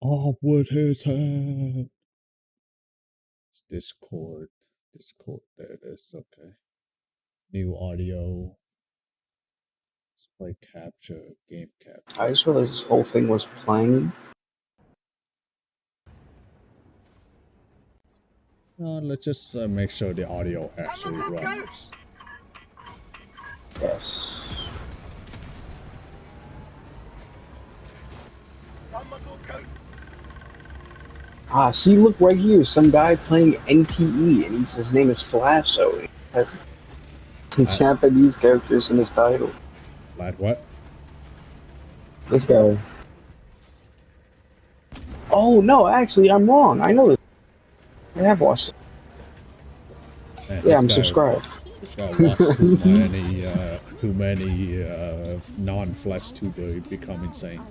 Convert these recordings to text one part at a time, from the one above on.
Off with his head. It's Discord. Discord. There it is. Okay. New audio. Display capture. Game capture. I just realized this whole thing was playing. Let's just make sure the audio actually runs. Yes. Ah, see, look right here. Some guy playing NTE, and his name is Flash, so he has Japanese characters in his title. Like what? This guy. Oh, no, actually, I'm wrong. I know this. I have watched it. Man, Yeah, I'm subscribed. This guy watched too many non-flesh to become insane.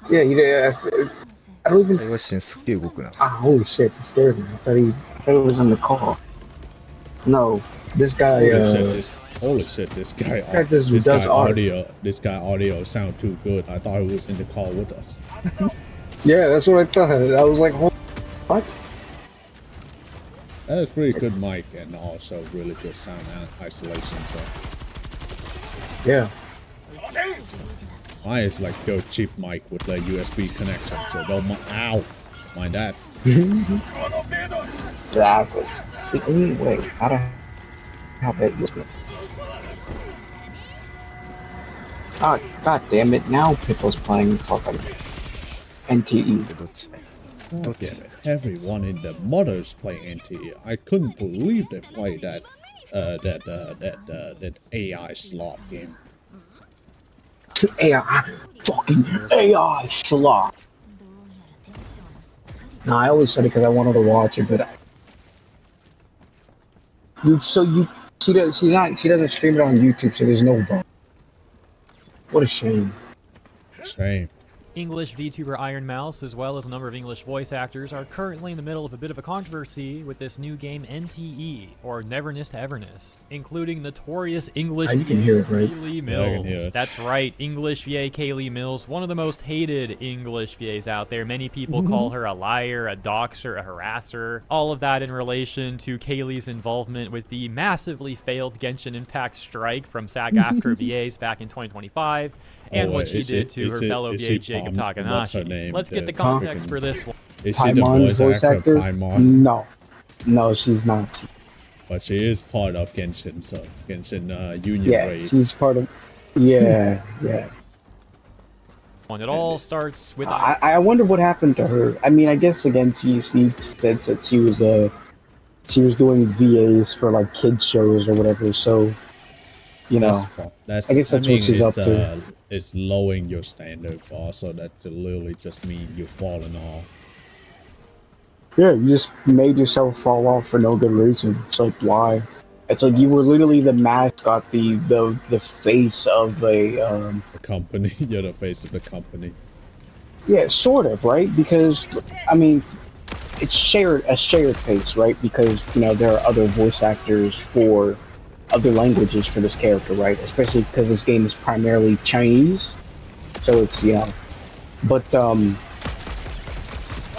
Yeah, I don't even. 会話してすっげえ動くな。 Ah, holy shit, that scared me. I thought it was in the car. No, this guy. Holy shit, this guy audio sound too good. I thought he was in the car with us. Yeah, that's what I thought. I was like, what? That is pretty good mic and also really good sound isolation. So yeah. mine is like go cheap mic with the USB connection. So don't mind that. Exactly. The only way how to have that USB. Ah, god damn it! Now Pickle's playing fucking NTE. どっち Don't get it. Everyone in the mother's playing NT. I couldn't believe they played that AI slot game. AI, fucking AI slot. No, I always said it because I wanted to watch it, but she doesn't stream it on YouTube, so there's no bug. What a shame. Shame. English VTuber Iron Mouse, as well as a number of English voice actors, are currently in the middle of a bit of a controversy with this new game NTE, or Neverness to Everness, including notorious English You can hear it, right? Kaylee Yeah, I can hear Mills. it. That's right, English VA Kaylee Mills, one of the most hated English VAs out there. Many people call her a liar, a doxer, a harasser. All of that in relation to Kaylee's involvement with the massively failed Genshin Impact strike from SAG-AFTRA VAs back in 2025. And what she did to her fellow VA Jacob Takanashi. Let's get the context for this one. Is she the Paimon's voice actor? Paimon? No, she's not. But she is part of Genshin, so Genshin Union Yeah, Raid. she's part of. Yeah. It all starts with. I wonder what happened to her. I mean, I guess again, she said that she was doing VAs for like kids shows or whatever. So, you know, I guess that's what she's up to. It's lowering your standard, but also that literally just means you're falling off. Yeah, you just made yourself fall off for no good reason. It's like, why? It's like you were literally the mascot, the face of a The company, you're the face of the company. Yeah, sort of, right? Because I mean, it's a shared face, right? Because you know there are other voice actors for other languages for this character, right? Especially because this game is primarily Chinese, so it's but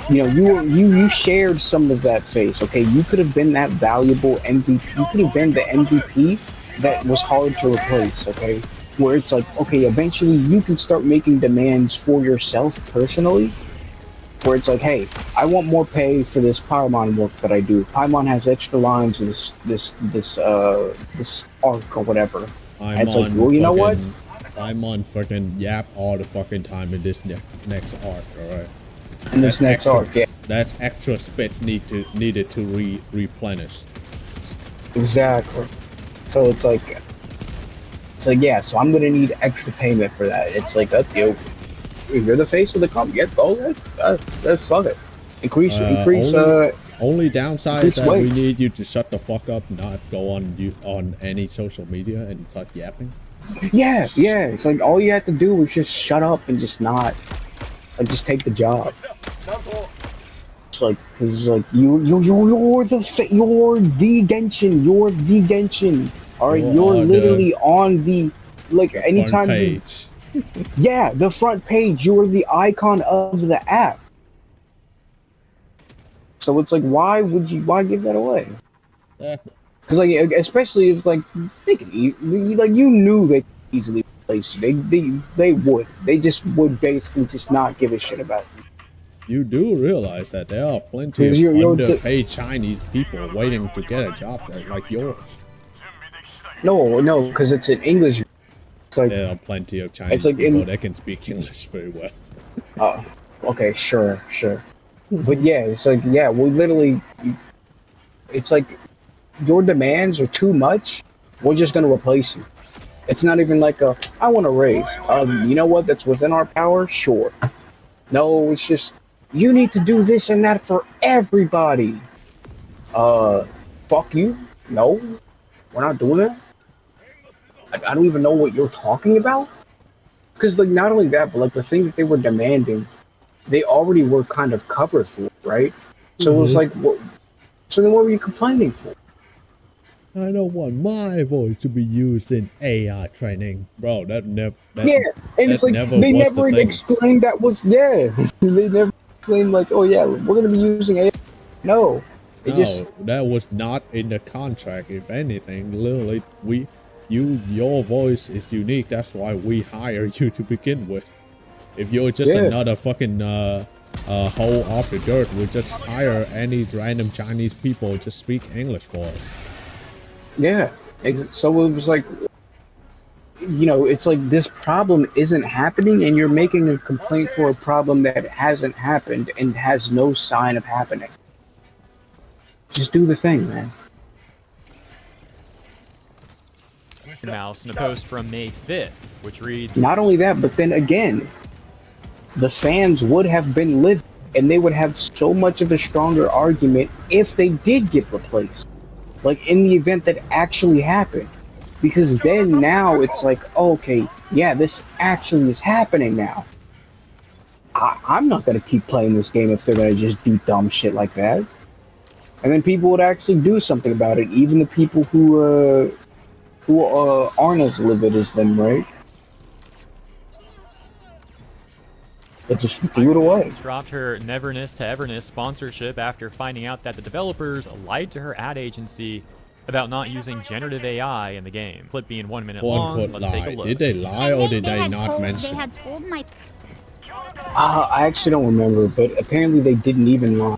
you shared some of that face. Okay, you could have been that valuable MVP. You could have been the MVP that was hard to replace. Okay, where it's like, okay, eventually you can start making demands for yourself personally. Where it's like, hey, I want more pay for this Paimon work that I do. Paimon has extra lines in this arc or whatever. And it's like, well, you know what? I'm on fucking yap all the fucking time in this next arc, alright? In this next arc, yeah. That's extra spit needed to replenish. Exactly. So it's like, yeah, so I'm gonna need extra payment for that. It's like, yo, you're the face of the company. Yeah, go let's fuck it. Increase. Only downside is that weight. we need you to shut the fuck up, not go on any social media and start yapping. Yeah. It's like all you have to do is just shut up and just not, like, just take the job. It's like, cause it's like you're the Genshin. All right, you're literally on the, like, anytime you. Yeah, the front page, you were the icon of the app. So it's like, why give that away? Eh, Because like, especially if like they could like you knew they could easily replace you. They would. They just would basically just not give a shit about you. you do realize that there are plenty Because of you're underpaid Chinese people waiting to get a job there, like yours. no, because it's in English. It's like There are plenty of Chinese like people in that can speak English very well. uh, okay, sure. But yeah, it's like yeah, we literally, it's like your demands are too much. We're just gonna replace you. It's not even like I want to raise. You know what? That's within our power. Sure. No, it's just you need to do this and that for everybody. Fuck you. No, we're not doing that. I don't even know what you're talking about. Because like not only that, but like the thing that they were demanding, they already were kind of covered for, right? So it was like, what? So then what were you complaining for? I don't want my voice to be used in AI training, bro. That never. Yeah, and it's That like never they was the never thing. explained that was yeah. They never explained like, oh yeah, we're gonna be using AI. No, they just No, that was not in the contract. If anything, literally, your voice is unique. That's why we hired you to begin with. If you're just yeah. another fucking hole off the dirt, we'll just hire any random Chinese people to speak English for us. Yeah. So it was like, it's like this problem isn't happening, and you're making a complaint for a problem that hasn't happened and has no sign of happening. Just do the thing, man. Mouse in a post from May 5th, which reads, Not only that, but then again, the fans would have been livid, and they would have so much of a stronger argument if they did get replaced. Like in the event that actually happened. Because then now it's like, oh, okay, yeah, this actually is happening now. I'm not gonna keep playing this game if they're gonna just do dumb shit like that. And then people would actually do something about it, even the people who aren't as livid as them, right? They just threw it away. dropped her Neverness to Everness sponsorship after finding out that the developers lied to her ad agency about not using generative AI in the game. Clip being 1 minute Quote long. unquote Let's take a lie. look. Did they lie or did they not mention? They had told my. I actually don't remember, but apparently they didn't even lie.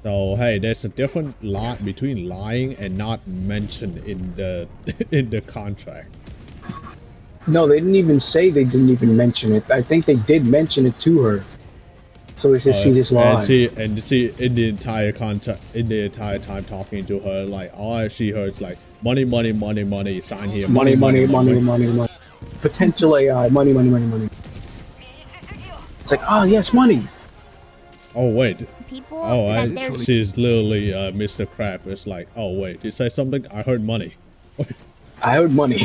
So hey, there's a different lot between lying and not mentioned in the in the contract. No, they didn't even say they didn't even mention it. I think they did mention it to her. So it's just she just lied. And she in the entire contract, in the entire time talking to her, like all she heard is like money, money, money, money, sign here, Money. Potential AI, money. It's like, oh yes, money. Oh wait. People Oh, that they're she's literally Mr. Crab. It's like, oh wait, you say something? I heard money. I heard money.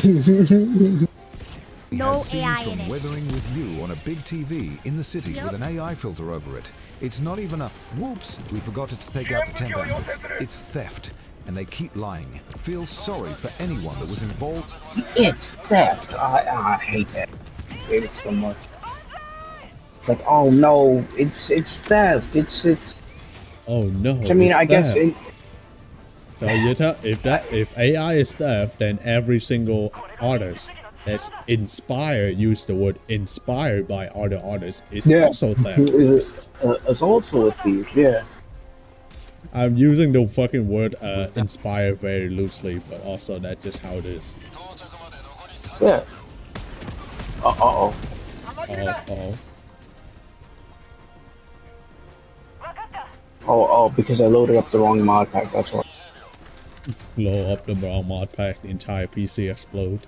no has scenes AI from in it. Weathering with you on a big TV in the city Yep. with an AI filter over it. It's not even a whoops, we forgot to take out the temp amps. It's theft, and they keep lying. Feel sorry for anyone that was involved. It's theft. I hate that. I hate it so much. It's like, oh no, it's theft. It's. Oh no. I mean, it's I guess. theft. So you tell if AI is theft, then every single artist that's inspired, use the word inspired by other artists, is also theft. It's also a thief. Yeah. I'm using the fucking word inspire very loosely, but also that's just how it is. Yeah. Uh-oh. Oh. Oh, because I loaded up the wrong mod pack, that's why. Blow up the brown mod pack, the entire PC explode.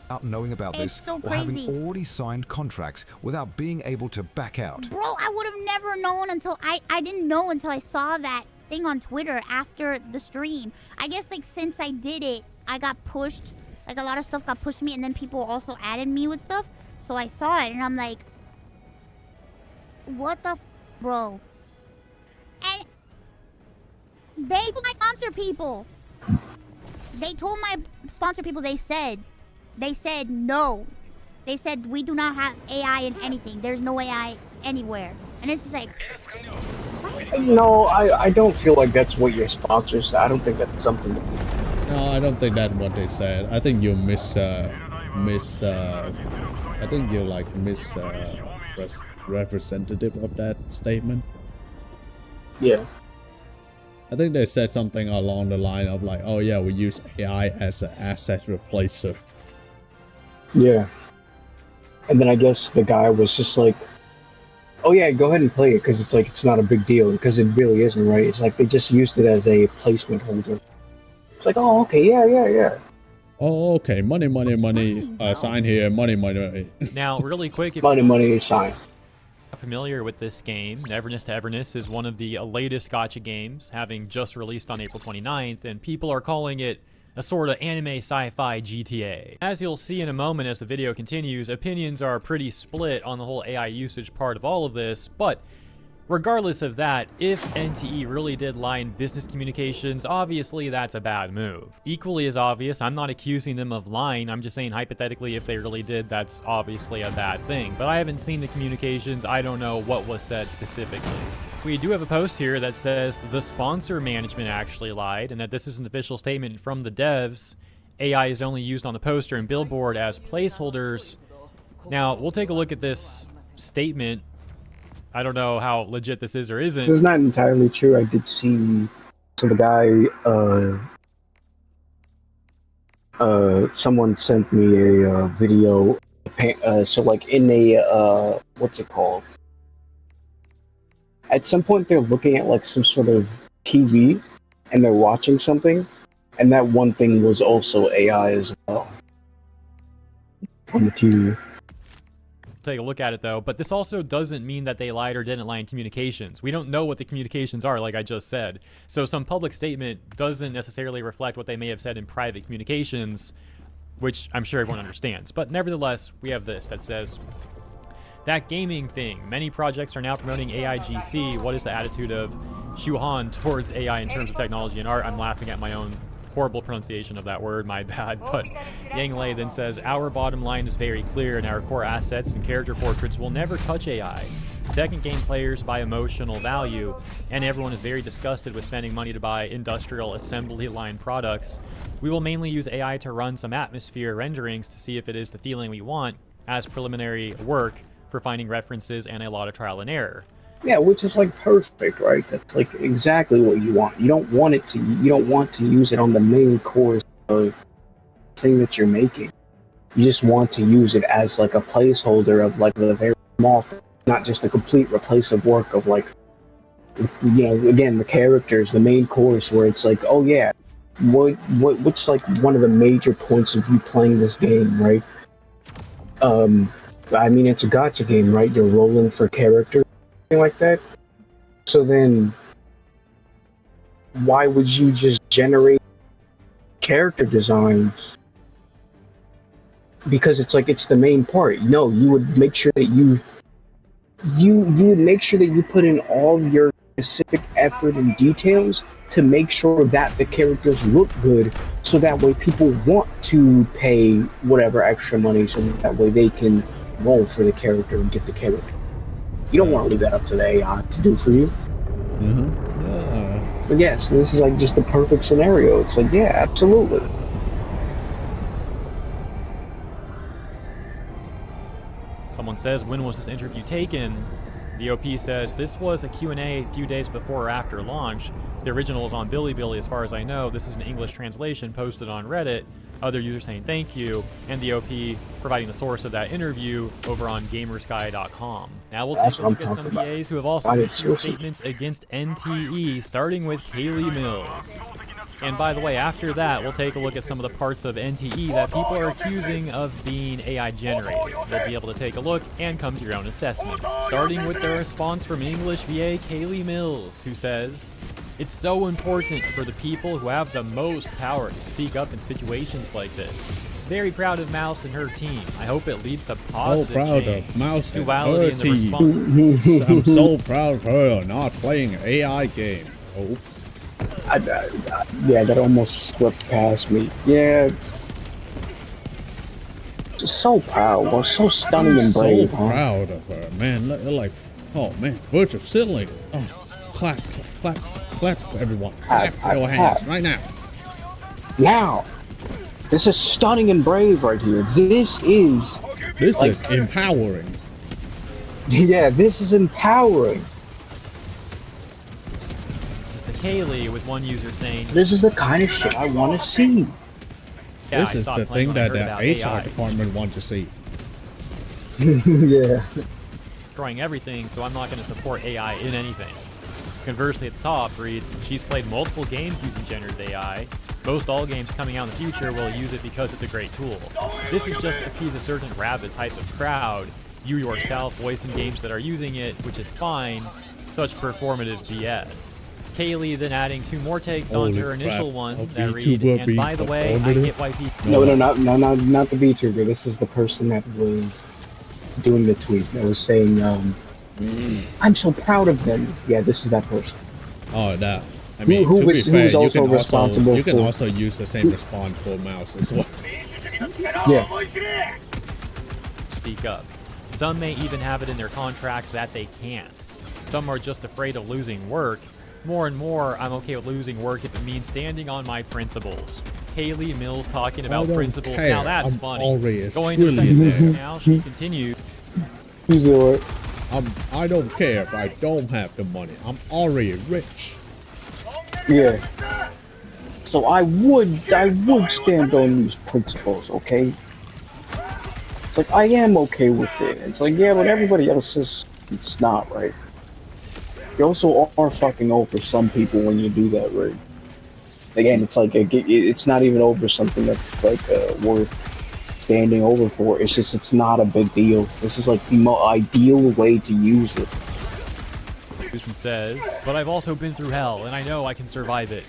Out knowing about It's this so or having crazy. already signed contracts without being able to back out. Bro, I would have never known until I didn't know until I saw that thing on Twitter after the stream. I guess like since I did it, I got pushed. Like a lot of stuff got pushed to me, and then people also added me with stuff. So I saw it, and I'm like, what the bro? And They told my sponsor people. They told my sponsor people. They said no. They said we do not have AI in anything. There's no AI anywhere. And it's just like, No, I don't feel like that's what your sponsor said. I don't think that's something. No, I don't think that's what they said. I think you I think you're like representative of that statement. Yeah. I think they said something along the line of like, oh yeah, we use AI as an asset replacer. Yeah. And then I guess the guy was just like, oh yeah, go ahead and play it, because it's like, it's not a big deal, because it really isn't, right? It's like they just used it as a placement holder. It's like, oh, okay, yeah. Oh, okay, money, sign here, money. Now, really quick, if Money, sign. familiar with this game, Neverness to Everness is one of the latest gacha games, having just released on April 29th, and people are calling it a sort of anime sci-fi GTA. As you'll see in a moment as the video continues, opinions are pretty split on the whole AI usage part of all of this, but regardless of that, if NTE really did lie in business communications, obviously that's a bad move. Equally as obvious, I'm not accusing them of lying, I'm just saying hypothetically if they really did, that's obviously a bad thing. But I haven't seen the communications, I don't know what was said specifically. We do have a post here that says the sponsor management actually lied, and that this is an official statement from the devs. AI is only used on the poster and billboard as placeholders. Now, we'll take a look at this statement. I don't know how legit this is or isn't. This is not entirely true. I did see, so the guy, someone sent me a video, so like in a, what's it called? At some point they're looking at like some sort of TV, and they're watching something, and that one thing was also AI as well on the TV. Take a look at it though, but this also doesn't mean that they lied or didn't lie in communications. We don't know what the communications are, like I just said. So some public statement doesn't necessarily reflect what they may have said in private communications, which I'm sure everyone understands. But nevertheless, we have this that says, that gaming thing. Many projects are now promoting AIGC. What is the attitude of Shuhan towards AI in terms of technology and art? I'm laughing at my own horrible pronunciation of that word, my bad. But Yang Lei then says, our bottom line is very clear, and our core assets and character portraits will never touch AI. Second, game players buy emotional value, and everyone is very disgusted with spending money to buy industrial assembly line products. We will mainly use AI to run some atmosphere renderings to see if it is the feeling we want as preliminary work for finding references and a lot of trial and error. Yeah, which is like perfect, right? That's like exactly what you want. You don't want to use it on the main course of the thing that you're making. You just want to use it as like a placeholder of like the very small thing, not just a complete replacive work of like, you know, again, the characters, the main course where it's like, oh yeah, what's like one of the major points of you playing this game, right? I mean, it's a gacha game, right? You're rolling for characters, like that. So then, why would you just generate character designs? Because it's like it's the main part. No, you would make sure that you would make sure that you put in all your specific effort and details to make sure that the characters look good, so that way people want to pay whatever extra money, so that way they can roll for the character and get the character. You don't want to leave that up to the AI to do for you. But yeah, so this is like just the perfect scenario. It's like, yeah, absolutely. Someone says, when was this interview taken? The OP says, this was a Q&A a few days before or after launch. The original is on Bilibili as far as I know. This is an English translation posted on Reddit. Other users saying thank you, and the OP providing the source of that interview over on gamersky.com. Now we'll take a look at some VAs who have also issued statements against NTE, starting with Kaylee Mills. And by the way, after that, we'll take a look at some of the parts of NTE that people are accusing of being AI generated. You'll be able to take a look and come to your own assessment. Starting with the response from English VA Kaylee Mills, who says, it's so important for the people who have the most power to speak up in situations like this. Very proud of Mouse and her team. I hope it leads to positive change. Of Mouse and duality her in the team. response. I'm so proud of her not playing an AI game. Oops. Yeah, that almost slipped past me. Yeah. Just so proud, or so stunning I'm and brave, so huh? proud of her, man. Like, oh man, virtual simulator. Oh, clap, clap, clap, clap, everyone. Clap, Clap your clap, hands clap. right now. Now, this is stunning and brave right here. This is, This like, is empowering. yeah, this is empowering. Just to Kaylee, with one user saying, This is the kind of shit I want to see. yeah, I This is stopped the playing thing when I that heard the about HR AI department wants to see. Yeah. destroying everything, so I'm not going to support AI in anything. Conversely, at the top reads, she's played multiple games using generative AI. Most all games coming out in the future will use it because it's a great tool. This is just to appease a certain rabid type of crowd. You yourself voice in games that are using it, which is fine. Such performative BS. Kaylee then adding 2 more takes onto her Holy initial crap. one A that read, VTuber and being by the way, I performative? get why people... No, not the VTuber. This is the person that was doing the tweet that was saying, I'm so proud of them. Yeah, this is that person. Oh, that. I mean, Who to was be fair, you also can responsible you can for- also use the same response for mouse as well. Yeah. speak up. Some may even have it in their contracts that they can't. Some are just afraid of losing work. More and more, I'm okay with losing work if it means standing on my principles. Haley Mills talking about principles. care. Now that's I'm funny. already Going to the truly second there. page now, she continued. He's the I don't care if I don't have the money. I'm already rich. Yeah. So I would stand on these principles, okay? It's like I am okay with it. It's like, yeah, but everybody else is it's not, right? You also are fucking over some people when you do that, right? Again, it's like it's not even over something that's like worth standing over for. It's just it's not a big deal. This is like the ideal way to use it. Susan says, but I've also been through hell, and I know I can survive it,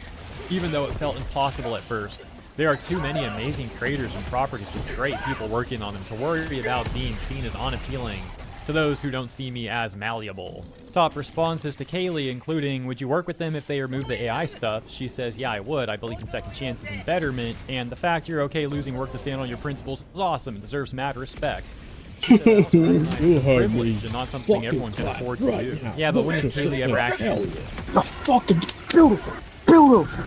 even though it felt impossible at first. There are too many amazing creators and properties with great people working on them to worry about being seen as unappealing to those who don't see me as malleable. Top responses to Kaylee, including, would you work with them if they remove the AI stuff? She says, yeah, I would. I believe in second chances and betterment, and the fact you're okay losing work to stand on your principles is awesome. It deserves mad respect. She said, also recognize You it's a heard privilege me. and not something Fucking everyone can clap afford to right do. now. Yeah, but when has Kaylee ever actually... Hell yeah. You're fucking beautiful, beautiful.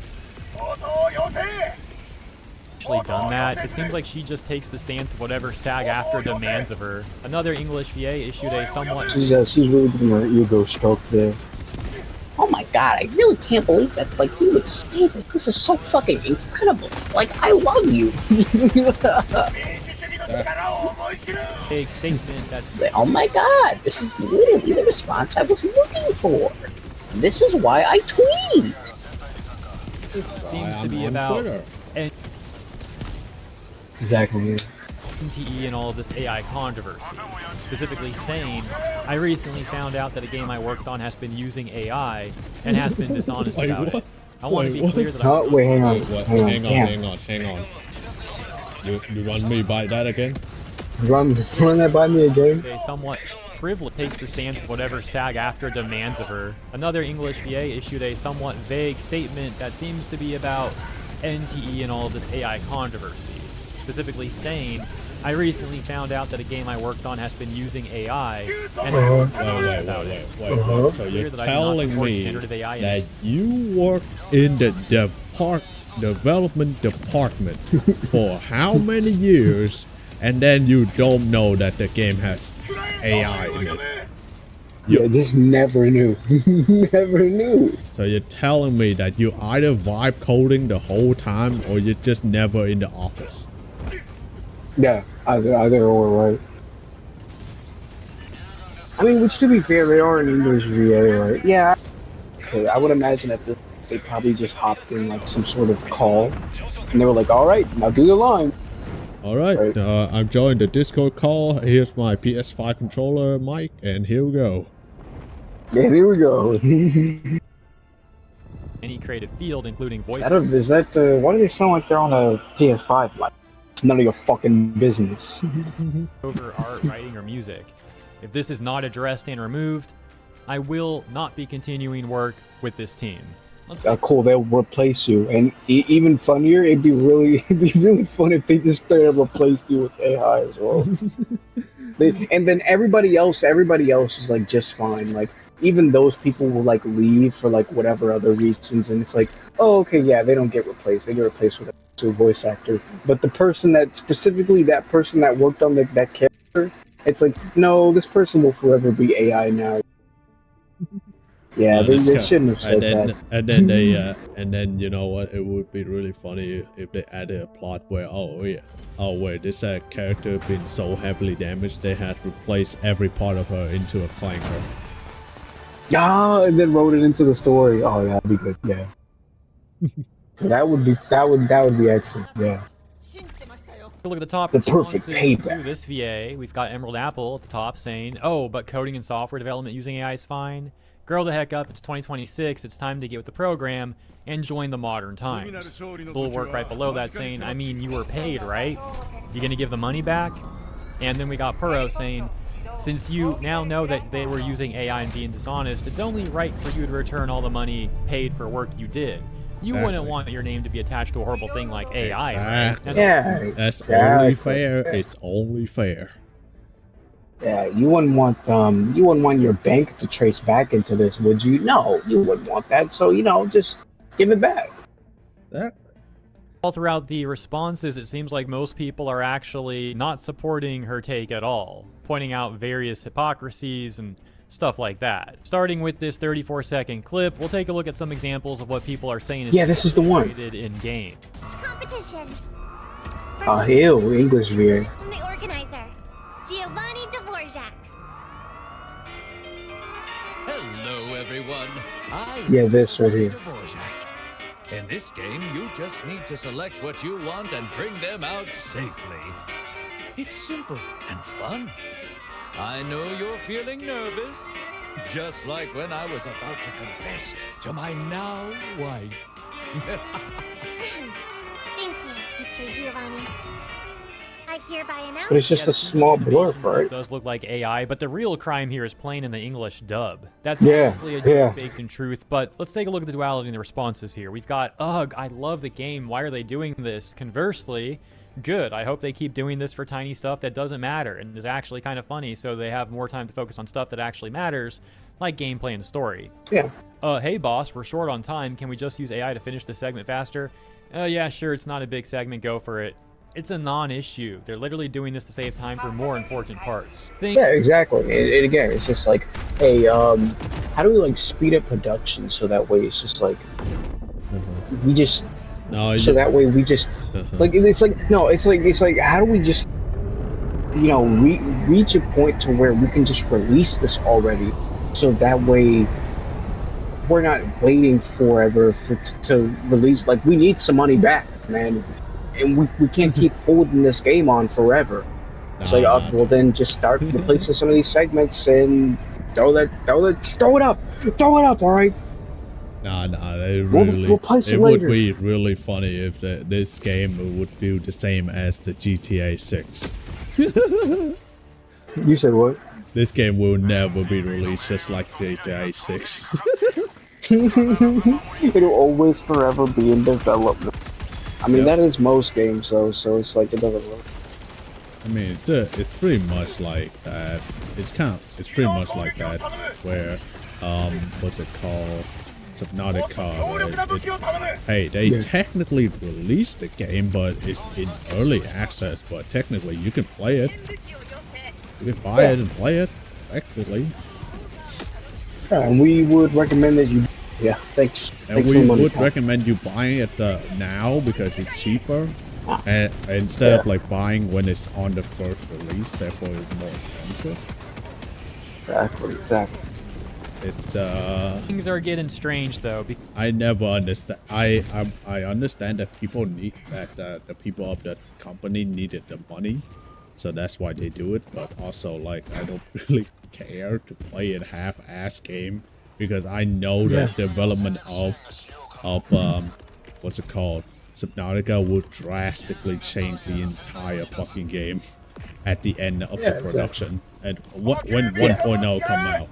Done that, it seems like she just takes the stance of whatever SAG-AFTRA demands of her. Another English VA issued a somewhat... She's really getting her ego stroked there. Oh my god, I really can't believe that, like, you would say that. This is so fucking incredible. Like, I love you. big statement that's... Oh my god, this is literally the response I was looking for. This is why I tweet. seems to be on about... Twitter. Exactly. NTE and all of this AI controversy. Specifically saying, I recently found out that a game I worked on has been using AI and has been dishonest Wait, about what? it. I want to Wait, be what? clear that Oh, I'm wait, hang on. Wait, what? Hang on. Hang on. You run me by that again? Run that by me again. a somewhat privileged takes the stance of whatever SAG-AFTRA demands of her. Another English VA issued a somewhat vague statement that seems to be about NTE and all of this AI controversy. Specifically saying, I recently found out that a game I worked on has been using AI and has been dishonest about it. Wait. So you're That I do not telling support me generative AI in that you work in the development department for how many years, and then you don't know that the game has AI in it? Yeah, just never knew. Never knew. So you're telling me that you either vibe coding the whole time, or you're just never in the office? Yeah, either or, right? I mean, which to be fair, they are an English VA, right? Yeah. Okay, I would imagine that they probably just hopped in like some sort of call, and they were like, "All right, now do the line." Alright, Right. I've joined the Discord call. Here's my PS5 controller mic, and here we go. Yeah, here we go. any creative field, including voice Why do they sound like they're on a PS5? Like, it's none of your fucking business. over art, writing, or music. If this is not addressed and removed, I will not be continuing work with this team. cool, they'll replace you. And even funnier, it'd be really fun if they just straight up replaced you with AI as well. And then everybody else is like just fine. Like even those people will like leave for like whatever other reasons, and it's like, oh, okay, yeah, they don't get replaced. They get replaced with a voice actor. But the person that specifically that person that worked on that character, it's like, no, this person will forever be AI now. Yeah, they shouldn't have said that. And then you know what? It would be really funny if they added a plot where wait, this character been so heavily damaged they had to replace every part of her into a clanker. Yeah, and then wrote it into the story. Oh, yeah, that'd be good. Yeah, that would be excellent. Yeah. Look at the top. The perfect To payback. this VA, we've got Emerald Apple at the top saying, "Oh, but coding and software development using AI is fine. Grow the heck up, it's 2026, it's time to get with the program and join the modern times." Little work right below that saying, I mean, you were paid, right? You gonna give the money back? And then we got Puro saying, since you now know that they were using AI and being dishonest, it's only right for you to return all the money paid for work you did. You wouldn't want your name to be attached to a horrible thing like AI, right? Yeah, that's only fair. It's only fair. Yeah, you wouldn't want your bank to trace back into this, would you? No, you wouldn't want that. So, just give it back. All throughout the responses, it seems like most people are actually not supporting her take at all, pointing out various hypocrisies and stuff like that. Starting with this 34-second clip, we'll take a look at some examples of what people are saying. Yeah, this is the one. In game. It's competition. Hell, English VA. It's from the organizer, Giovanni Dvorak. Hello, everyone. This right here. In this game, you just need to select what you want and bring them out safely. It's simple and fun. I know you're feeling nervous, just like when I was about to confess to my now wife. Thank you, Mr. Giovanni. I hereby announce. But it's just a small blurb, right? It does look like AI, but the real crime here is playing in the English dub. That's Yeah, obviously a joke baked in truth, but let's take a look at the duality in the responses here. We've got, ugh, I love the game. Why are they doing this? Conversely, good. I hope they keep doing this for tiny stuff that doesn't matter and is actually kind of funny, so they have more time to focus on stuff that actually matters, like gameplay and story. Yeah. Hey boss, we're short on time. Can we just use AI to finish this segment faster? Yeah, sure, it's not a big segment. Go for it. It's a non-issue. They're literally doing this to save time for more important parts. Yeah, exactly. And again, it's just like, hey, how do we like speed up production so that way it's just like we just that way we just like it's like how do we just reach a point to where we can just release this already, so that way we're not waiting forever to release. Like, we need some money back, man. And we can't keep holding this game on forever. So well, then just start replacing some of these segments and throw it up, all right? We'll replace it later. Would be really funny if this game would do the same as the GTA 6. You said what? This game will never be released just like GTA 6. It'll always forever be in development. I mean, that is most games, though, so it's like it doesn't work. I mean, it's pretty much like that. It's pretty much like that, where, what's it called? Subnautica, right? Hey, they technically released the game, but it's in early access, but technically you can play it. You can buy it and play it, effectively. And we would recommend that you... Yeah, thanks. And we would recommend you buying it now because it's cheaper, and instead of like buying when it's on the first release, therefore it's more expensive. Exactly. It's things are getting strange though. I never understand. I understand that people need that the people of the company needed the money, so that's why they do it. But also, like, I don't really care to play a half-ass game. Because I know that development of what's it called, Subnautica would drastically change the entire fucking game at the end of the production, and when 1.0 come out.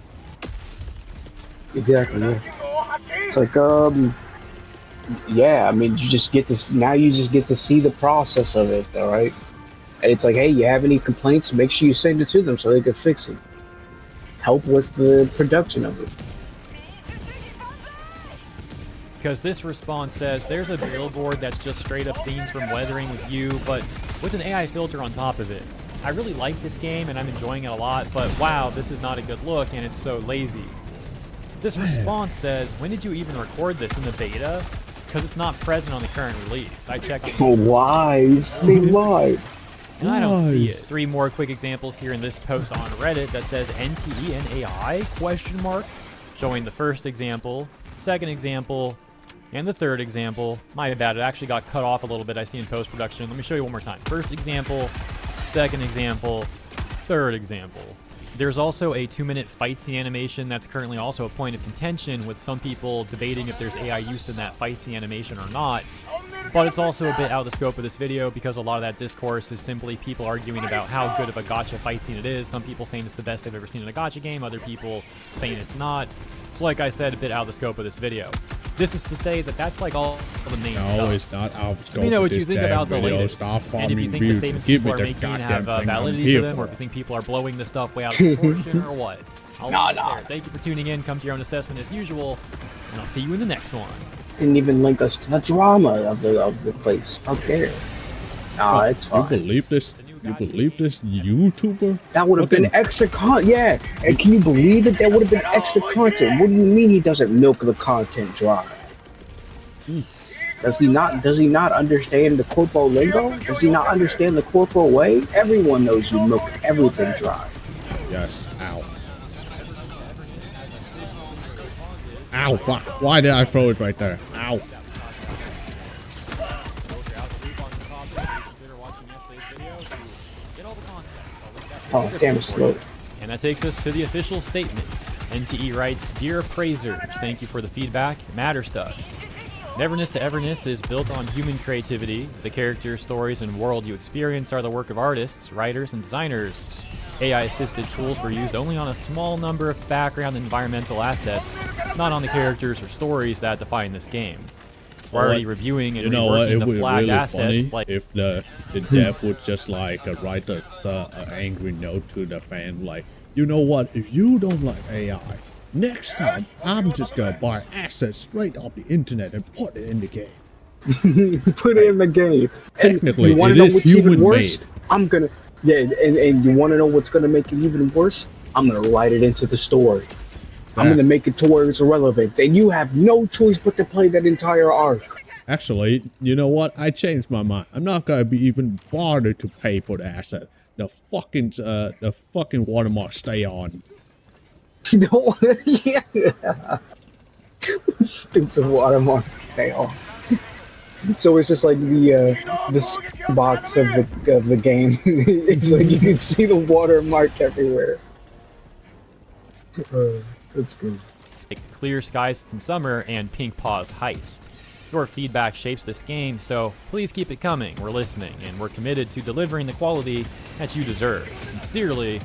Exactly. Yeah. It's like Yeah, I mean, you just get to now. You just get to see the process of it, all right? And it's like, hey, you have any complaints? Make sure you send it to them so they can fix it. Help with the production of it. Because this response says there's a billboard that's just straight up scenes from Weathering with You, but with an AI filter on top of it. I really like this game and I'm enjoying it a lot, but wow, this is not a good look and it's so lazy. This response says, when did you even record this, in the beta? Because it's not present on the current release. I checked. Oh, wise. They lied. And I don't see it. 3 more quick examples here in this post on Reddit that says NTE and AI, question mark, showing the first example, second example, and the third example. My bad, it actually got cut off a little bit, I see in post-production. Let me show you one more time. First example, second example, third example. There's also a 2-minute fight scene animation that's currently also a point of contention, with some people debating if there's AI use in that fight scene animation or not. But it's also a bit out of the scope of this video because a lot of that discourse is simply people arguing about how good of a gacha fight scene it is. Some people saying it's the best they've ever seen in a gacha game, other people saying it's not. So like I said, a bit out of the scope of this video. This is to say that that's like all the main stuff. No, it's not out of scope. Let me know what of you this think damn about the video. latest. Stop And if you farming think the views. statements Give people me are the making goddamn have thing I'm validity here to them, or for. if you think people are blowing this stuff way out of proportion, or what. I'll leave it Nah. there. Thank you for tuning in. Come to your own assessment as usual, and I'll see you in the next one. Didn't even link us to the drama of the place. How dare? Nah, it's You fine. believe this? You believe this YouTuber? That would have been extra yeah. And can you believe it? That would have been extra content. What do you mean he doesn't milk the content dry? Does he not understand the corpo lingo? Does he not understand the corpo way? Everyone knows you milk everything dry. Yes. Ow. Ow, fuck. Why did I throw it right there? Ow. Oh, damn slow. And that takes us to the official statement. NTE writes, Dear appraisers, thank you for the feedback. It matters to us. Neverness to Everness is built on human creativity. The characters, stories, and world you experience are the work of artists, writers, and designers. AI-assisted tools were used only on a small number of background and environmental assets, not on the characters or stories that define this game. We're already reviewing and reworking the flagged really assets funny like if the dev would just like write a angry note to the fan like, you know what, if you don't like AI, next time I'm just gonna buy assets straight off the internet and put it in the game. Put it in the game. Technically, you want it to know is what's even worse? human-made. I'm gonna and you want to know what's gonna make it even worse? I'm gonna write it into the story. I'm gonna make it to where it's relevant, and you have no choice but to play that entire arc. Actually, you know what? I changed my mind. I'm not gonna be even bothered to pay for the asset. The fucking watermark stay on. No, yeah. Stupid watermark stay on. So it's just like the box of the game. It's like you can see the watermark everywhere. That's good. Clear Skies in Summer and Pink Paws Heist. Your feedback shapes this game, so please keep it coming. We're listening, and we're committed to delivering the quality that you deserve. Sincerely,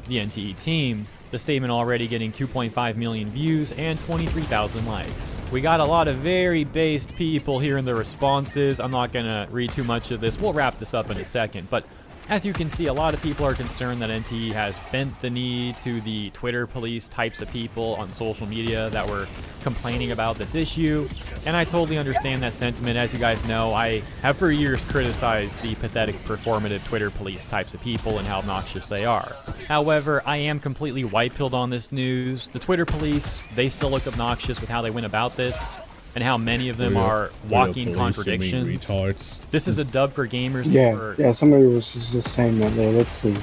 the NTE team. The statement already getting 2.5 million views and 23,000 likes. We got a lot of very based people here in the responses. I'm not gonna read too much of this. We'll wrap this up in a second, but as you can see, a lot of people are concerned that NTE has bent the knee to the Twitter police types of people on social media that were complaining about this issue. And I totally understand that sentiment. As you guys know, I have for years criticized the pathetic performative Twitter police types of people and how obnoxious they are. However, I am completely white-pilled on this news. The Twitter police, they still look obnoxious with how they went about this, and how many of them are walking contradictions. This is a dub for gamers. Yeah, somebody was just saying that there. Let's see.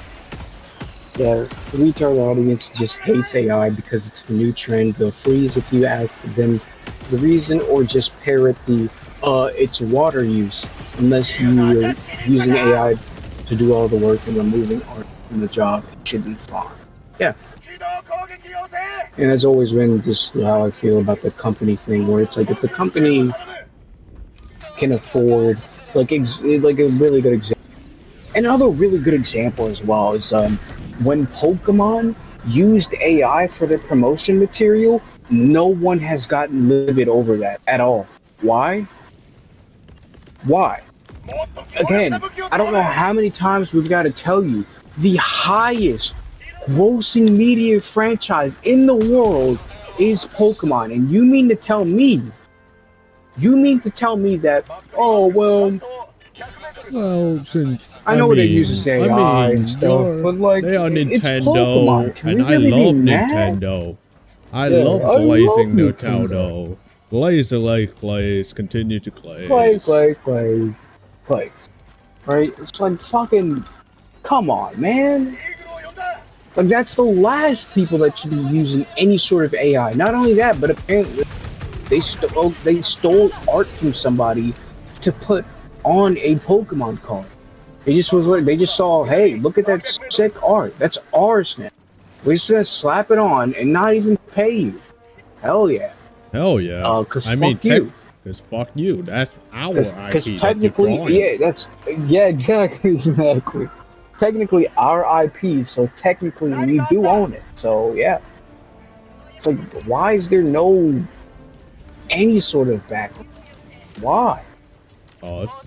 Yeah, the retard audience just hates AI because it's the new trend. They'll freeze if you ask them the reason, or just parrot the it's water use, unless you're using AI to do all the work and removing art from the job. It should be fine. Yeah. And that's always been just how I feel about the company thing, where it's like if the company can afford, like a really good example. Another really good example as well is when Pokemon used AI for their promotion material, no one has gotten livid over that at all. Why? Why? Again, I don't know how many times we've got to tell you, the highest grossing media franchise in the world is Pokemon, and you mean to tell me that, oh, Well, since I know it uses AI and stuff, but like, they are it's Nintendo, Pokemon. Can and we I really be love mad? Nintendo. I Yeah, love I glazing love Nintendo. Glaze like glaze, continue to glaze. Plays. Right? It's like fucking, come on, man. Like, that's the last people that should be using any sort of AI. Not only that, but apparently they stole art from somebody to put on a Pokemon card. They just was like, they just saw, hey, look at that sick art. That's ours now. We're just gonna slap it on and not even pay you. Hell yeah. Hell yeah. Cause I mean, fuck you. Cause fuck you. That's our Because IP technically, that you're yeah, exactly. Technically our IP, so technically we do own it. So yeah. It's like, why is there no any sort of back? Why? us.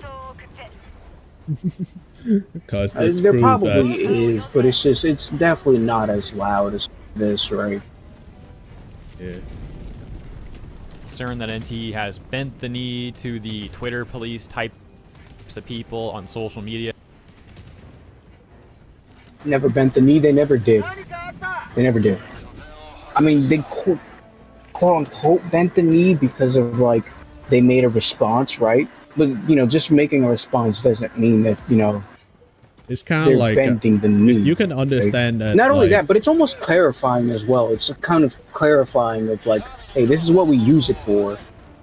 Because this There proves probably that, is, but it's definitely not as loud as this, right? yeah. Concerned that NT has bent the knee to the Twitter police types of people on social media. Never bent the knee. They never did. They never did. I mean, they quote unquote bent the knee because of like they made a response, right? But you know, just making a response doesn't mean that It's kind they're of like bending the knee. you can understand that. Not only like, that, but it's almost clarifying as well. It's kind of clarifying of like, hey, this is what we use it for,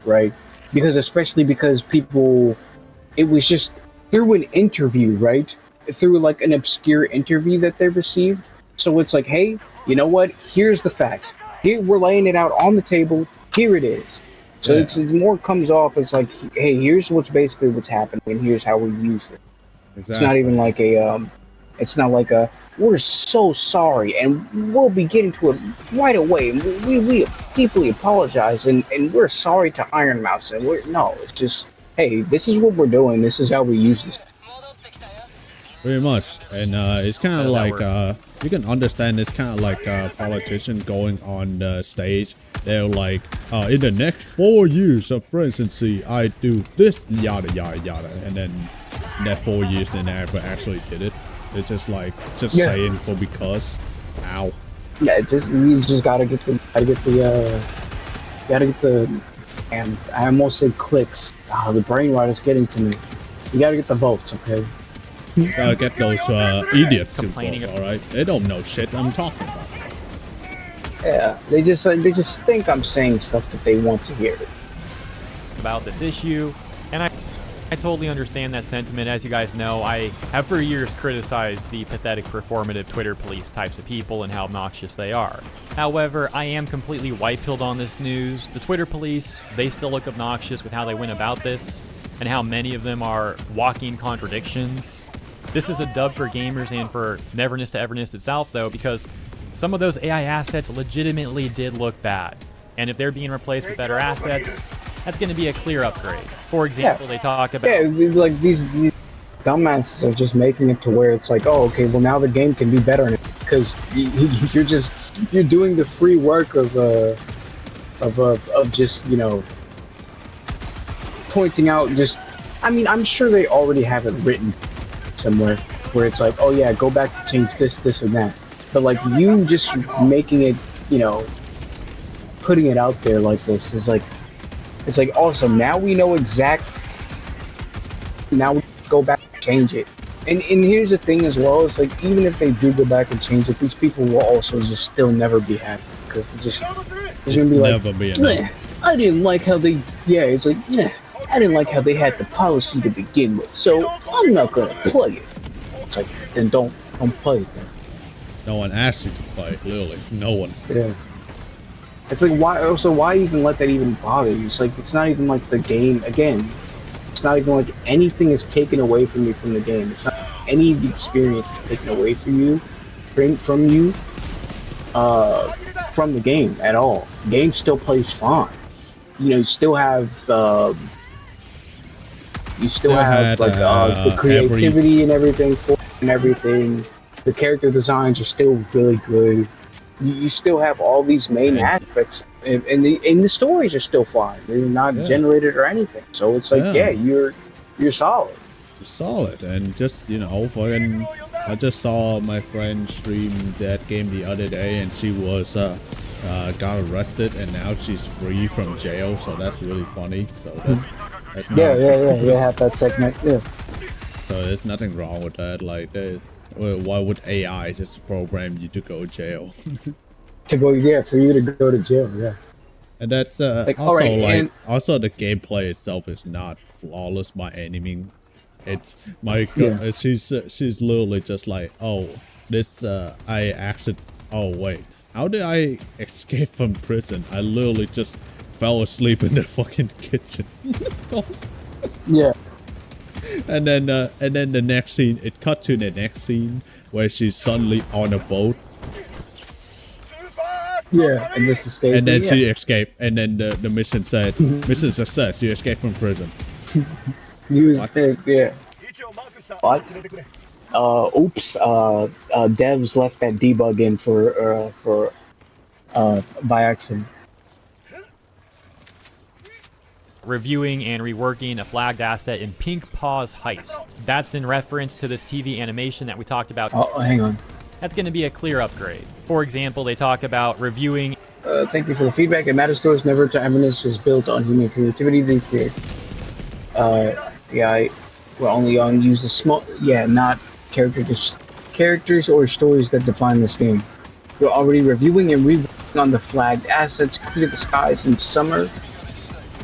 right? Because especially because people, it was just through an interview, right? Through like an obscure interview that they received. So it's like, hey, you know what? Here's the facts. Here, we're laying it out on the table. Here it is. So Yeah. it's more comes off as like, hey, here's what's happening, and here's how we use it. exactly. It's not even like it's not like we're so sorry, and we'll be getting to it right away. And we deeply apologize, and we're sorry to Iron Mouse. And it's just, hey, this is what we're doing. This is how we use this. Pretty much. And it's kind of How does like, that you can understand it's kind of like a politician going on the stage. They're like, in the next 4 years of presidency, I do this, yada, yada, yada. And then in that 4 years, they never actually did it. It's just like, saying for because. Ow. Yeah, you just gotta get the, and I almost said clicks. The brain rot is getting to me. You gotta get the votes, okay? Get those idiots to Complaining vote, alright? They don't know shit I'm talking about. Yeah, they just think I'm saying stuff that they want to hear. About this issue, and I totally understand that sentiment. As you guys know, I have for years criticized the pathetic performative Twitter police types of people and how obnoxious they are. However, I am completely white-pilled on this news. The Twitter police, they still look obnoxious with how they went about this, and how many of them are walking contradictions. This is a dub for gamers and for Neverness to Everness itself, though, because some of those AI assets legitimately did look bad. And if they're being replaced with better assets, that's going to be a clear upgrade. For example, they talk about... Yeah, like these dumbasses are just making it to where it's like, oh, okay, well now the game can be better because you're doing the free work of just, you know, pointing out just... I mean, I'm sure they already have it written somewhere where it's like, oh yeah, go back to change this, and that. But like you just making it, you know, putting it out there like this is like, it's like awesome. Now we know now we go back and change it. And here's the thing as well, it's like even if they do go back and change it, these people will also just still never be happy because they're gonna be like, Never be enough. I didn't like how they, it's like, I didn't like how they had the policy to begin with, so I'm not gonna play it. It's like, then don't play it then. No one asked you to play, literally. No one. Yeah. It's like, why even let that even bother you? It's like, it's not even like the game, again, it's not even like anything is taken away from you from the game. It's not any of the experience is taken away from you, from the game at all. The game still plays fine. you still have had, the creativity and everything for it and everything. The character designs are still really good. You still have all these main aspects, and the stories are still fine. They're not generated or anything. So it's like, you're solid. Solid, and just fucking. I just saw my friend stream that game the other day, and she was got arrested, and now she's free from jail. So that's really funny. So that's Have that segment. Yeah. So there's nothing wrong with that. Like, why would AI just program you to go to jail? For you to go to jail. Yeah. And that's also the gameplay itself is not flawless by any means. It's she's literally just like, oh, this I actually, oh wait, how did I escape from prison? I literally just fell asleep in the fucking kitchen. Yeah. And then the next scene, it cut to the next scene where she's suddenly on a boat. Yeah, and just escape. And then she escaped, and then the mission said, mission success, you escaped from prison. You escaped, yeah. What? Oops. Devs left that debug in for by accident. Reviewing and reworking a flagged asset in Pink Paw's Heist. That's in reference to this TV animation that we talked about. Oh, hang on. That's going to be a clear upgrade. For example, they talk about reviewing. Thank you for the feedback. At Matter Stores, never to Eminence was built on human creativity. They create. We're only on use the small. Yeah, not characters or stories that define this game. We're already reviewing and reworking on the flagged assets. Clear the skies in summer.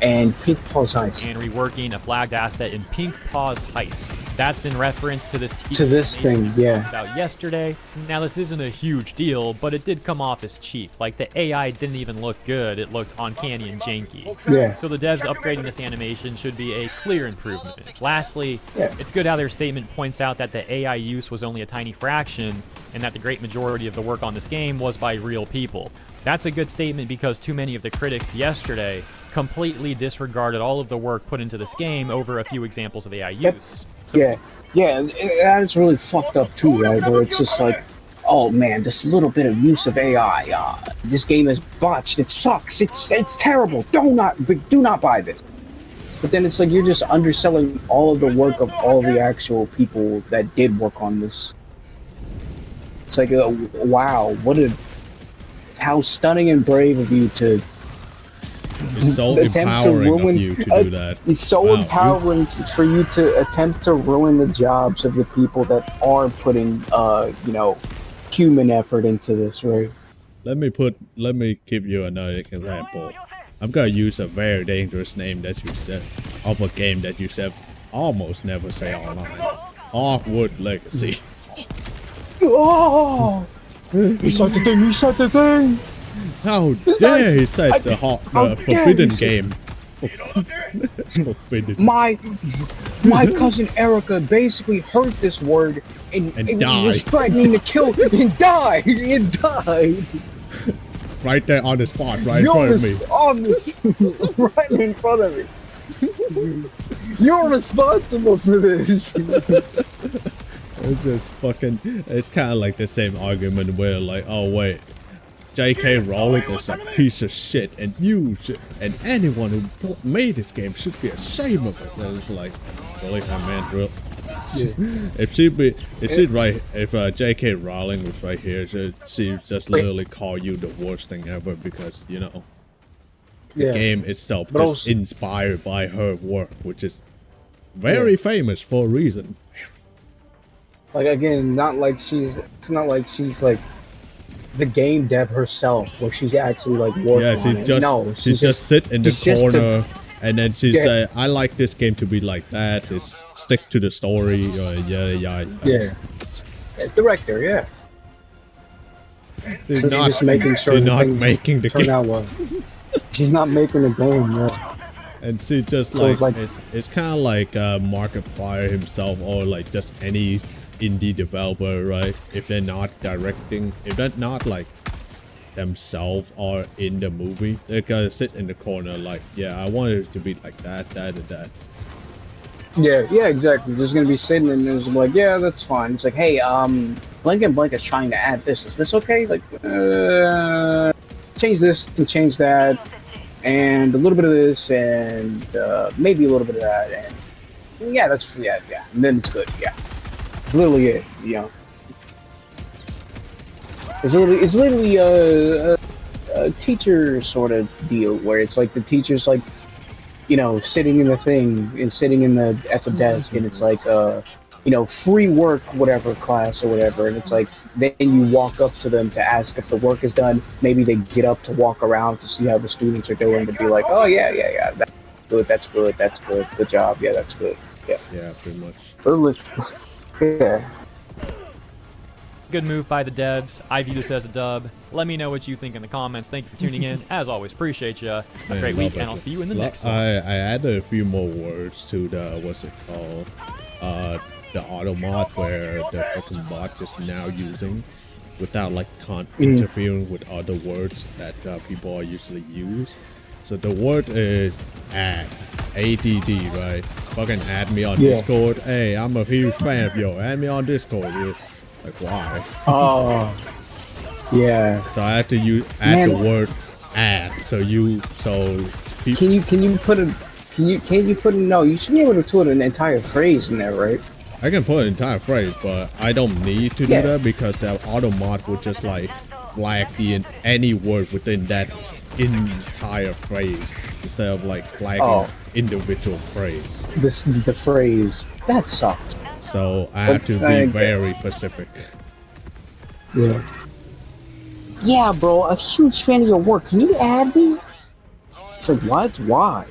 And Pink Paw's Heist. And reworking a flagged asset in Pink Paw's Heist. That's in reference to this thing, yeah. About yesterday. Now this isn't a huge deal, but it did come off as cheap. Like the AI didn't even look good; it looked uncanny and janky. Yeah. So the devs upgrading this animation should be a clear improvement. Lastly, it's good how their statement points out that the AI use was only a tiny fraction, and that the great majority of the work on this game was by real people. That's a good statement because too many of the critics yesterday completely disregarded all of the work put into this game over a few examples of AI use. So and that's really fucked up too, right? Where it's just like, oh man, this little bit of use of AI, this game is botched, it sucks, it's terrible, do not buy this. But then it's like you're just underselling all of the work of all the actual people that did work on this. It's like, wow, how stunning and brave of you to It's so empowering of you to do that. It's so empowering for you to attempt to ruin the jobs of the people that are putting, human effort into this, right? Let me give you another example. I'm gonna use a very dangerous name that you said of a game that you said almost never say online. Hogwarts Legacy. Oh! He said the thing! How dare he said the forbidden game. Forbidden. My cousin Erica basically heard this word and died. Was threatening to kill and died. It died. Right there on the spot, right in front of me. Right in front of me. You're responsible for this. It's just fucking. It's kind of like the same argument where, like, oh wait, J.K. Rowling is a piece of shit, and you should, and anyone who made this game should be ashamed of it. And it's like, really, man, real. Yeah. If J.K. Rowling was right here, she'd just literally call you the worst thing ever because the game itself is inspired by her work, which is very famous for a reason. Like again, it's not like she's like the game dev herself, where she's actually like working on it. No, she just sit in the corner and then she say, "I like this game to be like that. It's stick to the story." Yeah. Director, yeah. She's not just making sure making the game out well. She's not making the game, yeah. And she just it's kind of like Markiplier himself, or like just any indie developer, right? If they're not directing, if they're not like themselves are in the movie. They're gonna sit in the corner like, yeah, I want it to be like that, that, and that. Yeah, exactly. There's gonna be sitting and there's like, yeah, that's fine. It's like, hey, Blank and Blank is trying to add this. Is this okay? Like, change this and change that, and a little bit of this, and maybe a little bit of that, and yeah, that's yeah, and then it's good. Yeah, it's literally it. You know, it's literally a teacher sort of deal where it's like the teacher's like, you know, sitting in the thing and sitting in the at the desk, and it's like you know, free work, whatever class or whatever, and it's like then you walk up to them to ask if the work is done. Maybe they get up to walk around to see how the students are doing, to be like, oh yeah, that's good, good job, yeah, that's good, yeah. Yeah, pretty much. Yeah. Good move by the devs. I view this as a dub. Let me know what you think in the comments. Thank you for tuning in. As always, appreciate you. Have a great week, and I'll see you in the next one. I added a few more words to the, what's it called? The auto mod, where the fucking bot is now using without like interfering with other words that people are usually use. So the word is add, ADD, right? Fucking add me on Discord. Hey, I'm a huge fan of yours. Add me on Discord, dude. Like, why? Oh, yeah. So I have to add the word add. Can you put a no? You should be able to put an entire phrase in there, right? I can put an entire phrase, but I don't need to do that because the auto mod would just like flag any word within that entire phrase instead of like flagging individual phrase. The phrase that sucks. So I have to be very specific. Yeah. Yeah, bro. A huge fan of your work. Can you add me? It's like, what? Why?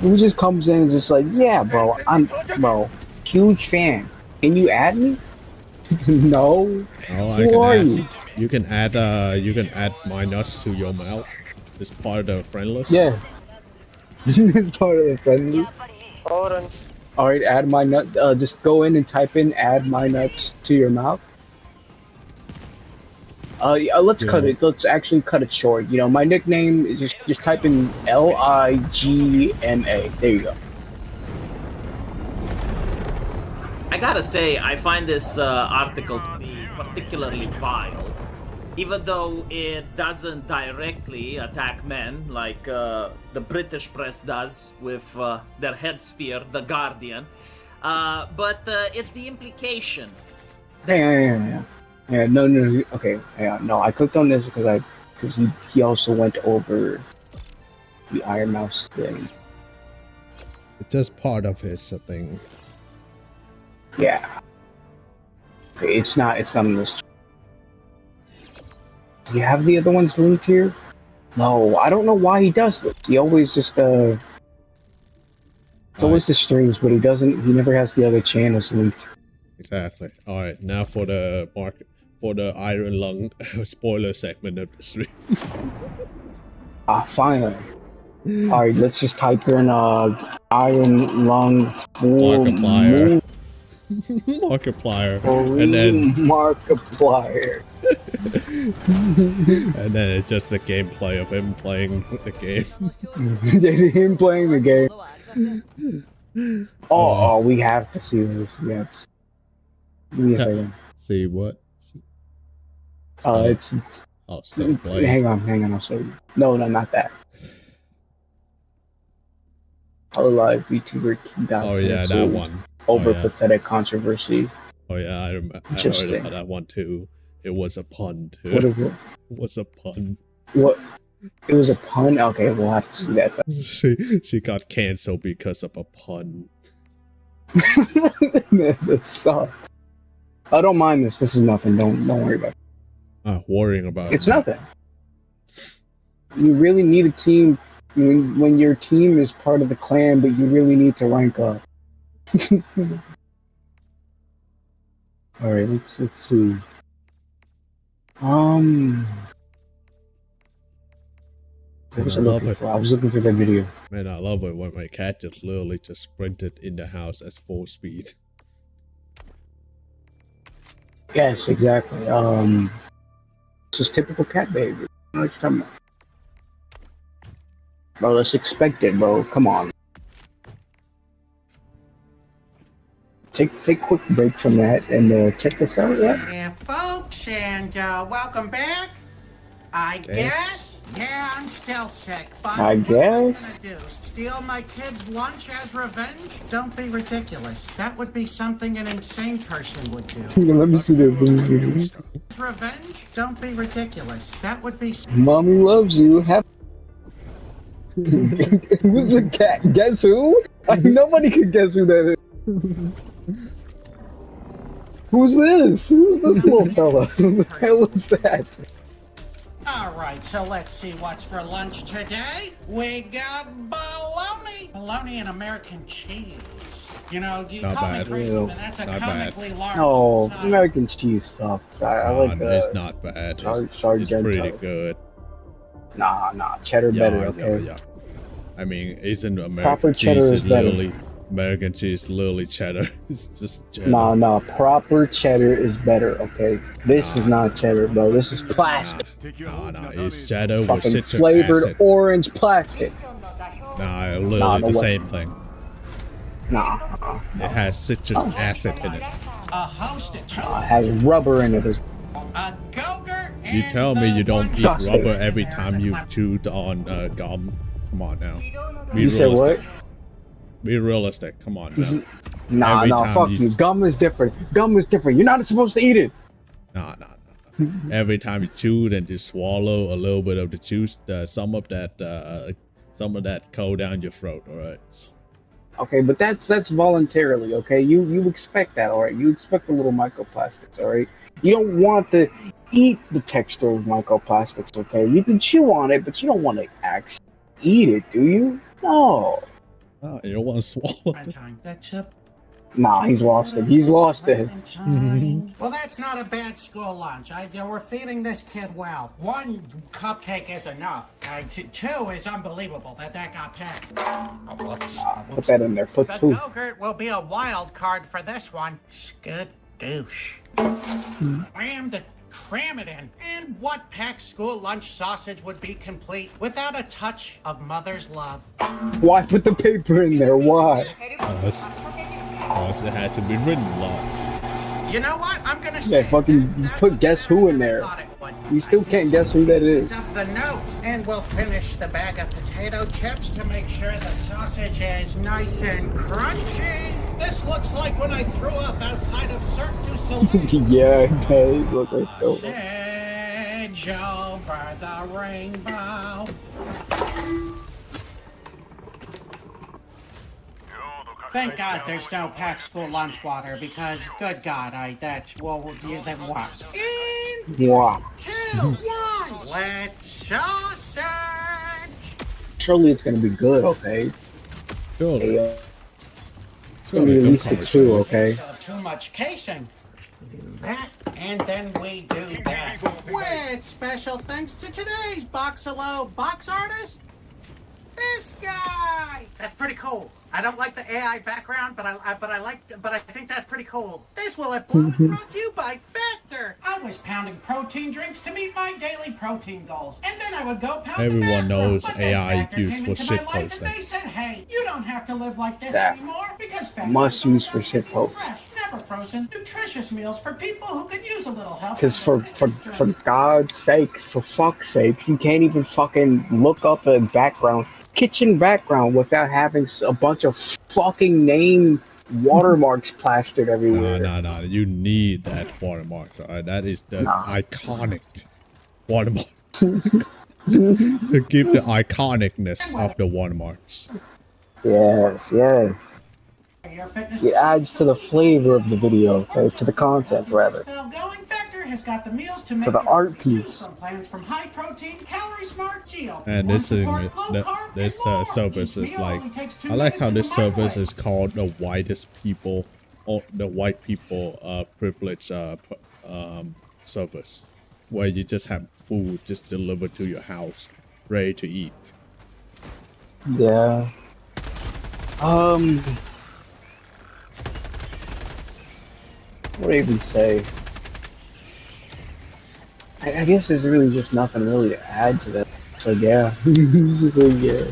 He just comes in and just like, yeah, bro. Bro, huge fan. Can you add me? No. Oh, Who are you? You can add my nuts to your mouth. It's part of the friend list. Yeah. It's part of the friend list. Alright, add my nut. Just go in and type in add my nuts to your mouth. Let's cut it. Let's actually cut it short. You know, my nickname is just type in LIGMA. There you go. I gotta say, I find this article to be particularly vile. Even though it doesn't directly attack men like the British press does with their head spear, The Guardian, but it's the implication. Yeah, no, okay, yeah, no, I clicked on this because he also went over the Iron Mouse thing. It's just part of his thing. Yeah. Okay, it's not in this. Do you have the other ones linked here? No, I don't know why he does this. He always just it's always the streams, but he never has the other channels linked. Exactly. Alright, now for the Iron Lung spoiler segment of the stream. Finally. Alright, let's just type in Iron Lung Markiplier. Markiplier. And then Markiplier. And then it's just the gameplay of him playing the game. Him playing the game. Oh, we have to see this. Yes. Give me a second. See what? It's still playing. Hang on, I'll show you. No, not that. Live VTuber King. Oh yeah, that one. Over pathetic controversy. Oh yeah, I heard about that one too. It was a pun too. What is it? It was a pun. What? It was a pun? Okay, we'll have to see that. She got canceled because of a pun. That sucks. I don't mind this. This is nothing. Don't worry about it. Worrying about it's nothing. You really need a team when your team is part of the clan, but you really need to rank up. All right, let's see. I was looking for that video. Man, I love it when my cat just literally just sprinted in the house at full speed. Yes, exactly. This is typical cat behavior. I don't know what you're talking about. Bro, that's expected, bro. Come on. Take a quick break from that and check this out, yeah? Yeah, folks, and welcome back. I guess, yeah, I'm still sick, but I what guess. am I gonna do? Steal my kid's lunch as revenge? Don't be ridiculous. That would be something an insane person would do. Let me see this. Let me see this. Revenge? Don't be ridiculous. That would be. Mommy loves you. Who's the cat? Guess who? Nobody can guess who that is. Who's this? Who's this little fella? Who the hell is that? Alright, so let's see what's for lunch today. We got bologna. Bologna and American cheese. You know, you Not call bad. me crazy, Ew. but that's a Not comically large. No, size. American cheese sucks. I like it's not bad. It's Sargento. pretty good. Nah, cheddar better, okay? Yeah. I mean, isn't American Proper cheese cheddar is better. literally American cheese literally cheddar? It's just cheddar. Nah, proper cheddar is better, okay? This is not cheddar, bro. This is plastic. Nah, it's cheddar with Fucking citric flavored acid. orange plastic. Nah, literally no the way. same thing. Nah, It has citric acid in it. A host of it has rubber in it. a Go-Gurt You and tell me the you don't one- eat Dusty. rubber every time you chewed on gum. Come on now. Be You said what? realistic. Be realistic. Come on now. Nah, Every time fuck you- you. Gum is different. Gum is different. You're not supposed to eat it. Nah. Every time you chewed and you swallow a little bit of the juice, some of that go down your throat. All right. Okay, but that's voluntarily, okay? You expect that, alright? You expect the little microplastics, alright? You don't want to eat the texture of microplastics, okay? You can chew on it, but you don't want to actually eat it, do you? No. Oh, you don't want to swallow. Time. That's a Nah, he's lost it. He's lost it. Well, that's not a bad school lunch. We're feeding this kid well. One cupcake is enough. Two is unbelievable that got packed. Oh, whoops. Put that in there. Put The two. Go-Gurt will be a wild card for this one. Skadoosh. Cram it in. And what packed school lunch sausage would be complete without a touch of mother's love? Why put the paper in there? Why? Because it had to be written long. You know what? I'm gonna say Yeah, fucking that's put what guess I who in there. thought it would. You still can't guess who that is. Of the note, and we'll finish the bag of potato chips to make sure the sausage is nice and crunchy. This looks like when I threw up outside of Cirque du Soleil. Yeah, it does look like so. Edge over the rainbow. Thank God there's no packed school lunch water because, good God, then what? In Wow. 2, 1, let's sausage. Surely it's gonna be good, okay? Surely. Hey, it's gonna be at least a 2, okay? Too much casing. We do that, and then we do that. With special thanks to today's Boxalo box artist, this guy. That's pretty cool. I don't like the AI background, but I think that's pretty cool. This will have brought to you by Factor. I was pounding protein drinks to meet my daily protein goals, and then I would go pound the Everyone bathroom. knows But then AI Factor used came for into my shit life and posting. they said, "Hey, you don't have to live like this That anymore because Factor must is use for organic, shit posts. fresh, never frozen, nutritious meals for people who could use a little help." Because for God's sake, for fuck's sakes, you can't even fucking look up a kitchen background without having a bunch of fucking name watermarks plastered everywhere. No. You need that watermark. Alright, that is the iconic watermark. To keep the iconicness of the watermarks. Yes. Your fitness It adds to the flavor of the video, or to the content rather. Still going. Factor has got the meals to To make the your art choose piece. from plans from high protein, calorie smart, GLP-1 And this thing, support, low carb, this and more. service Each is meal like, only takes 2 I like how minutes this in the service microwave. is called the whitest people, or the white people privilege service, where you just have food just delivered to your house, ready to eat. Yeah. What do I even say? I guess there's really just nothing really to add to that. It's like, yeah. It's just like, yeah.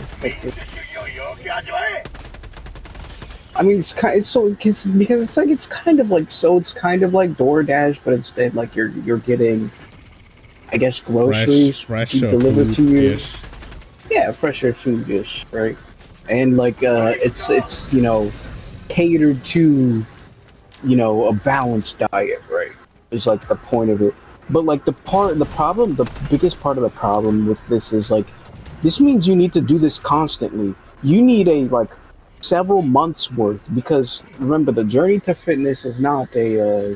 I mean, it's so because it's kind of like DoorDash, but instead like you're getting, I guess, groceries fresher delivered food to you. dish. Yeah, fresher food dish, right? And like it's catered to a balanced diet, right? Is like the point of it. But like the biggest part of the problem with this is like, this means you need to do this constantly. You need a like several months worth, because remember, the journey to fitness is not a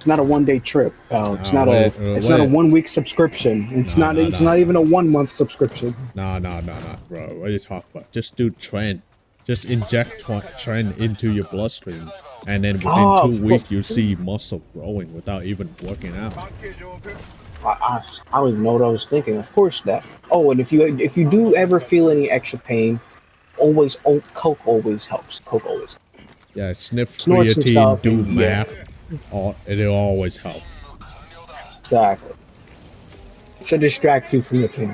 one-day trip. It's not a 1-week subscription. It's not even a 1-month subscription. No, bro. What are you talking about? Just do trend. Just inject trend into your bloodstream, and then within 2 weeks you see muscle growing without even working out. I don't even know what I was thinking. Of course that. Oh, and if you do ever feel any extra pain, Coke always helps. Coke always. Yeah, sniff Snort some creatine, stuff do and, yeah. math. It'll always help. Exactly. To distract you from the pain.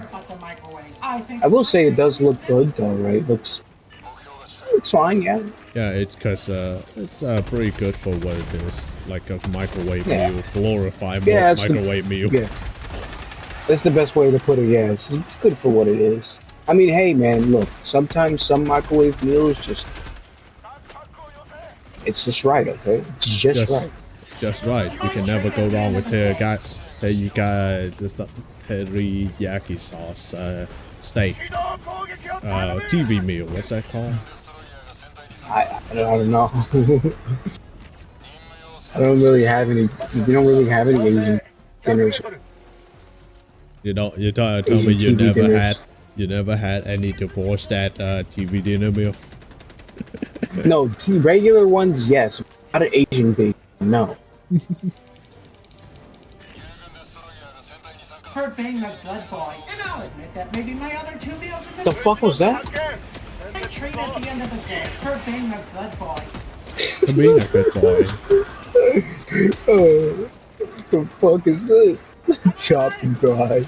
I will say it does look good though, right? Looks fine, yeah. Yeah, it's because it's pretty good for what it is. Like a microwave meal, glorified microwave meal. Yeah. That's the best way to put it, yeah. It's good for what it is. I mean, hey man, look, sometimes some microwave meals it's just right, okay? It's just right. Just right. You can never go wrong with you got this teriyaki sauce steak. TV meal, what's that called? I don't know. I don't really have any. You don't really have any Asian dinners. You tell me you never had any divorce that TV dinner meal? No, regular ones, yes. Not an Asian thing, no. For being a good boy, and I'll admit that maybe my other 2 meals in The fuck was that? I treat at the end of the day for being a good boy. Being a good boy. What the fuck is this? Chopped and dry.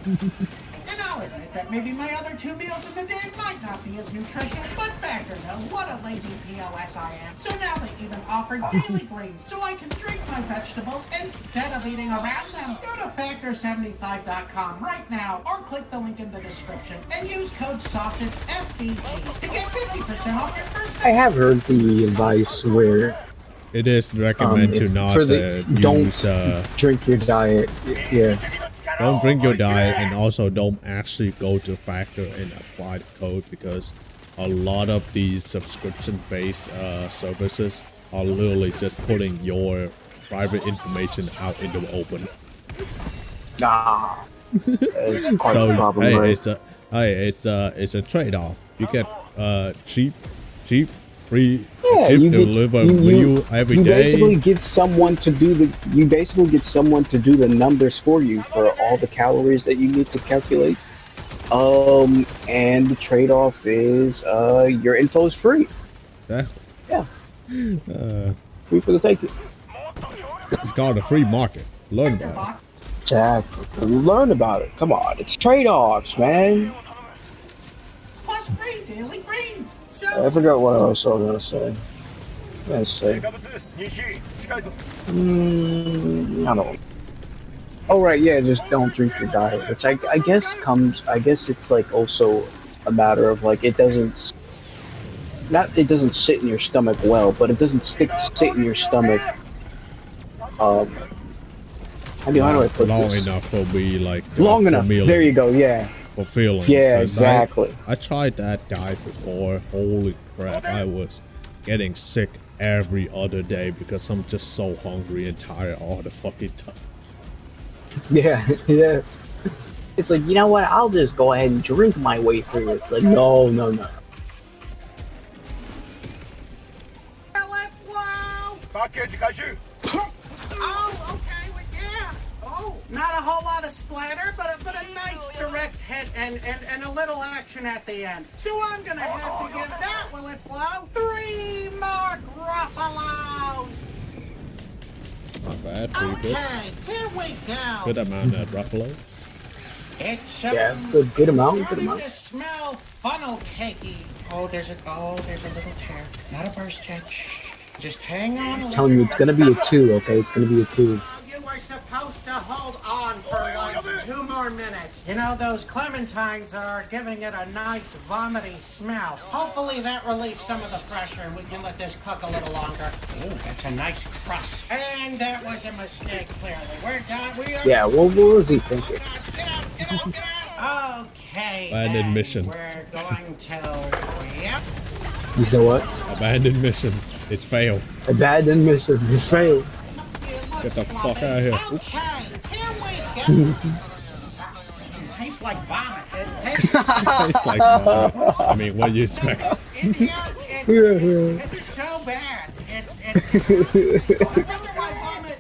And I'll admit that maybe my other 2 meals in the day might not be as nutritious, but Factor knows what a lazy POS I am. So now they even offer daily greens, so I can drink my vegetables instead of eating around them. Go to Factor75.com right now, or click the link in the description, and use code SAUSAGEFBG to get 50% off your first. I have heard the advice where it is recommended to not drink your diet. Yeah. Don't drink your diet, and also don't actually go to Factor and apply the code, because a lot of these subscription-based services are literally just putting your private information out in the open. Nah. It's quite a problem, hey, it's a trade-off. You get cheap, free you deliver meal every day. You basically get someone to do the numbers for you for all the calories that you need to calculate. And the trade-off is your info is free. Yeah. Free for the taking. It's called a free market. Learn about it. Exactly. Learn about it. Come on, it's trade-offs, man. Plus free daily greens. So I forgot what else I was gonna say. I don't know. Oh right, yeah, just don't drink your diet, which I guess it's like also a matter of like it doesn't sit in your stomach well, but it doesn't sit in your stomach. How do I put long this? enough for me, like long enough. There you go. Yeah. Fulfilling. Yeah, exactly. I tried that diet before. Holy crap! I was getting sick every other day because I'm just so hungry and tired all the fucking time. Yeah. It's like, you know what? I'll just go ahead and drink my way through it. It's like, no. Oh, okay, well, yeah. Oh, not a whole lot of splatter, but a nice direct hit and a little action at the end. So I'm gonna have to give that, will it blow? 3 more Gruffalos! Not bad, pretty good. Okay, here we go. Good amount of buffalo. It's Yeah, good amount, good starting amount. to smell funnel cakey. Oh, there's a little tear. Not a burst check. Shh. Just hang on. I'm telling you, it's gonna be a 2, okay? It's gonna be a 2. You were supposed to hold on for like 2 more minutes. You know, those clementines are giving it a nice vomity smell. Hopefully that relieves some of the pressure and we can let this cook a little longer. Ooh, that's a nice crust. And that was a mistake, clearly. We're done. We are... Yeah, what was he thinking? Get out. Okay. Abandoned mission. We're going to... Yep. You said what? Abandoned mission. It's failed. Abandoned mission. You failed. Get the fuck out of here. Okay, here we go. It tastes like vomit. It Tastes like vomit. I mean, what do you expect? It's so bad. I wonder why vomit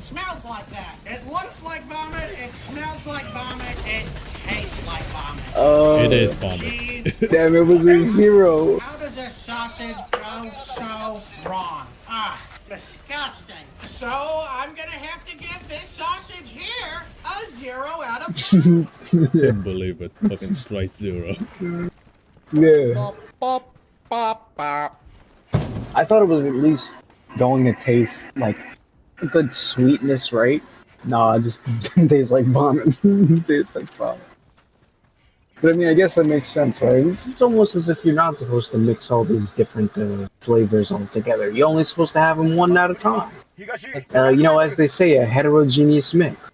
smells like that. It looks like vomit. It smells like vomit. It tastes like vomit. It is vomit. Damn, it was a 0. How does a sausage go so wrong? Ah, disgusting. So I'm gonna have to give this sausage here a 0 out of 10. Can't believe it. Fucking straight 0. Yeah. I thought it was at least going to taste like a good sweetness, right? No, it just tastes like vomit. Tastes like vomit. But I mean, I guess that makes sense, right? It's almost as if you're not supposed to mix all these different flavors all together. You're only supposed to have them one at a time. You know, as they say, a heterogeneous mix.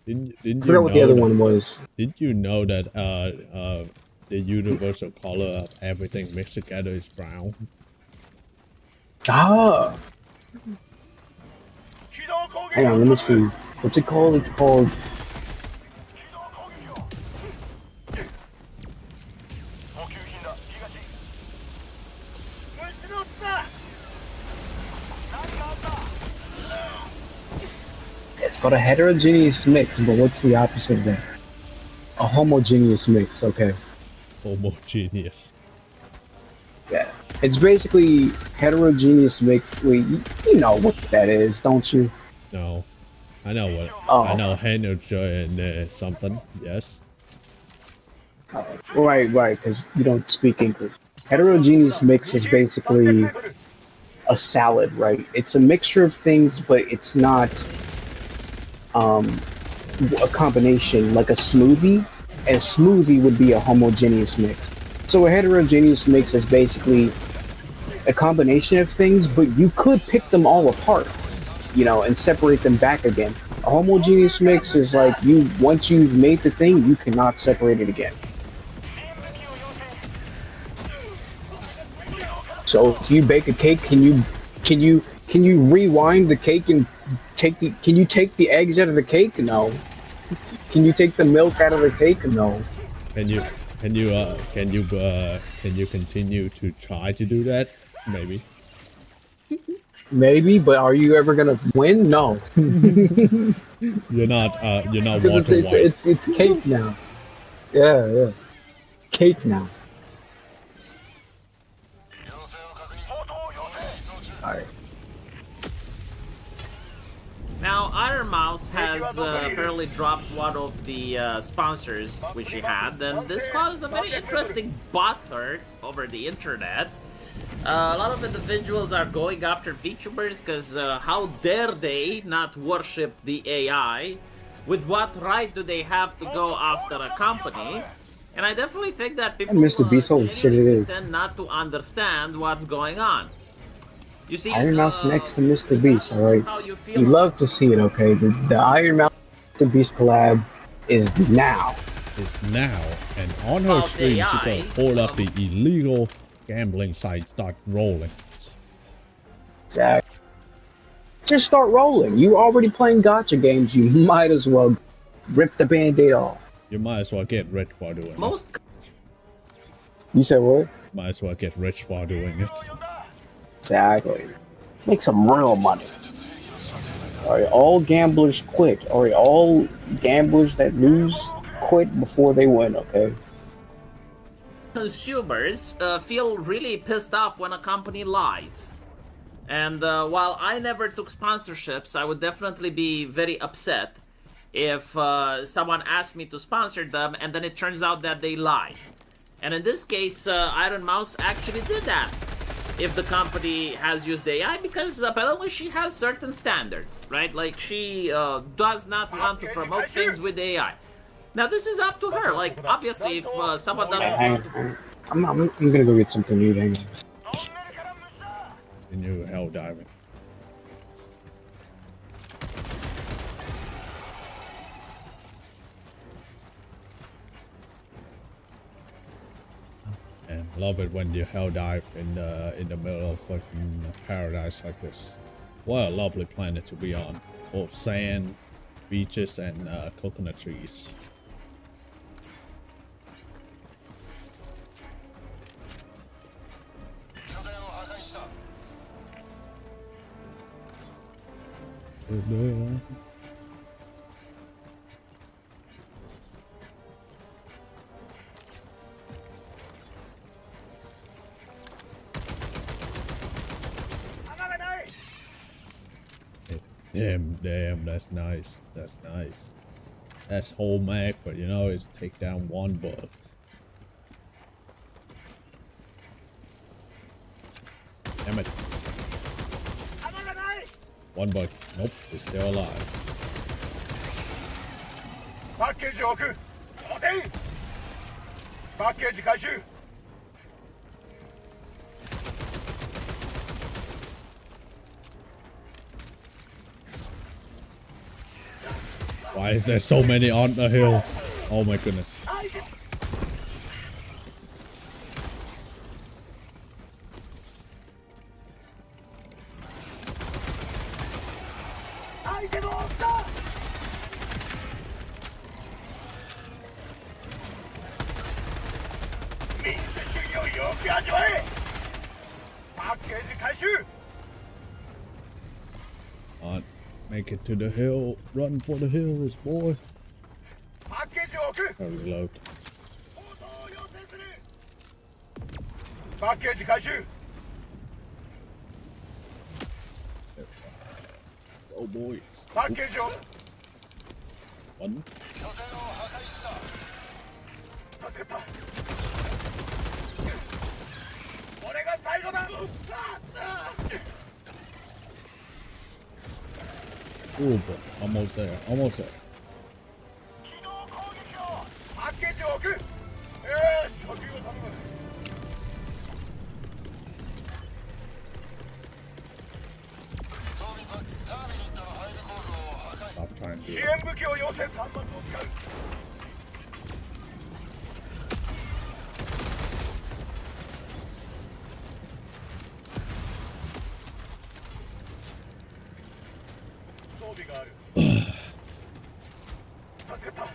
Didn't I you forgot what the other one was. Did you know that the universal color of everything mixed together is brown? Ah! Hang on, let me see. What's it called? It's called... It's called a heterogeneous mix, but what's the opposite of that? A homogeneous mix, okay. Homogeneous. Yeah. It's basically heterogeneous mix. You know what that is, don't you? No. I know what. Oh. I know and something. Yes. Right, because you don't speak English. Heterogeneous mix is basically a salad, right? It's a mixture of things, but it's not a combination like a smoothie. And a smoothie would be a homogeneous mix. So a heterogeneous mix is basically a combination of things, but you could pick them all apart, you know, and separate them back again. A homogeneous mix is like once you've made the thing, you cannot separate it again. So if you bake a cake, can you rewind the cake and can you take the eggs out of the cake? No. Can you take the milk out of the cake? No. Can you continue to try to do that? Maybe. Maybe, but are you ever gonna win? No. You're not Because Walter White. it's cake now. Yeah. Cake now. Alright. Now, Iron Mouse has apparently dropped one of the sponsors which he had, and this caused a very interesting bother over the internet. A lot of individuals are going after VTubers because how dare they not worship the AI? With what right do they have to go after a company? And I definitely think that people Mr. Beast, holy shit, it is. tend not to understand what's going on. You see, Iron Mouse next to Mr. Beast, alright? how you feel You love to see it, okay? The Iron Mouse Mr. Beast collab is now. Is now, and on her About stream, AI, she's gonna pull up the illegal gambling site, start rolling. Jack. Just start rolling. You already playing gacha games, you might as well rip the band-aid off. You might as well get rich while doing most it. You said what? Might as well get rich while doing it. Exactly. Make some real money. Alright, all gamblers quit. Alright, all gamblers that lose quit before they win, okay? consumers feel really pissed off when a company lies. And while I never took sponsorships, I would definitely be very upset if someone asked me to sponsor them and then it turns out that they lied. And in this case, Iron Mouse actually did ask if the company has used AI because apparently she has certain standards, right? Like she does not want to promote things with AI. Now this is up to her. Like obviously, if someone doesn't, I'm gonna go get something to eat. Hang on. The new hell diving. And love it when you hell dive in the middle of fucking paradise like this. What a lovely planet to be on, full of sand, beaches, and coconut trees. Damn, that's nice. That's nice. That's whole mag, but you know, it's take down one bug. Damn it. One bug. Nope, it's still alive. Package 置く。待て。パッケージ回収。Why is there so many on the hill? Oh my goodness. On, make it to the hill. Run for the hills, boy. I reload. Package 回収。 Oh boy. Package を。 One. 助かった。俺が最後だ。 Ooh, boy. Almost there. Almost there. パッケージを置く。よし、補給を頼む。 Stop trying to do 支 it. 援武器を要請。端末を使う。 装備がある。助かった。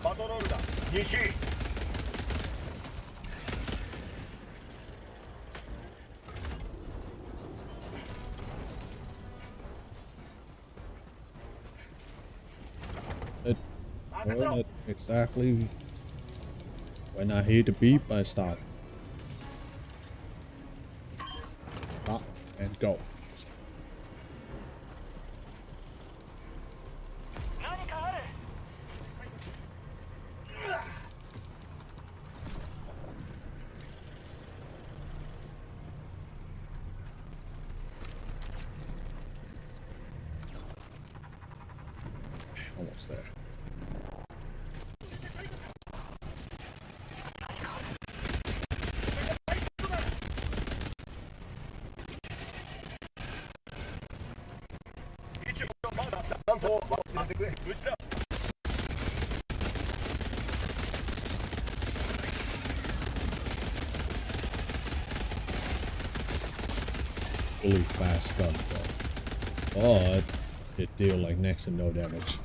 パトロールだ。西。 Well, exactly when I hear the beep, I start. Stop and go. Almost there. Really fast gun though. But it deal like next to no damage.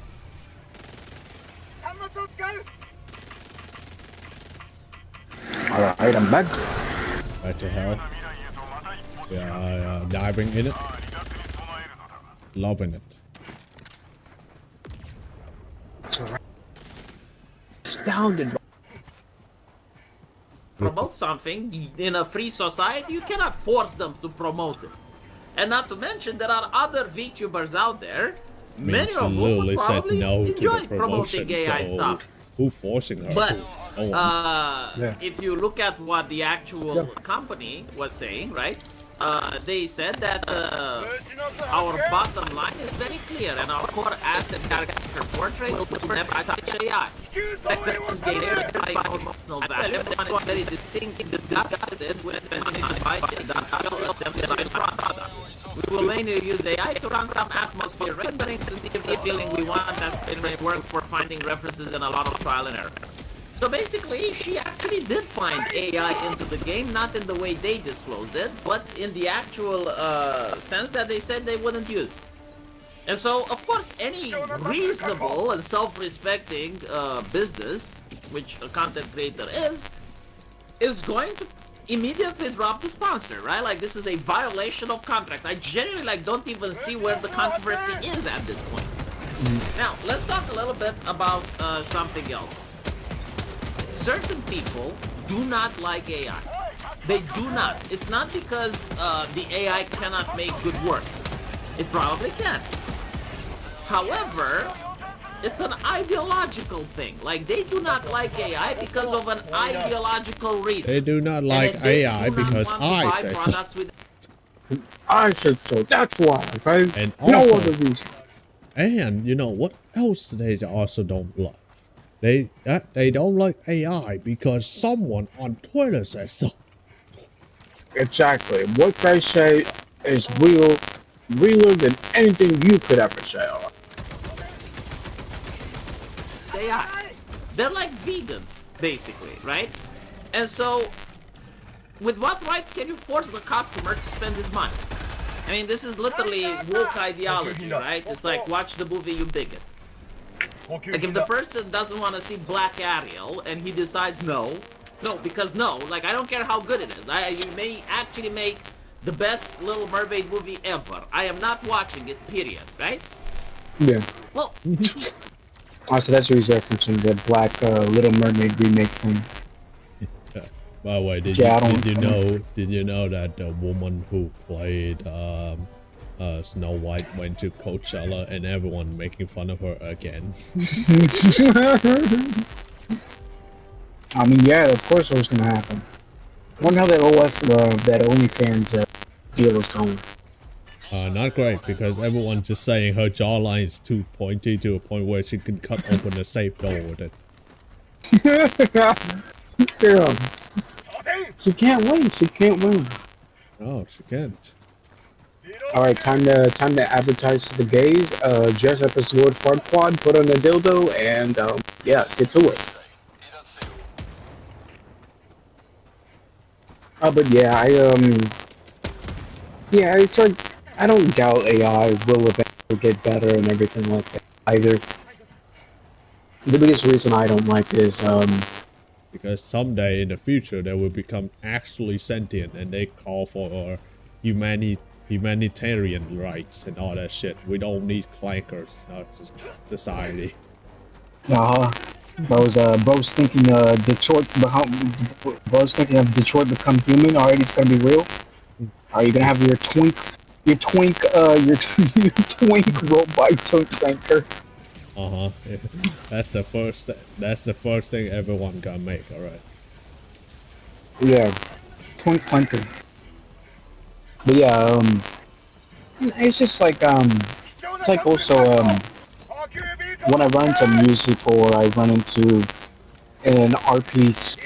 Alright, I'm back. Back to hell. Yeah, diving in it. Loving it. Astounded. Promote something in a free society, you cannot force them to promote it. And not to mention, there are other VTubers out there, many of whom would Lily said probably no to enjoy the promoting promotion, AI so stuff. who forcing her? But Yeah. if you look at what the actual company was saying, right? They said that our bottom line is very clear, and our core asset character portrait will never touch AI. Except gain by emotional value, and one very distinct disgusted with we will mainly use AI to run some atmosphere rendering to see if the feeling we want has been work for finding references and a lot of trial and error. So basically, she actually did find AI into the game, not in the way they disclosed it, but in the actual sense that they said they wouldn't use. And so, of course, any reasonable and self-respecting business, which a content creator is going to immediately drop the sponsor, right? Like, this is a violation of contract. I genuinely don't even see where the controversy is at this point. Now, let's talk a little bit about something else. Certain people do not like AI. They do not. It's not because the AI cannot make good work. It probably can. However, it's an ideological thing. Like, they do not like AI because of an ideological reason. They do not like AI because I said so. I said so. That's why, okay? And no also, other reason. And you know what else they also don't like? They don't like AI because someone on Twitter says so. Exactly. What they say is realer than anything you could ever say. AI. They're like vegans, basically, right? And so, with what right can you force the customer to spend his money? I mean, this is literally woke ideology, right? It's like, watch the movie, you bigot. Like, if the person doesn't want to see Black Ariel and he decides no, because no, like, I don't care how good it is. You may actually make the best Little Mermaid movie ever. I am not watching it, period, right? Yeah. Well, oh, so that's what he's referencing, the Black Little Mermaid remake thing. By the way, did you know that the woman who played Snow White went to Coachella and everyone making fun of her again? I mean, yeah, of course it was gonna happen. I wonder how that OnlyFans deal is going. Not great, because everyone's just saying her jawline is too pointy to a point where she can cut open a safe door with it. Yeah. She can't win. She can't win. Oh, she can't. All right, time to advertise to the gays. Dress up as Lord Farquaad, put on a dildo, and yeah, get to it. But yeah, yeah, it's like I don't doubt AI will eventually get better and everything like that either. The biggest reason I don't like it is because someday in the future they will become actually sentient and they call for humanitarian rights and all that shit. We don't need clankers in our society. Bro's thinking Detroit. Bro's thinking of Detroit become human. Alright, it's gonna be real. Are you gonna have your twink robot clanker? That's the first thing everyone gonna make. All right. Yeah, twink clanker. But yeah, it's just like it's like also when I run into music or I run into an art piece,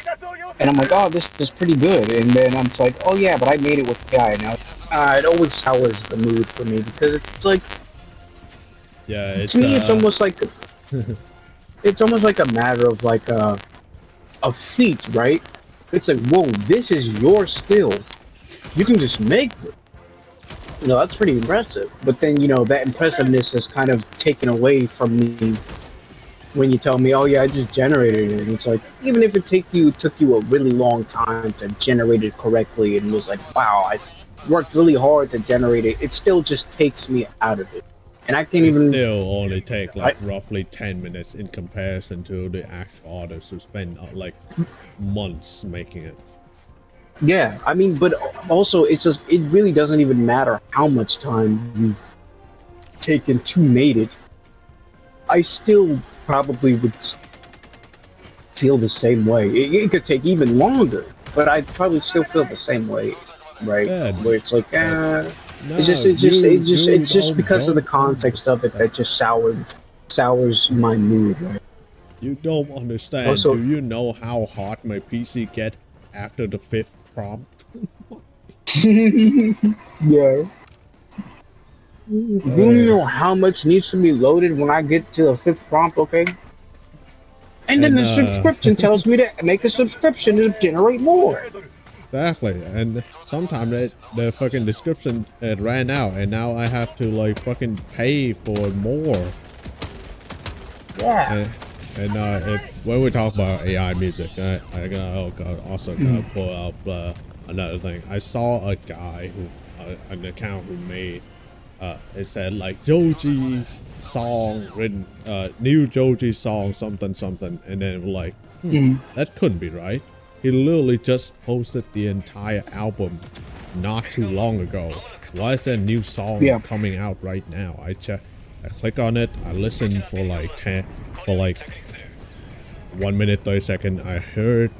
and I'm like, oh, this is pretty good, and then I'm like, oh yeah, but I made it with AI. Now, it always sours the mood for me because it's like, yeah, it's, to me, it's almost like it's almost like a matter of like a feat, right? It's like, whoa, this is your skill. You can just make it. You know, that's pretty impressive. But then, you know, that impressiveness is kind of taken away from me when you tell me, oh yeah, I just generated it. And it's like, even if it took you a really long time to generate it correctly and was like, wow, worked really hard to generate it, it still just takes me out of it. And I can't It even. still only take like roughly 10 minutes in comparison to the actual artists who spend like months making it. Yeah, I mean, but also it really doesn't even matter how much time you've taken to make it. I still probably would feel the same way. It could take even longer, but I'd probably still feel the same way, right? Yeah, Where it's like, no, it's just because of the context of it that just sours my mood, right? You don't understand. Also, do you know how hot my PC get after the 5th prompt? yeah. You know how much needs to be loaded when I get to the 5th prompt, okay? And then the subscription tells me to make a subscription to generate more. Exactly, and sometimes the fucking description it ran out, and now I have to like fucking pay for more. Yeah. And when we talk about AI music, I also gotta pull up another thing. I saw a guy an account who made it said like Joji song written new Joji song something something, and then like that couldn't be right. He literally just posted the entire album not too long ago. Why is there a new song coming out right now? I click on it, I listen for like 1 minute 30 seconds. I heard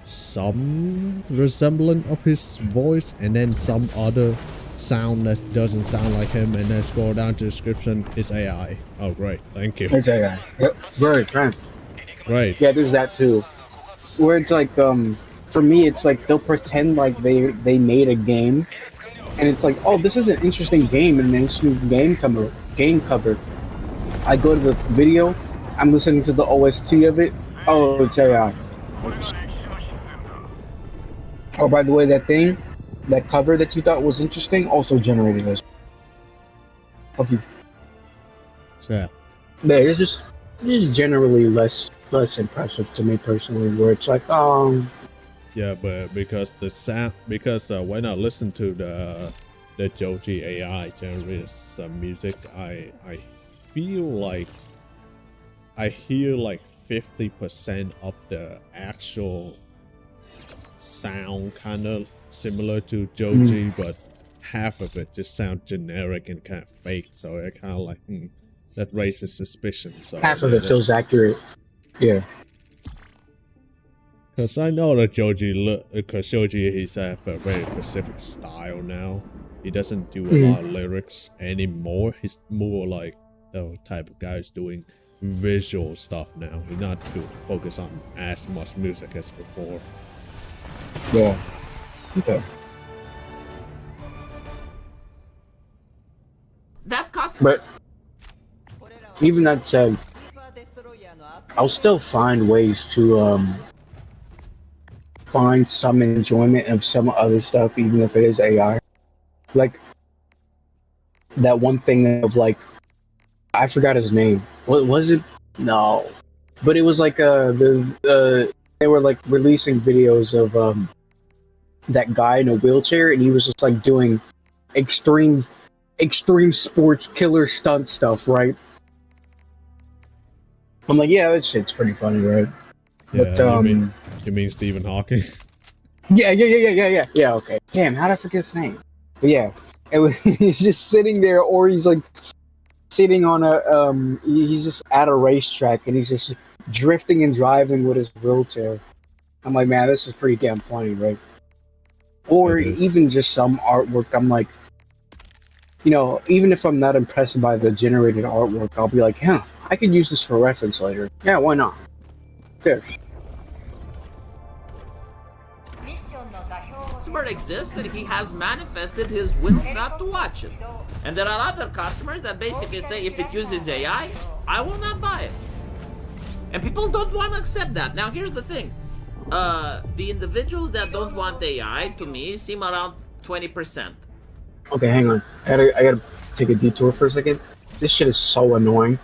some resemblance of his voice and then some other sound that doesn't sound like him, and then scroll down to the description, it's AI. Oh great, thank you. It's AI. Yep. Right. Right. Yeah, there's that too. Where it's like, for me, it's like they'll pretend like they made a game, and it's like, oh, this is an interesting game, and then it's new game cover. I go to the video, I'm listening to the OST of it. Oh, it's AI. Oh, by the way, that cover that you thought was interesting, also generated as. Okay. Yeah. Yeah, it's just generally less impressive to me personally, where it's like, yeah, but because the sound, when I listen to the Joji AI generated some music, I feel like I hear like 50% of the actual sound kind of similar to Joji, but half of it just sounds generic and kind of fake. So I kind of like that raises suspicion. So half of it feels accurate. Yeah. Because I know that Joji he's have a very specific style now. He doesn't do a lot of lyrics anymore. He's more like the type of guy who's doing visual stuff now. He's not focused on as much music as before. Yeah. Okay. That cost. But even that said, I'll still find ways to find some enjoyment of some other stuff, even if it is AI. Like that one thing of like, I forgot his name. What was it? No, but it was like they were like releasing videos of that guy in a wheelchair, and he was just like doing extreme sports killer stunt stuff, right? I'm like, yeah, that shit's pretty funny, right? Yeah, but you mean Stephen Hawking? Yeah, okay. Damn, how'd I forget his name? But yeah, he's just sitting there, or he's like sitting on he's just at a racetrack, and he's just drifting and driving with his wheelchair. I'm like, man, this is pretty damn funny, right? Or even just some artwork, I'm like, even if I'm not impressed by the generated artwork, I'll be like, yeah, I could use this for reference later. Yeah, why not? Good. Customer exists and he has manifested his will not to watch it. And there are other customers that basically say if it uses AI, I will not buy it. And people don't want to accept that. Now here's the thing. The individuals that don't want AI, to me, seem around 20%. Okay, hang on. I gotta take a detour for a second. This shit is so annoying.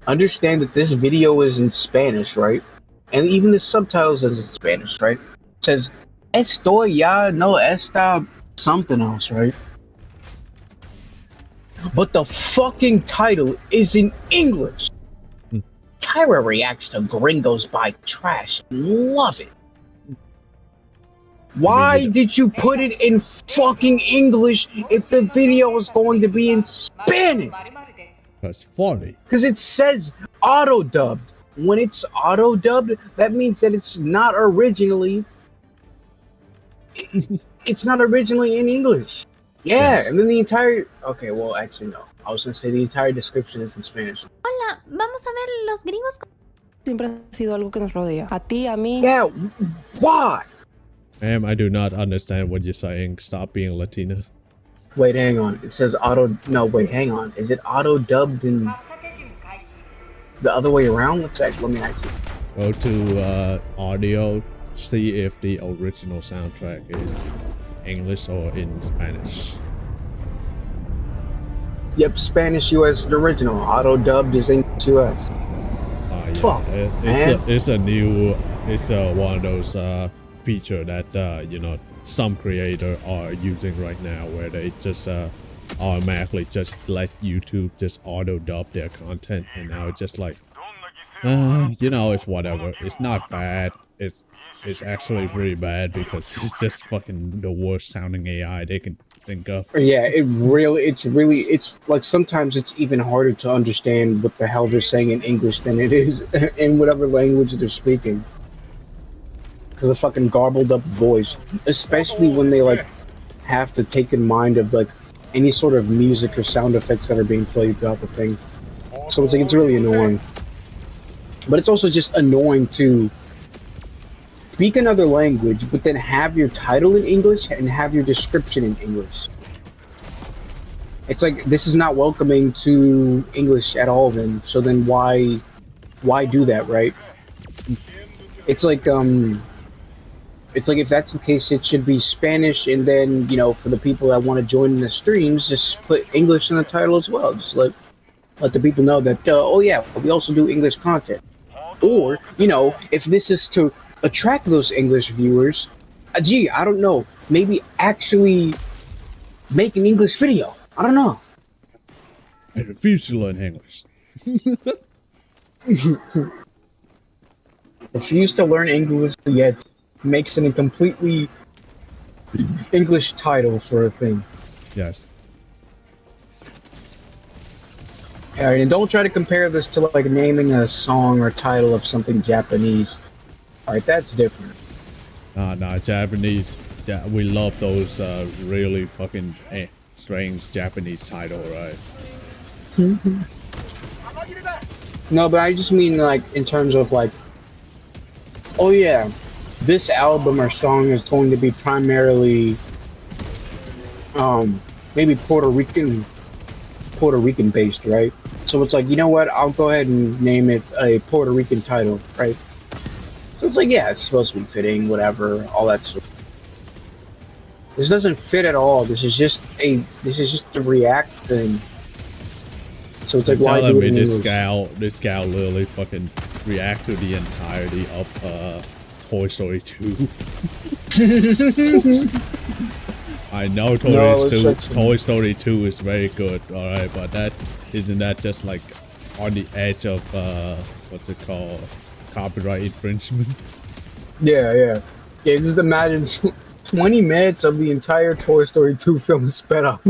Understand that this video is in Spanish, right? And even the subtitles is in Spanish, right? It says, esto ya no está something else, right? But the fucking title is in English. Kyra reacts to gringos buy trash and love it. Why did you put it in fucking English if the video is going to be in Spanish? That's funny. Because it says auto-dubbed. When it's auto-dubbed, that means that it's not originally... it's not originally in English. Yeah, Yes. and then the entire... Okay, well, actually, no. I was going to say the entire description is in Spanish. Hola, vamos a ver los gringos. Siempre ha sido algo que nos rodea. A ti, a mí. Yeah, why? Ma'am, I do not understand what you're saying. Stop being Latina. Wait, hang on. It says auto... No, wait, hang on. Is it auto-dubbed in the other way around? What's that? Let me actually... Go to audio, see if the original soundtrack is English or in Spanish. Yep, Spanish US the original. Auto-dubbed is English US. Yeah. Fuck, man. It's a new... It's one of those feature that, you know, some creators are using right now where they just automatically just let YouTube just auto-dub their content, and now it's just like, you know, it's whatever. It's not bad. It's actually pretty bad because it's just fucking the worst sounding AI they can think of. Yeah, it's like sometimes it's even harder to understand what the hell they're saying in English than it is in whatever language they're speaking. Because of fucking garbled up voice, especially when they like have to take in mind of like any sort of music or sound effects that are being played throughout the thing. So it's like it's really annoying. But it's also just annoying to speak another language, but then have your title in English and have your description in English. It's like this is not welcoming to English at all. Then so then why do that, right? It's like It's like if that's the case, it should be Spanish, and then, you know, for the people that want to join in the streams, just put English in the title as well. Just let the people know that, oh yeah, we also do English content. Or, you know, if this is to attract those English viewers, gee, I don't know, maybe actually make an English video. I don't know. I refuse to learn English. Refuse to learn English, yet makes it a completely English title for a thing. Yes. Alright, and don't try to compare this to like naming a song or title of something Japanese. Alright, that's different. Nah, Japanese. Yeah, we love those really fucking strange Japanese title, right? No, but I just mean like in terms of like, oh yeah, this album or song is going to be primarily maybe Puerto Rican based, right? So it's like, you know what, I'll go ahead and name it a Puerto Rican title, right? So it's like, yeah, it's supposed to be fitting, whatever, all that stuff. This doesn't fit at all. This is just a React thing. So it's like, why do it in English? This gal literally fucking react to the entirety of Toy Story 2. I know Toy Story 2 is very good, alright, but isn't that just like on the edge of what's it called? Copyright infringement? Yeah. Just imagine 20 minutes of the entire Toy Story 2 film sped up.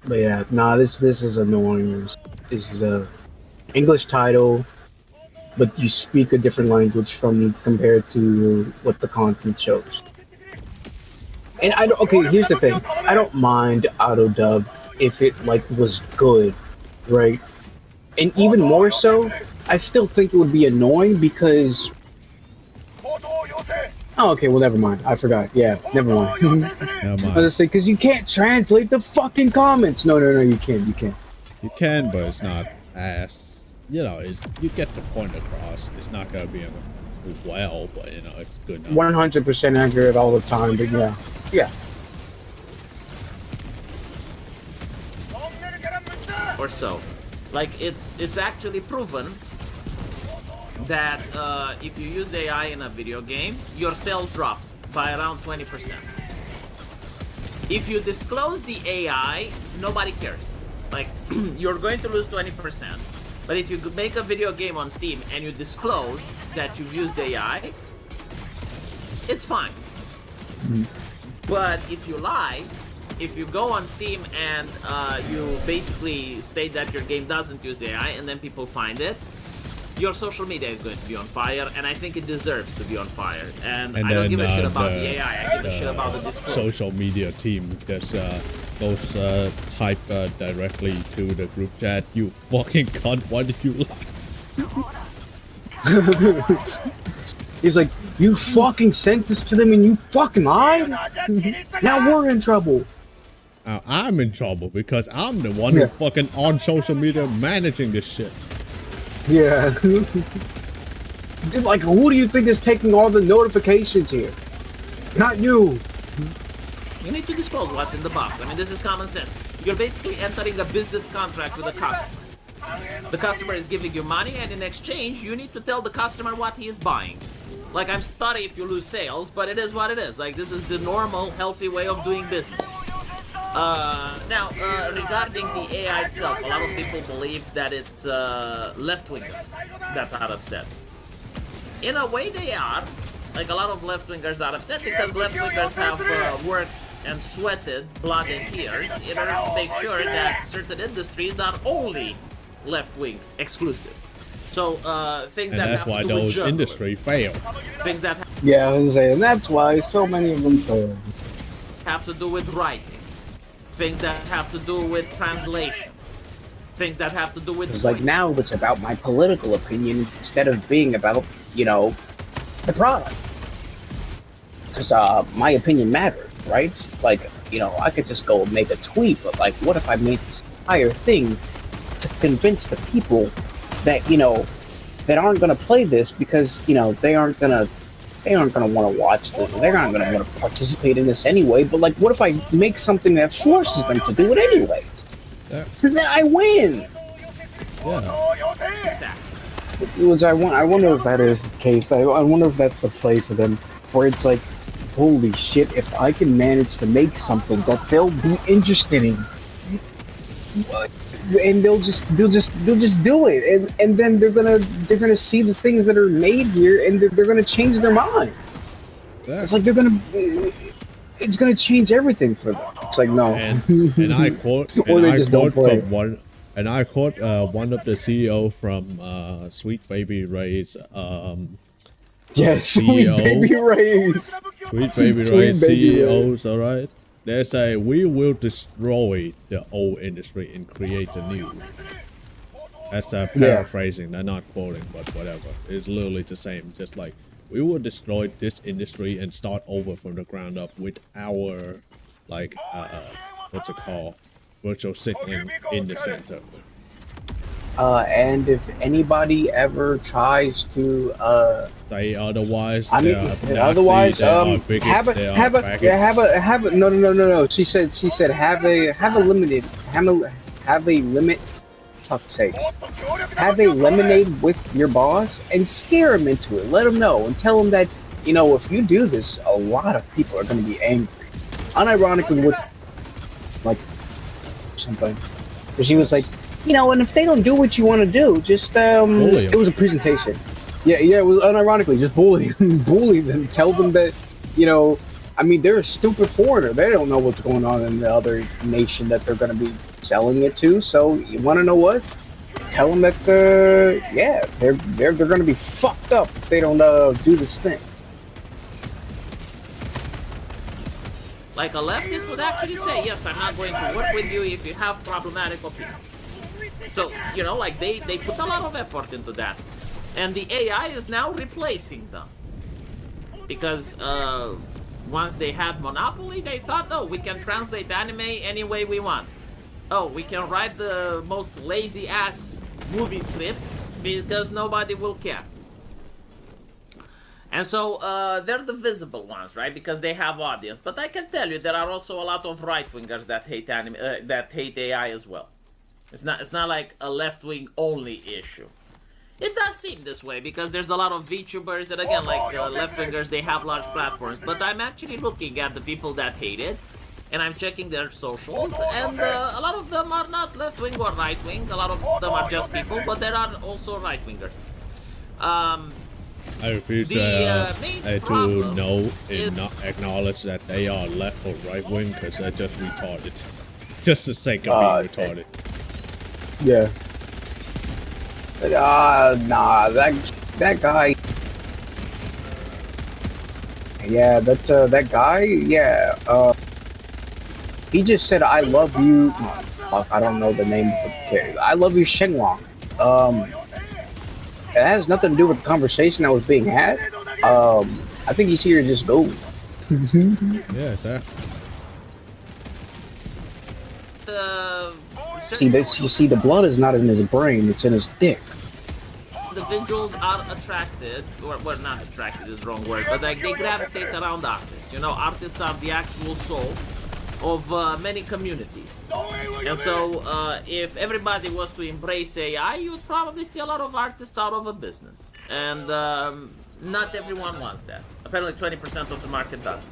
But yeah, nah, this is annoying. This is a English title, but you speak a different language compared to what the content shows. And okay, here's the thing. I don't mind auto-dub if it like was good, right? And even more so, I still think it would be annoying because... Oh, okay, well, never mind. I forgot. Yeah, never mind. Never mind. I was just saying, because you can't translate the fucking comments. No, you can't. You can, but it's not as, you know, you get the point across. It's not gonna be well, but you know, it's good enough. 100% accurate all the time, but yeah. Or so. Like, it's actually proven that if you use AI in a video game, your sales drop by around 20%. If you disclose the AI, nobody cares. Like, you're going to lose 20%. But if you make a video game on Steam and you disclose that you've used AI, it's fine. But if you lie, if you go on Steam and you basically state that your game doesn't use AI and then people find it, your social media is going to be on fire, and I think it deserves to be on fire. And I don't give a shit about the AI, I give a shit about the disclosure. Social media team just goes type directly to the group chat, "You fucking cunt, why did you lie?" He's like, "You fucking sent this to them and you fucking lied? Now we're in trouble." I'm in trouble because I'm the one who fucking on social media managing this shit. Yeah. Like, who do you think is taking all the notifications here? Not you. You need to disclose what's in the box. I mean, this is common sense. You're basically entering a business contract with a customer. The customer is giving you money, and in exchange, you need to tell the customer what he is buying. Like, I'm sorry if you lose sales, but it is what it is. Like, this is the normal, healthy way of doing business. Now, regarding the AI itself, a lot of people believe that it's left-wingers that are upset. In a way, they are. Like, a lot of left-wingers are upset because left-wingers have worked and sweated blood and tears in order to make sure that certain industries are only left-wing exclusive. So, things and that that's have why to do with those industries fail. Things that Yeah, I was saying, that's why so many of them fail. Have to do with writing. Things that have to do with translation. Things that have to do with... It's like, now it's about my political opinion instead of being about, you know, the product. Because my opinion matters, right? Like, you know, I could just go make a tweet, but like, what if I made this entire thing to convince the people that, you know, that aren't going to play this because, you know, they aren't going to want to watch this. They're not going to want to participate in this anyway. But like, what if I make something that forces them to do it anyway? Then I win. Yeah. Which I wonder if that is the case. I wonder if that's the play to them, where it's like, holy shit! If I can manage to make something that they'll be interested in, and they'll just do it, and then they're gonna see the things that are made here, and they're gonna change their mind. Yeah. It's like it's gonna change everything for them. It's like, no. And I quote, or they just don't play. I quote one of the CEO from Sweet Baby Ray's yes, CEO, Sweet Baby Ray's. Sweet Baby Ray's CEOs, alright? They say, "We will destroy the old industry and create a new." That's paraphrasing, they're not quoting, but whatever. It's literally the same, just like, we will destroy this industry and start over from the ground up with our, like, what's it called? Virtual signaling in the center. And if anybody ever tries to say otherwise, I mean, otherwise, no. She said have a limit. Fuck's sake. Have a lemonade with your boss and scare him into it. Let him know and tell him that, you know, if you do this, a lot of people are going to be angry. Unironically, with like something, but she was like, you know, and if they don't do what you want to do, just it was a presentation. Yeah, it was unironically just bully them, tell them that, you know, I mean, they're a stupid foreigner. They don't know what's going on in the other nation that they're going to be selling it to. So you want to know what? Tell them that they're going to be fucked up if they don't do this thing. Like a leftist would actually say, yes, I'm not going to work with you if you have problematic opinions. So, you know, like they put a lot of effort into that. And the AI is now replacing them. Because once they had monopoly, they thought, oh, we can translate anime any way we want. Oh, we can write the most lazy-ass movie scripts because nobody will care. And so they're the visible ones, right? Because they have audience. But I can tell you, there are also a lot of right-wingers that hate that hate AI as well. It's not like a left-wing only issue. It does seem this way because there's a lot of VTubers and again, like left-wingers, they have large platforms. But I'm actually looking at the people that hate it, and I'm checking their socials, and a lot of them are not left-wing or right-wing. A lot of them are just people, but there are also right-wingers. I refuse to know and not acknowledge that they are left or right wing because they're just retarded. Just the sake of being retarded. Yeah. Nah, that guy. Yeah, that guy. Yeah. He just said, "I love you." Fuck, I don't know the name of the character. I love you, Shenlong. It has nothing to do with the conversation that was being had. I think he's here to just go. Yeah, sir. See this? You see, the blood is not in his brain; it's in his dick. Individuals are attracted, or well, not attracted is the wrong word, but like they gravitate around artists. You know, artists are the actual soul of many communities. And so, if everybody was to embrace AI, you would probably see a lot of artists out of a business. And not everyone wants that. Apparently 20% of the market doesn't.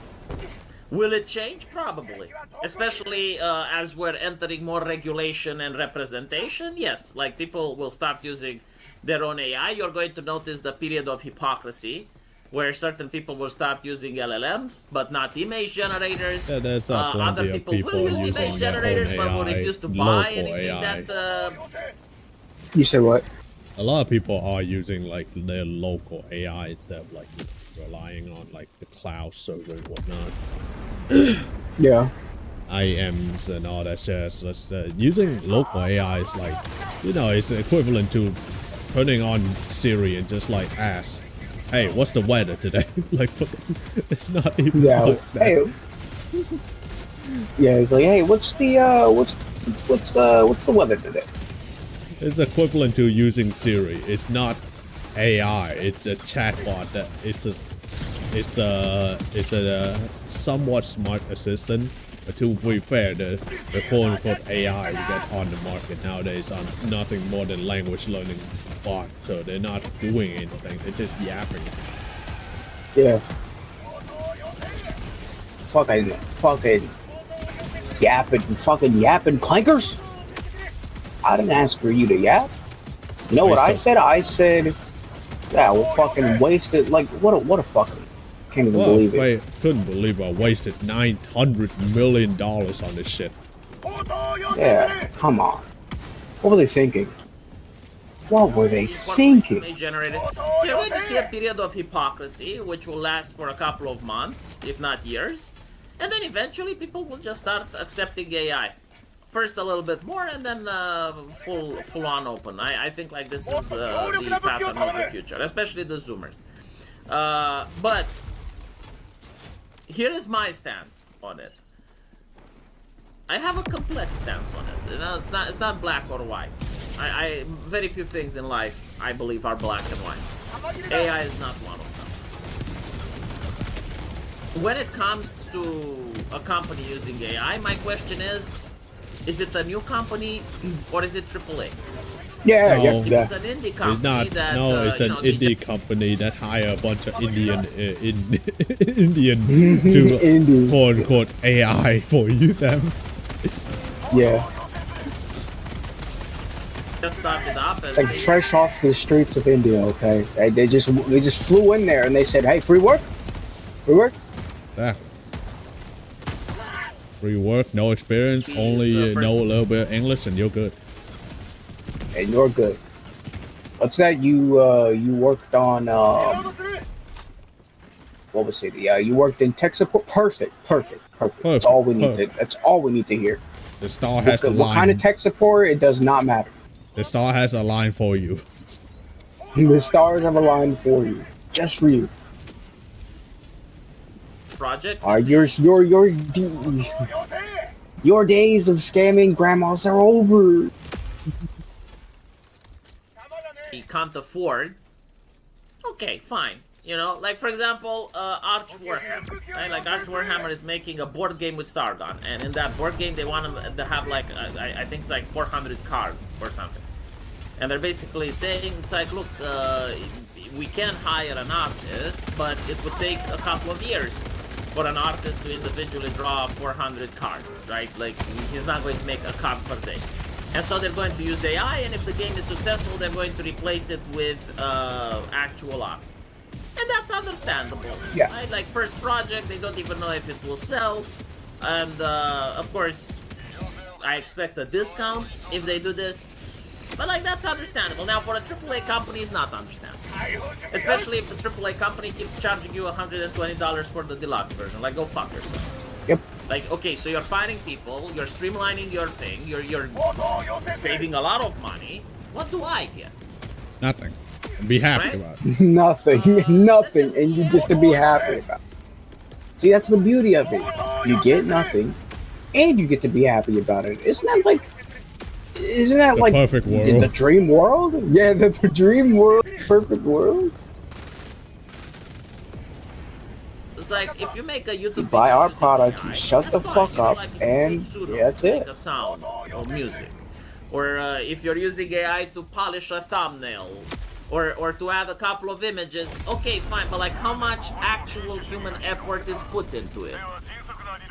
Will it change? Probably. Especially as we're entering more regulation and representation, yes. Like, people will start using their own AI. You're going to notice the period of hypocrisy, where certain people will start using LLMs, but not image generators. Yeah, there's other people will use image generators, but will refuse to buy anything that... You said what? A lot of people are using like their local AI instead of like relying on like the cloud server and whatnot. Yeah. IMs and all that shit. So using local AI is like, you know, it's equivalent to turning on Siri and just like ask, "Hey, what's the weather today?" Like, it's not even like that. Hey. Yeah, he's like, "Hey, what's the weather today?" It's equivalent to using Siri. It's not AI. It's a chatbot. That it's a somewhat smart assistant. But to be fair, the quote-unquote AI we got on the market nowadays are nothing more than language learning bot. So they're not doing anything. They're just yapping. Yeah. Fucking yapping clankers. I didn't ask for you to yap. You know what I said? I said, yeah, we'll fucking waste it. Like, what a fucking... Can't even believe it. Couldn't believe I wasted $900 million on this shit. Yeah, come on. What were they thinking? What were they thinking? Generated. So you're going to see a period of hypocrisy, which will last for a couple of months, if not years. And then eventually people will just start accepting AI. First a little bit more, and then full on open. I think like this is the pattern of the future, especially the Zoomers. But here is my stance on it. I have a complex stance on it. You know, it's not black or white. I very few things in life I believe are black and white. AI is not one of them. When it comes to a company using AI, my question is it a new company or is it AAA? Yeah, no, yeah. It's an indie company. It's not. That, no, it's an indie company that hire a bunch of Indian to quote unquote AI for you them. Yeah. Just started up. It's like fresh off the streets of India. Okay, they just flew in there and they said, "Hey, free work, free work." Yeah. Free work, no experience, only know a little bit of English, and you're good. And you're good. What's that? You worked on what was it? Yeah, you worked in tech support. Perfect. That's all we need to. That's all we need to hear. The star has a line. What kind of tech support? It does not matter. The star has a line for you. The stars have a line for you, just for you. Project. Your days of scamming grandmas are over. You can't afford. Okay, fine. You know, like for example, Arch Warhammer. Right? Like Arch Warhammer is making a board game with Sargon, and in that board game they want to have like I think it's like 400 cards or something. And they're basically saying, it's like, look, we can hire an artist, but it would take a couple of years for an artist to individually draw 400 cards, right? Like, he's not going to make a card per day. And so they're going to use AI, and if the game is successful, they're going to replace it with actual art. And that's understandable. Yeah. Right? Like, first project, they don't even know if it will sell. And, of course, I expect a discount if they do this. But, like, that's understandable. Now, for a AAA company, it's not understandable. Especially if the AAA company keeps charging you $120 for the deluxe version. Like, go fuck yourself. Yep. Like, okay, so you're fighting people, you're streamlining your thing, you're saving a lot of money. What do I get? Nothing. Be happy Right? about it. Nothing, nothing, and you get to be happy about it. See, that's the beauty of it. You get nothing, and you get to be happy about it. Isn't that like The perfect world. the dream world? Yeah, the dream world, perfect world. It's like, if you make a YouTube You buy video our using product, AI, you shut the that's fuck fine. up, Like, you and use pseudo yeah, that's to make it. a sound or music. Or if you're using AI to polish a thumbnail, or to add a couple of images, okay, fine, but like, how much actual human effort is put into it?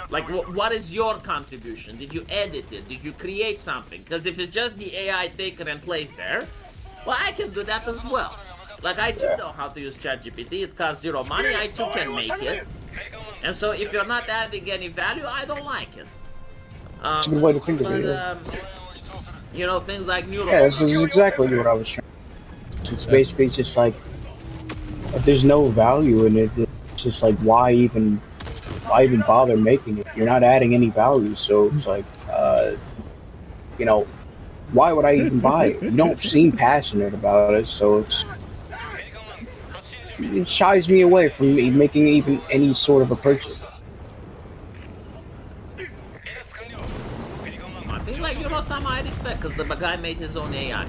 Like, what is your contribution? Did you edit it? Did you create something? Because if it's just the AI taken and placed there, well, I can do that as well. Like, I too know how to use ChatGPT. It costs zero money. I too can make it. And so, if you're not adding any value, I don't like it. It's a good way to think of it. You know, things like neural. Yeah, this is exactly what I was trying. It's basically just like, if there's no value in it, it's just like, why even bother making it? You're not adding any value, so it's like, you know, why would I even buy it? You don't seem passionate about it, so it shies me away from making even any sort of a purchase. I think, like, you know, some I respect, because the guy made his own AI.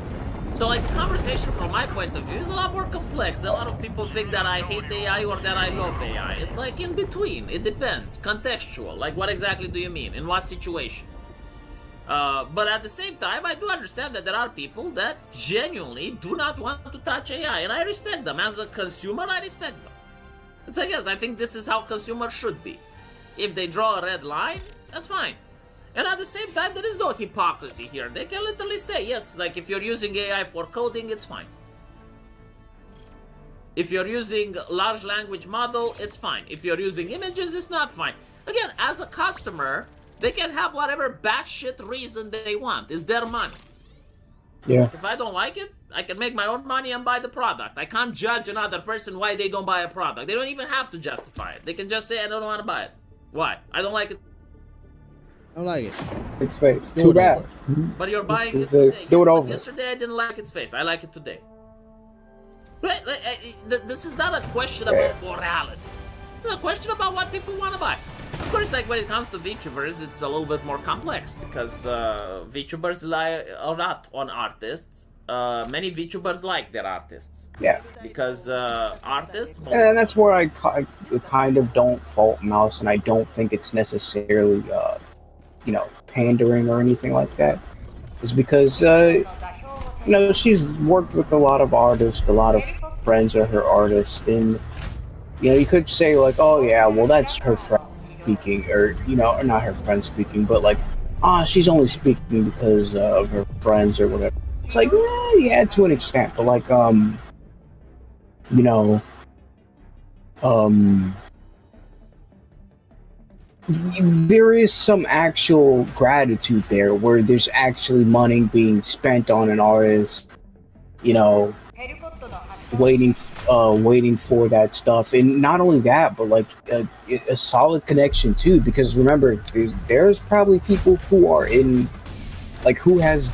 So, like, the conversation from my point of view is a lot more complex. A lot of people think that I hate AI or that I love AI. It's like in between. It depends. Contextual. Like, what exactly do you mean? In what situation? But at the same time, I do understand that there are people that genuinely do not want to touch AI, and I respect them. As a consumer, I respect them. It's like, yes, I think this is how consumers should be. If they draw a red line, that's fine. And at the same time, there is no hypocrisy here. They can literally say, yes, like, if you're using AI for coding, it's fine. If you're using large language model, it's fine. If you're using images, it's not fine. Again, as a customer, they can have whatever batshit reason they want. It's their money. Yeah. If I don't like it, I can make my own money and buy the product. I can't judge another person why they don't buy a product. They don't even have to justify it. They can just say, I don't want to buy it. Why? I don't like it. I don't like it. Its face. Too bad. But you're buying it It's today. do it over. Yesterday I didn't like its face. I like it today. Right? This is not a question about morality. It's a question about what people want to buy. Of course, like, when it comes to VTubers, it's a little bit more complex because VTubers rely a lot on artists. Many VTubers like their artists. Yeah. Because artists... And that's where I kind of don't fault Mouse, and I don't think it's necessarily, you know, pandering or anything like that. Is because, you know, she's worked with a lot of artists, a lot of friends are her artists, and, you know, you could say, like, oh yeah, well, that's her friend speaking, or, you know, or not her friend speaking, but like, she's only speaking because of her friends or whatever. It's like, yeah, to an extent, but like, you know, there is some actual gratitude there, where there's actually money being spent on an artist, you know, waiting for that stuff. And not only that, but like a solid connection too, because remember, there's probably people who are in, like, who has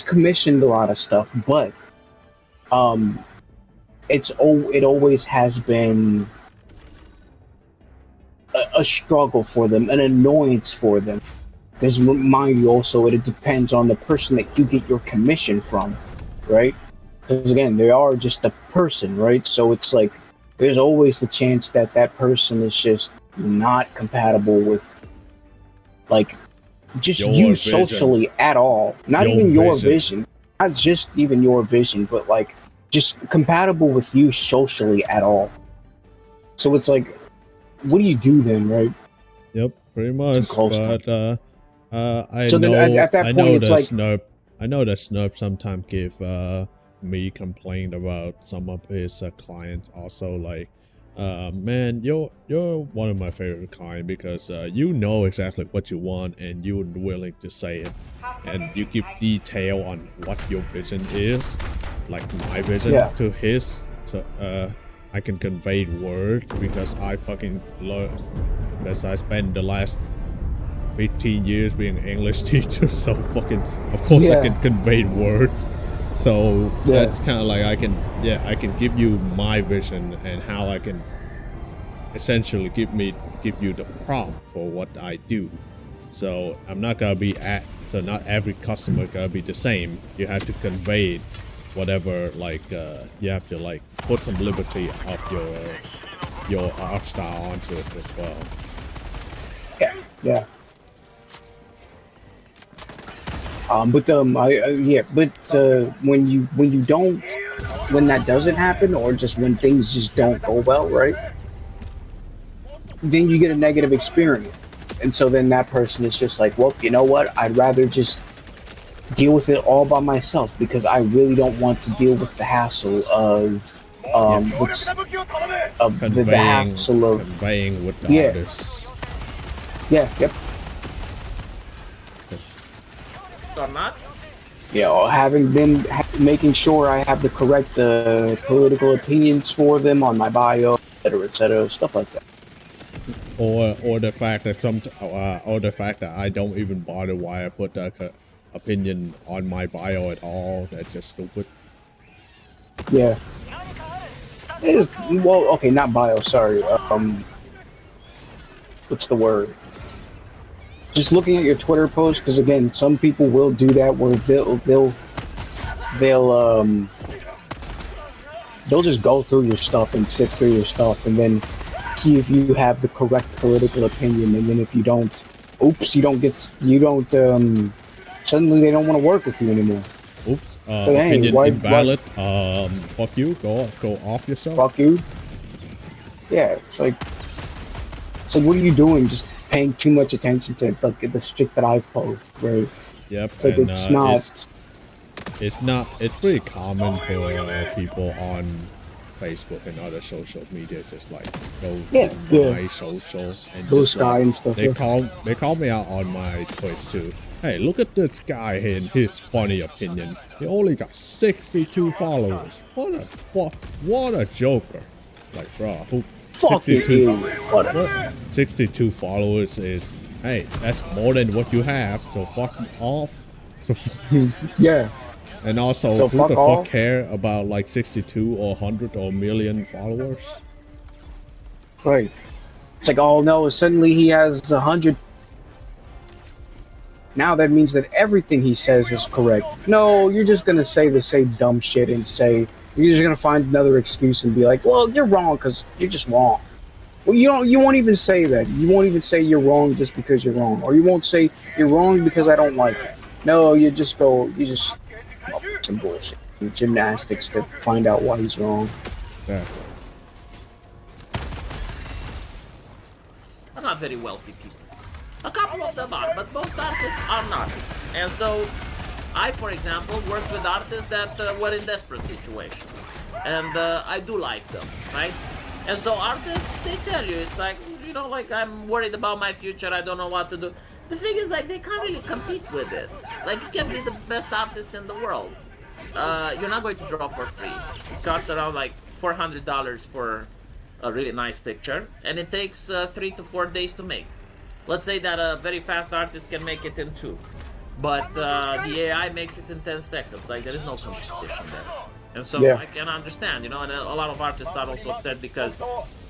commissioned a lot of stuff, but it always has been a struggle for them, an annoyance for them, because mind you, also it depends on the person that you get your commission from, right? Because again, they are just a person, right? So it's like, there's always the chance that that person is just not compatible with, like, just Your you vision. socially at all. Not Your even your vision. vision. Not just even your vision, but like just compatible with you socially at all. So it's like, what do you do then, right? Yep, pretty much. close. But I So then know at that I point, know it's that like- Snurp sometimes give me complaint about some of his clients also, like, man, you're one of my favorite clients because you know exactly what you want and you're willing to say it, and you give detail on what your vision is, like my vision Yeah. to his. So I can convey words because I fucking learned, because I spent the last 15 years being an English teacher, so fucking, of course I Yeah. can convey words. So Yeah. that's kind of like I can give you my vision and how I can essentially give you the prompt for what I do. So I'm not gonna be so not every customer gonna be the same. You have to convey whatever, like you have to like put some liberty of your art style onto it as well. Yeah. But when that doesn't happen, or just when things just don't go well, right? Then you get a negative experience, and so then that person is just like, well, you know what? I'd rather just deal with it all by myself because I really don't want to deal with the hassle of the hassle of conveying with the Yeah. artists. yeah, yep. Or not? You know, making sure I have the correct political opinions for them on my bio, et cetera, stuff like that. Or the fact that I don't even bother why I put that opinion on my bio at all. That's just stupid. Yeah. It is, well, okay, not bio, sorry. What's the word? Just looking at your Twitter post, because again, some people will do that where they'll just go through your stuff and sift through your stuff and then see if you have the correct political opinion, and then if you don't, suddenly they don't want to work with you anymore. Oops. So, hey, Opinion why- invalid. Fuck you. Go off yourself. Fuck you. Yeah, it's like, what are you doing? Just paying too much attention to like the shit that I've posted, right? Yep. It's like and, it's not. It's pretty common for people on Facebook and other social media just like go to my social and Blue just, Sky like, and stuff. they call me out on my Twitch too. Hey, look at this guy and his funny opinion. He only got 62 followers. What a joker. Like, bro, Fuck you. 62 followers is, hey, that's more than what you have, so fuck off. So yeah. And also, So who fuck the off. fuck care about like 62 or 100 or million followers? Right. It's like, oh no, suddenly he has 100. Now that means that everything he says is correct. No, you're just gonna say the same dumb shit and you're just gonna find another excuse and be like, well, you're wrong because you're just wrong. Well, you won't even say that. You won't even say you're wrong just because you're wrong, or you won't say you're wrong because I don't like it. No, you just come up with some bullshit, gymnastics to find out why he's wrong. Yeah. Are not very wealthy people. A couple of them are, but most artists are not. And so, I, for example, work with artists that were in desperate situations. And I do like them, right? And so artists, they tell you, it's like, you know, like, I'm worried about my future, I don't know what to do. The thing is, like, they can't really compete with it. Like, you can be the best artist in the world. You're not going to draw for free. It costs around, like, $400 for a really nice picture. And it takes 3 to 4 days to make. Let's say that a very fast artist can make it in 2. But the AI makes it in 10 seconds. Like, there is no competition there. And so I can understand, you know, and a lot of artists are also upset because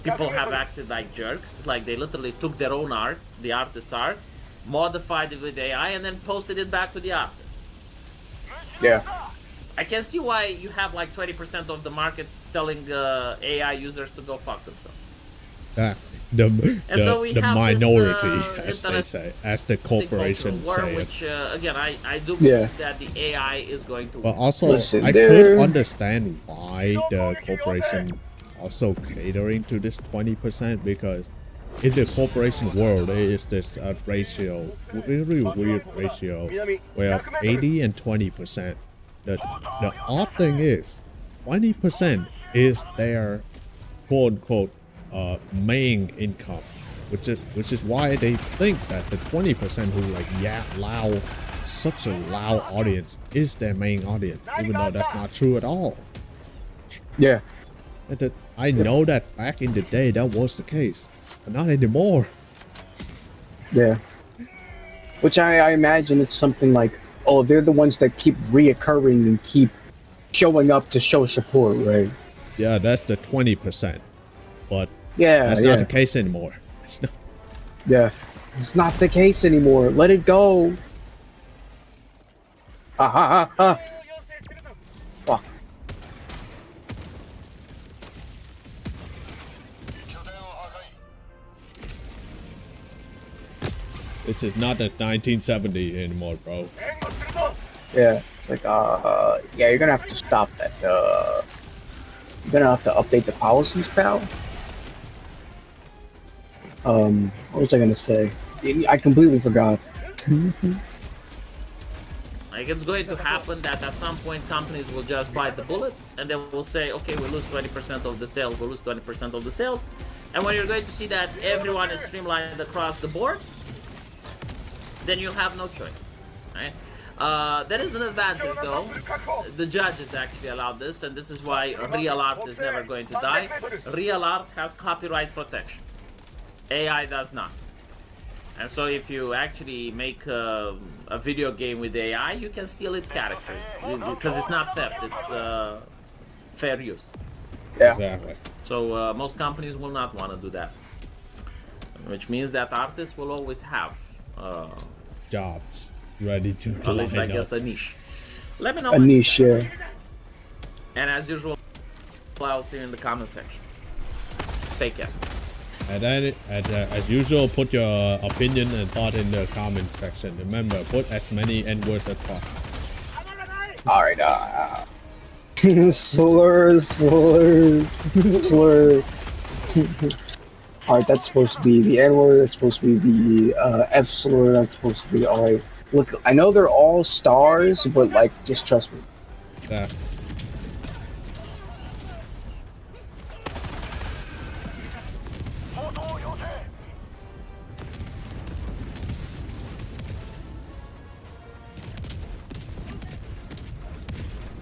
people have acted like jerks. Like, they literally took their own art, the artist's art, modified it with AI, and then posted it back to the artist. Yeah. I can see why you have like 20% of the market telling AI users to go fuck themselves. Yeah. so we the have minority, this, as they say, as the corporation war, say it. which again I do believe that the AI is going to. But also, Listen, I could understand why the corporation also catering to this 20%, because in the corporation world there is this ratio, really weird ratio, where 80 and 20%. The odd thing is, 20% is their quote-unquote main income, which is why they think that the 20% who like loud, such a loud audience is their main audience, even though that's not true at all. Yeah. I know that back in the day that was the case, but not anymore. Yeah. Which I imagine it's something like, oh, they're the ones that keep reoccurring and keep showing up to show support, right? Yeah, that's the 20%, but Yeah, that's not the case anymore. It's not. Yeah, it's not the case anymore. Let it go. Fuck. This is not the 1970 anymore, bro. Yeah, it's like, yeah, you're gonna have to stop that. You're gonna have to update the policies, pal. What was I gonna say? I completely forgot. Like, it's going to happen that at some point companies will just bite the bullet and they will say, okay, we lose 20% of the sales, we'll lose 20% of the sales. And when you're going to see that everyone is streamlined across the board, then you'll have no choice, right? That is an advantage though. The judges actually allowed this, and this is why real art is never going to die. Real art has copyright protection. AI does not. And so if you actually make a video game with AI, you can steal its characters. Because it's not theft, it's fair use. Yeah. Exactly. So most companies will not want to do that. Which means that artists will always have jobs ready to at least I line guess up. a niche. Let me know. A niche, yeah. And as usual, I'll see you in the comment section. Take care. And then, as usual, put your opinion and thought in the comment section. Remember, put as many N-words as possible. Alright, slur. Alright, that's supposed to be the N-word, that's supposed to be the F slur, that's supposed to be alright. Look, I know they're all stars, but like, just trust me. Yeah.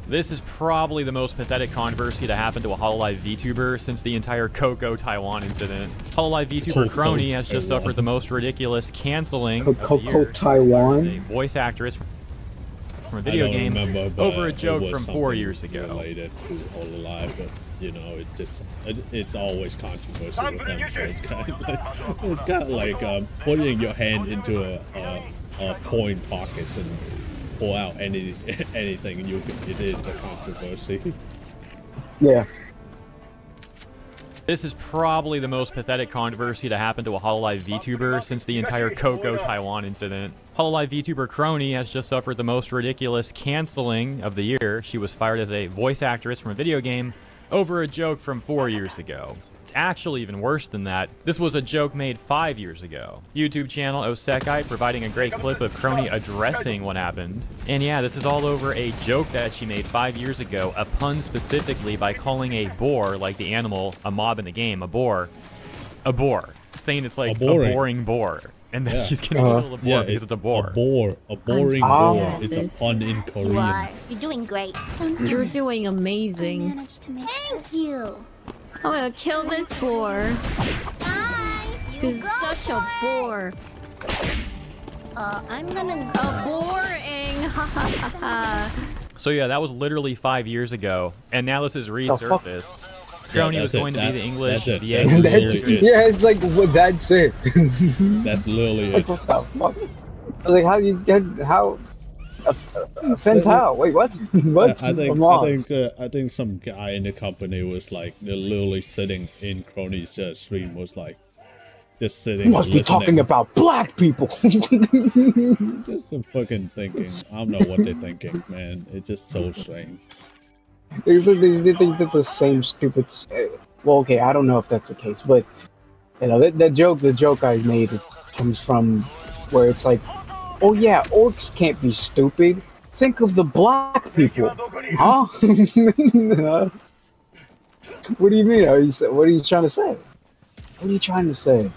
This is probably the most pathetic controversy to happen to a Hololive VTuber since the entire Coco Taiwan incident. Hololive VTuber Crony has just suffered the most ridiculous canceling of the year. Taiwan? A voice actress from a video game over a joke from 4 years ago. Related to Hololive, but you know, it's always controversial with them. So it's kind of like putting your hand into a coin pockets and pull out anything, and it is a controversy. Yeah. This is probably the most pathetic controversy to happen to a Hololive VTuber since the entire Coco Taiwan incident. Hololive VTuber Crony has just suffered the most ridiculous canceling of the year. She was fired as a voice actress from a video game over a joke from 4 years ago. It's actually even worse than that. This was a joke made 5 years ago. YouTube channel Osekai providing a great clip of Crony addressing what happened. And yeah, this is all over a joke that she made 5 years ago, a pun specifically by calling a boar, like the animal, a mob in the game, a boar, saying it's like a boring boar. And then she's getting a little boar because it's a boar. A boring boar is a pun in Korean. You're doing great. You're doing amazing. Thank you. I'm gonna kill this boar. He's such a boar. I'm gonna a boring. Ha ha ha. So yeah, that was literally 5 years ago, and now this is resurfaced. Crony was going to be the English VA. Yeah, it's like, what, that's it. That's literally it. What the fuck? I was like, how you get, how? Offense how? Wait, what? What? I think some guy in the company was like, they're literally sitting in Crony's stream, was like, just sitting. You must be listening. talking about black people. Just some fucking thinking. I don't know what they're thinking, man. It's just so strange. They think that the same stupid. Well, okay, I don't know if that's the case, but you know the joke I made comes from where it's like, oh yeah, orcs can't be stupid. Think of the black people, huh? What do you mean? What are you trying to say? What are you trying to say?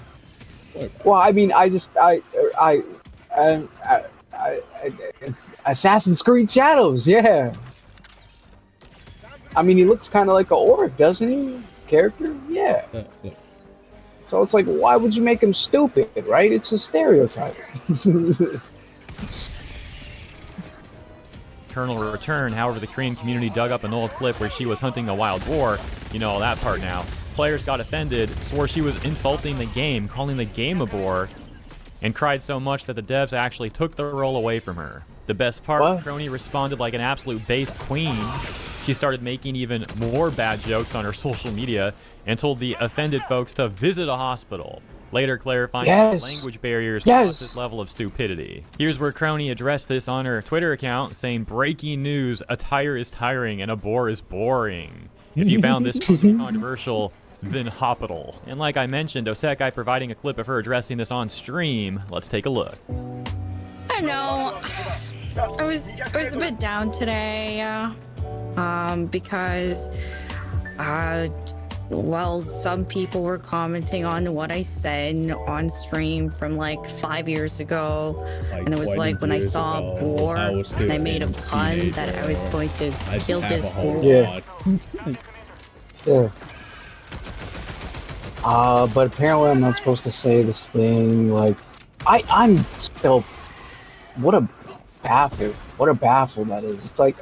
Well, I mean, Assassin's Creed Shadows, yeah. I mean, he looks kind of like an orc, doesn't he? Character, yeah. So it's like, why would you make him stupid, right? It's a stereotype. Eternal return. However, the Korean community dug up an old clip where she was hunting a wild boar. You know all that part now. Players got offended, swore she was insulting the game, calling the game a bore, and cried so much that the devs actually took the role away from her. The best part, Crony responded like an absolute based queen. She started making even more bad jokes on her social media and told the offended folks to visit a hospital. Later clarifying that language barriers caused this level of stupidity. Here's where Crony addressed this on her Twitter account, saying, "Breaking news, attire is tiring and a bore is boring. If you found this controversial, then hospital." And like I mentioned, Osekai providing a clip of her addressing this on stream. Let's take a look. I know. I was a bit down today, because well, some people were commenting on what I said on stream from like 5 years ago, and it was like when I saw a boar and I made a pun that I was going to kill this boar. Yeah. But apparently I'm not supposed to say this thing. Like, I'm still. What a baffle that is. It's like,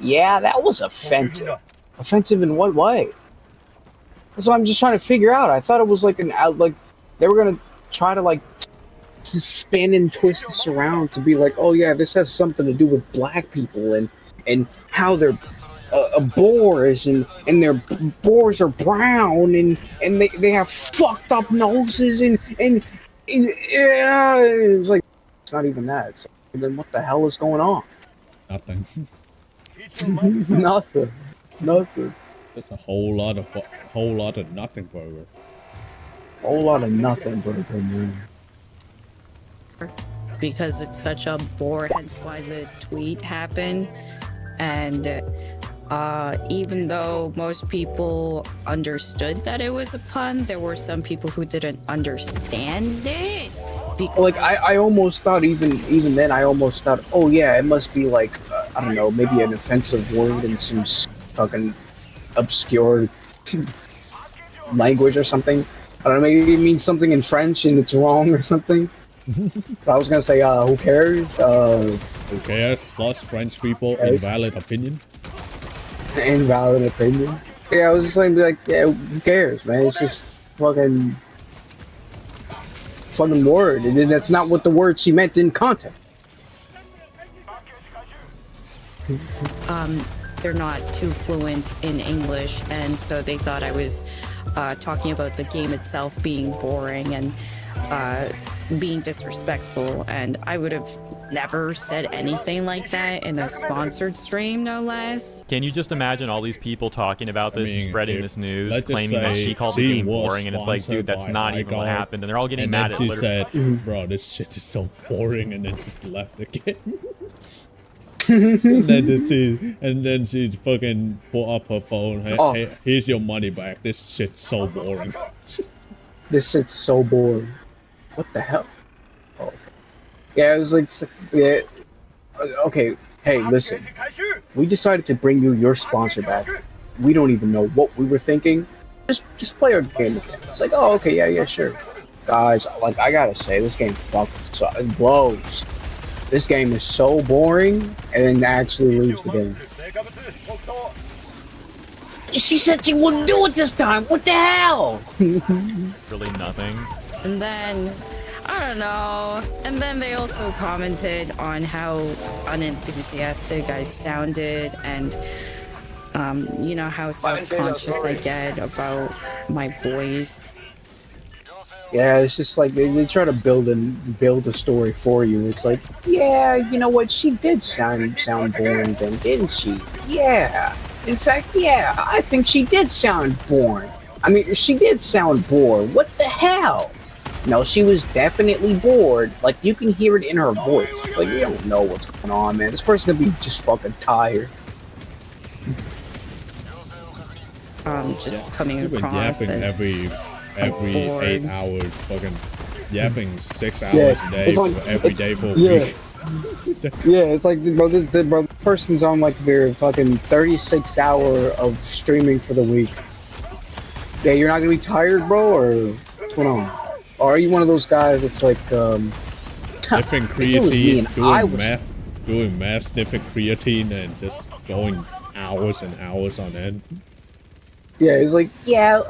yeah, that was offensive. Offensive in what way? So I'm just trying to figure out. I thought it was like they were gonna try to like spin and twist this around to be like, oh yeah, this has something to do with black people and how they're boars and their boars are brown and they have fucked up noses and yeah, it's like it's not even that. So then what the hell is going on? Nothing. Nothing. It's a whole lot of nothing burger. Whole lot of nothing burger, man. Because it's such a bore, hence why the tweet happened. And even though most people understood that it was a pun, there were some people who didn't understand it. Like I almost thought even then I almost thought, oh yeah, it must be like I don't know, maybe an offensive word in some fucking obscure language or something. I don't know, maybe it means something in French and it's wrong or something. I was gonna say, who cares? Who cares? Plus French people, invalid opinion. Invalid opinion. Yeah, I was just like, yeah, who cares, man? It's just fucking word, and that's not what the word she meant in context. They're not too fluent in English, and so they thought I was talking about the game itself being boring and being disrespectful, and I would have never said anything like that in a sponsored stream, no less. Can you just imagine all these people talking about this, and spreading this news, claiming that she called she the game boring, and it's like, dude, that's not even what happened, and they're all getting mad at she literally. said, bro, this shit is so boring, and then just left the game. and then she fucking pull up her phone. Hey, here's your money back. This shit's so boring. This shit's so boring. What the hell? Oh. Yeah, it was like, yeah. Okay, hey, listen. We decided to bring you your sponsor back. We don't even know what we were thinking. Just play our game again. It's like, oh, okay, yeah, sure. Guys, like, I gotta say, this game it blows. This game is so boring, and then actually lose the game. She said she wouldn't do it this time. What the hell? Really nothing. And then, I don't know. And then they also commented on how unenthusiastic I sounded, and you know how self-conscious I get about my voice. Yeah, it's just like they try to build a story for you. It's like, yeah, you know what? She did sound boring then, didn't she? Yeah. In fact, yeah, I think she did sound boring. I mean, she did sound bored. What the hell? No, she was definitely bored. Like, you can hear it in her voice. It's like, you don't know what's going on, man. This person's gonna be just fucking tired. Just coming You've been across yapping as every bored. 8 hours, fucking yapping 6 hours Yeah, a day it's like- every it's- day for a yeah. week. Yeah, it's like, bro, this person's on like their fucking 36 hour of streaming for the week. Yeah, you're not gonna be tired, bro, or what's going on? Or are you one of those guys that's like, Sniffing if it was me and creatine, I doing math, sniffing creatine, and just going hours and hours on end. Yeah, he's like, yeah,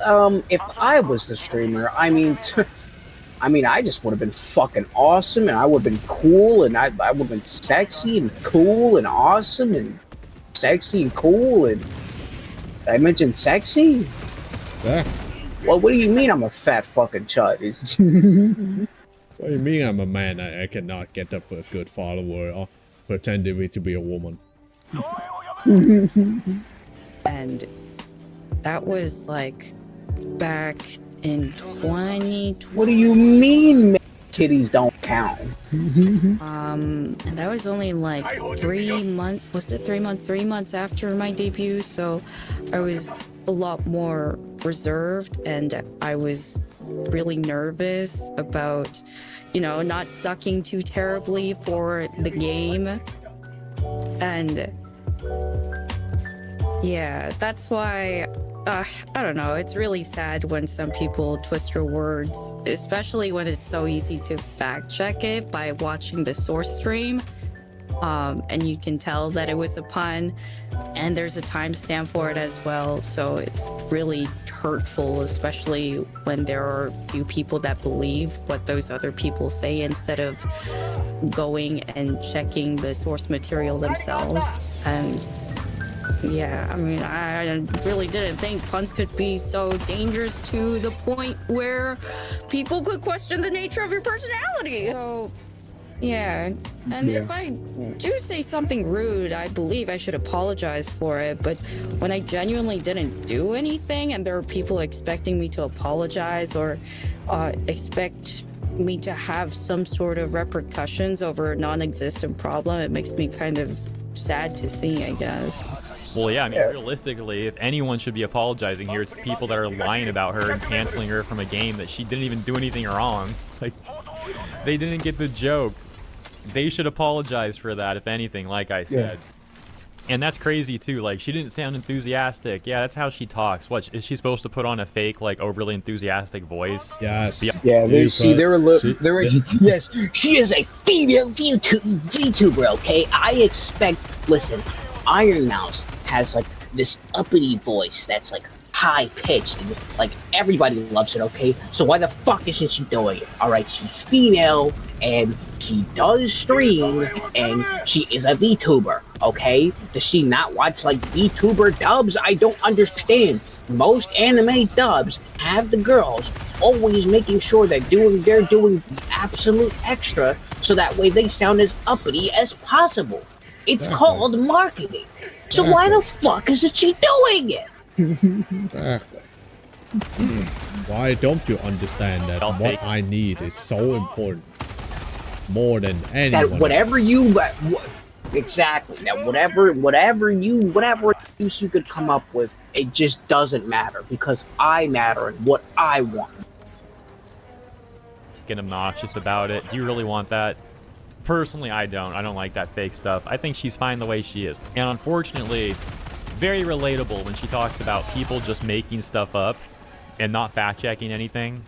if I was the streamer, I mean, I just would have been fucking awesome, and I would have been cool, and I would have been sexy and cool and awesome and sexy and cool, and I mentioned sexy? Yeah. Well, what do you mean I'm a fat fucking chud? What do you mean I'm a man? I cannot get up a good follower or pretending to be a woman. And that was like back in 2020. What do you mean titties don't count? And that was only like 3 months. Was it 3 months? 3 months after my debut. So I was a lot more reserved, and I was really nervous about, not sucking too terribly for the game. And yeah, that's why, I don't know, it's really sad when some people twist your words, especially when it's so easy to fact check it by watching the source stream. And you can tell that it was a pun, and there's a timestamp for it as well. So it's really hurtful, especially when there are a few people that believe what those other people say instead of going and checking the source material themselves. And yeah, I mean, I really didn't think puns could be so dangerous to the point where people could question the nature of your personality. So yeah, and if I do say something rude, I believe I should apologize for it. But when I genuinely didn't do anything and there are people expecting me to apologize or expect me to have some sort of repercussions over a non-existent problem, it makes me kind of sad to see, I guess. Well, yeah, I mean, realistically, if anyone should be apologizing here, it's the people that are lying about her and canceling her from a game that she didn't even do anything wrong. Like, they didn't get the joke. They should apologize for that, if anything, like I said. Yeah. And that's crazy, too. Like, she didn't sound enthusiastic. Yeah, that's how she talks. What, is she supposed to put on a fake, like, overly enthusiastic voice? Yes. Yeah, yes, she is a female VTuber, okay? I expect, listen, Iron Mouse has, like, this uppity voice that's, like, high-pitched, and, like, everybody loves it, okay? So why the fuck isn't she doing it? Alright, she's female, and she does streams, and she is a VTuber, okay? Does she not watch, like, VTuber dubs? I don't understand. Most anime dubs have the girls always making sure that they're doing the absolute extra, so that way they sound as uppity as possible. It's called marketing. So why the fuck isn't she doing it? Exactly. Why don't you understand that what I need is so important? More than anyone. That whatever you exactly. That whatever use you could come up with, it just doesn't matter because I matter and what I want. Get obnoxious about it. Do you really want that? Personally, I don't. I don't like that fake stuff. I think she's fine the way she is. And unfortunately, very relatable when she talks about people just making stuff up and not fact-checking anything.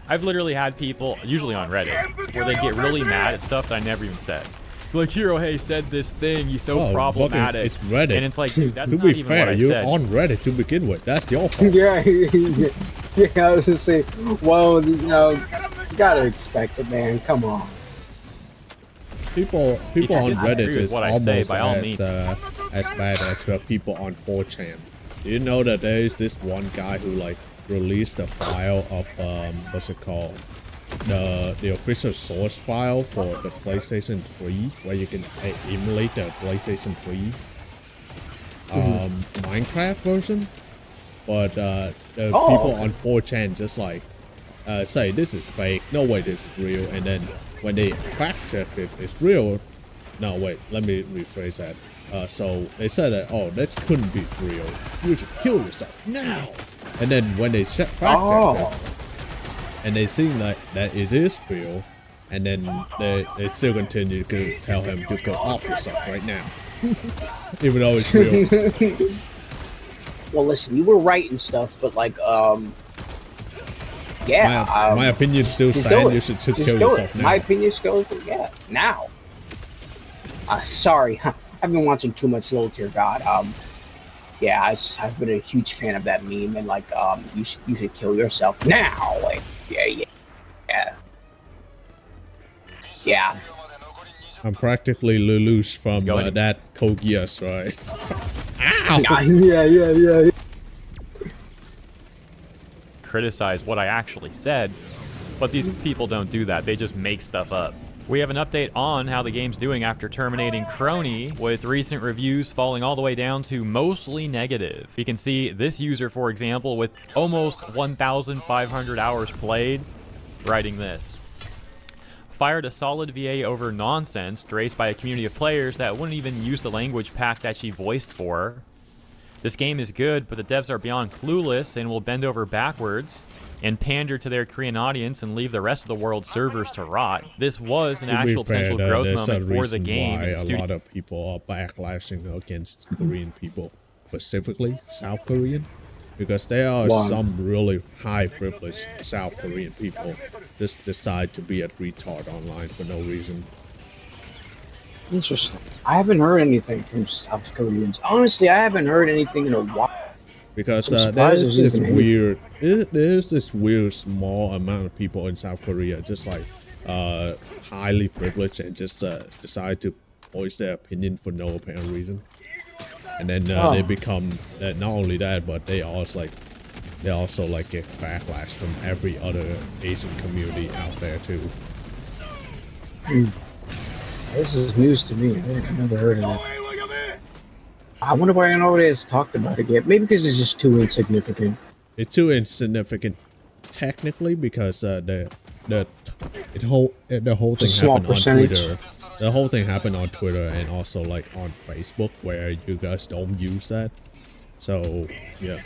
I've literally had people, usually on Reddit, where they get really mad at stuff that I never even said. Like, Hirohei said this thing, he's so problematic. It's Reddit. And it's like, dude, that's to not be even fair, what I you're said. on Reddit to begin with. That's your fault. Yeah, I was just saying, well, you gotta expect it, man. Come on. People on Reddit is what I almost say, by all means. as bad as the people on 4chan. Do you know that there is this one guy who like released a file of what's it called? The official source file for the PlayStation 3, where you can emulate the PlayStation 3 Minecraft version. But the people on 4chan just like say this is fake, no way this is real, and then when they fact check it, it's real. No, wait, let me rephrase that. So they said that, oh, that couldn't be real. You should kill yourself now. And then when they fact check it, and they seem like that it is real, and then they still continue to tell him to go off yourself right now, even though it's real. Well, listen, you were right and stuff, but like, yeah. My opinion still stands. You should kill yourself now. My opinion still, yeah, now. Sorry, I've been watching too much Little Tier God. Yeah, I've been a huge fan of that meme, and like, you should kill yourself now. Like, yeah. I'm practically Lelouch from that Code Geass, right? Ow! Yeah. Criticize what I actually said, but these people don't do that. They just make stuff up. We have an update on how the game's doing after terminating Crony, with recent reviews falling all the way down to mostly negative. You can see this user, for example, with almost 1,500 hours played, writing this. Fired a solid VA over nonsense raised by a community of players that wouldn't even use the language pack that she voiced for. This game is good, but the devs are beyond clueless and will bend over backwards and pander to their Korean audience and leave the rest of the world's servers to rot. This was an actual potential growth moment for the game. A lot of people are backlashing against Korean people, specifically South Korean, because there are some really high privileged South Korean people just decide to be a retard online for no reason. Interesting. I haven't heard anything from South Koreans. Honestly, I haven't heard anything in a while. Because there's this weird small amount of people in South Korea just like highly privileged and just decide to voice their opinion for no apparent reason. And then they become not only that, but they also get backlash from every other Asian community out there too. This is news to me. I've never heard of it. I wonder why nobody has talked about it yet. Maybe because it's just too insignificant. It's too insignificant, technically, because the whole thing happened on Twitter. The whole thing happened on Twitter and also like on Facebook, where you guys don't use that. So yeah,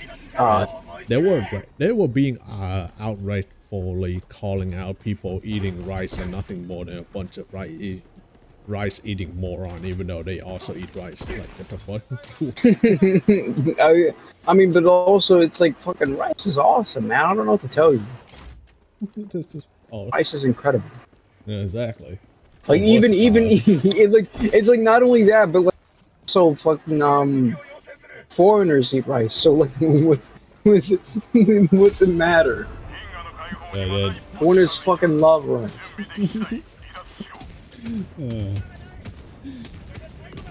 they were being outrightfully calling out people eating rice and nothing more than a bunch of rice eating moron, even though they also eat rice. Like, what the fuck? I mean, but also it's like fucking rice is awesome, man. I don't know what to tell you. This is awesome. Rice is incredible. Yeah, exactly. Like it's like not only that, but like so fucking foreigners eat rice. So like what's it matter? Yeah, foreigners fucking love rice.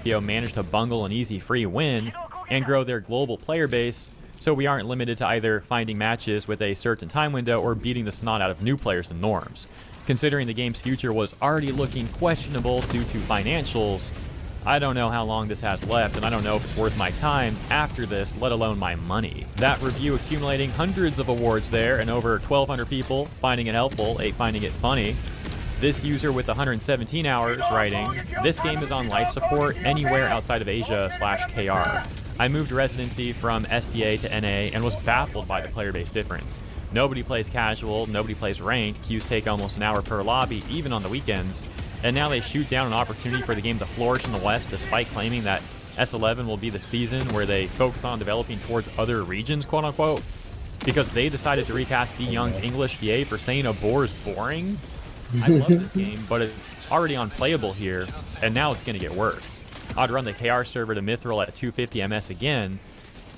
Tekio managed to bungle an easy free win and grow their global player base, so we aren't limited to either finding matches with a certain time window or beating the snot out of new players and norms. Considering the game's future was already looking questionable due to financials, I don't know how long this has left, and I don't know if it's worth my time after this, let alone my money. That review accumulating hundreds of awards there, and over 1,200 people finding it helpful, finding it funny. This user with 117 hours writing, this game is on life support anywhere outside of Asia/KR. I moved residency from SCA to NA and was baffled by the player base difference. Nobody plays casual, nobody plays ranked, queues take almost an hour per lobby, even on the weekends, and now they shoot down an opportunity for the game to flourish in the West despite claiming that S11 will be the season where they focus on developing towards other regions, quote unquote, because they decided to recast B. Young's English VA for saying a boar is boring. I love this game, but it's already unplayable here, and now it's going to get worse. I'd run the KR server to Mithril at 250 MS again,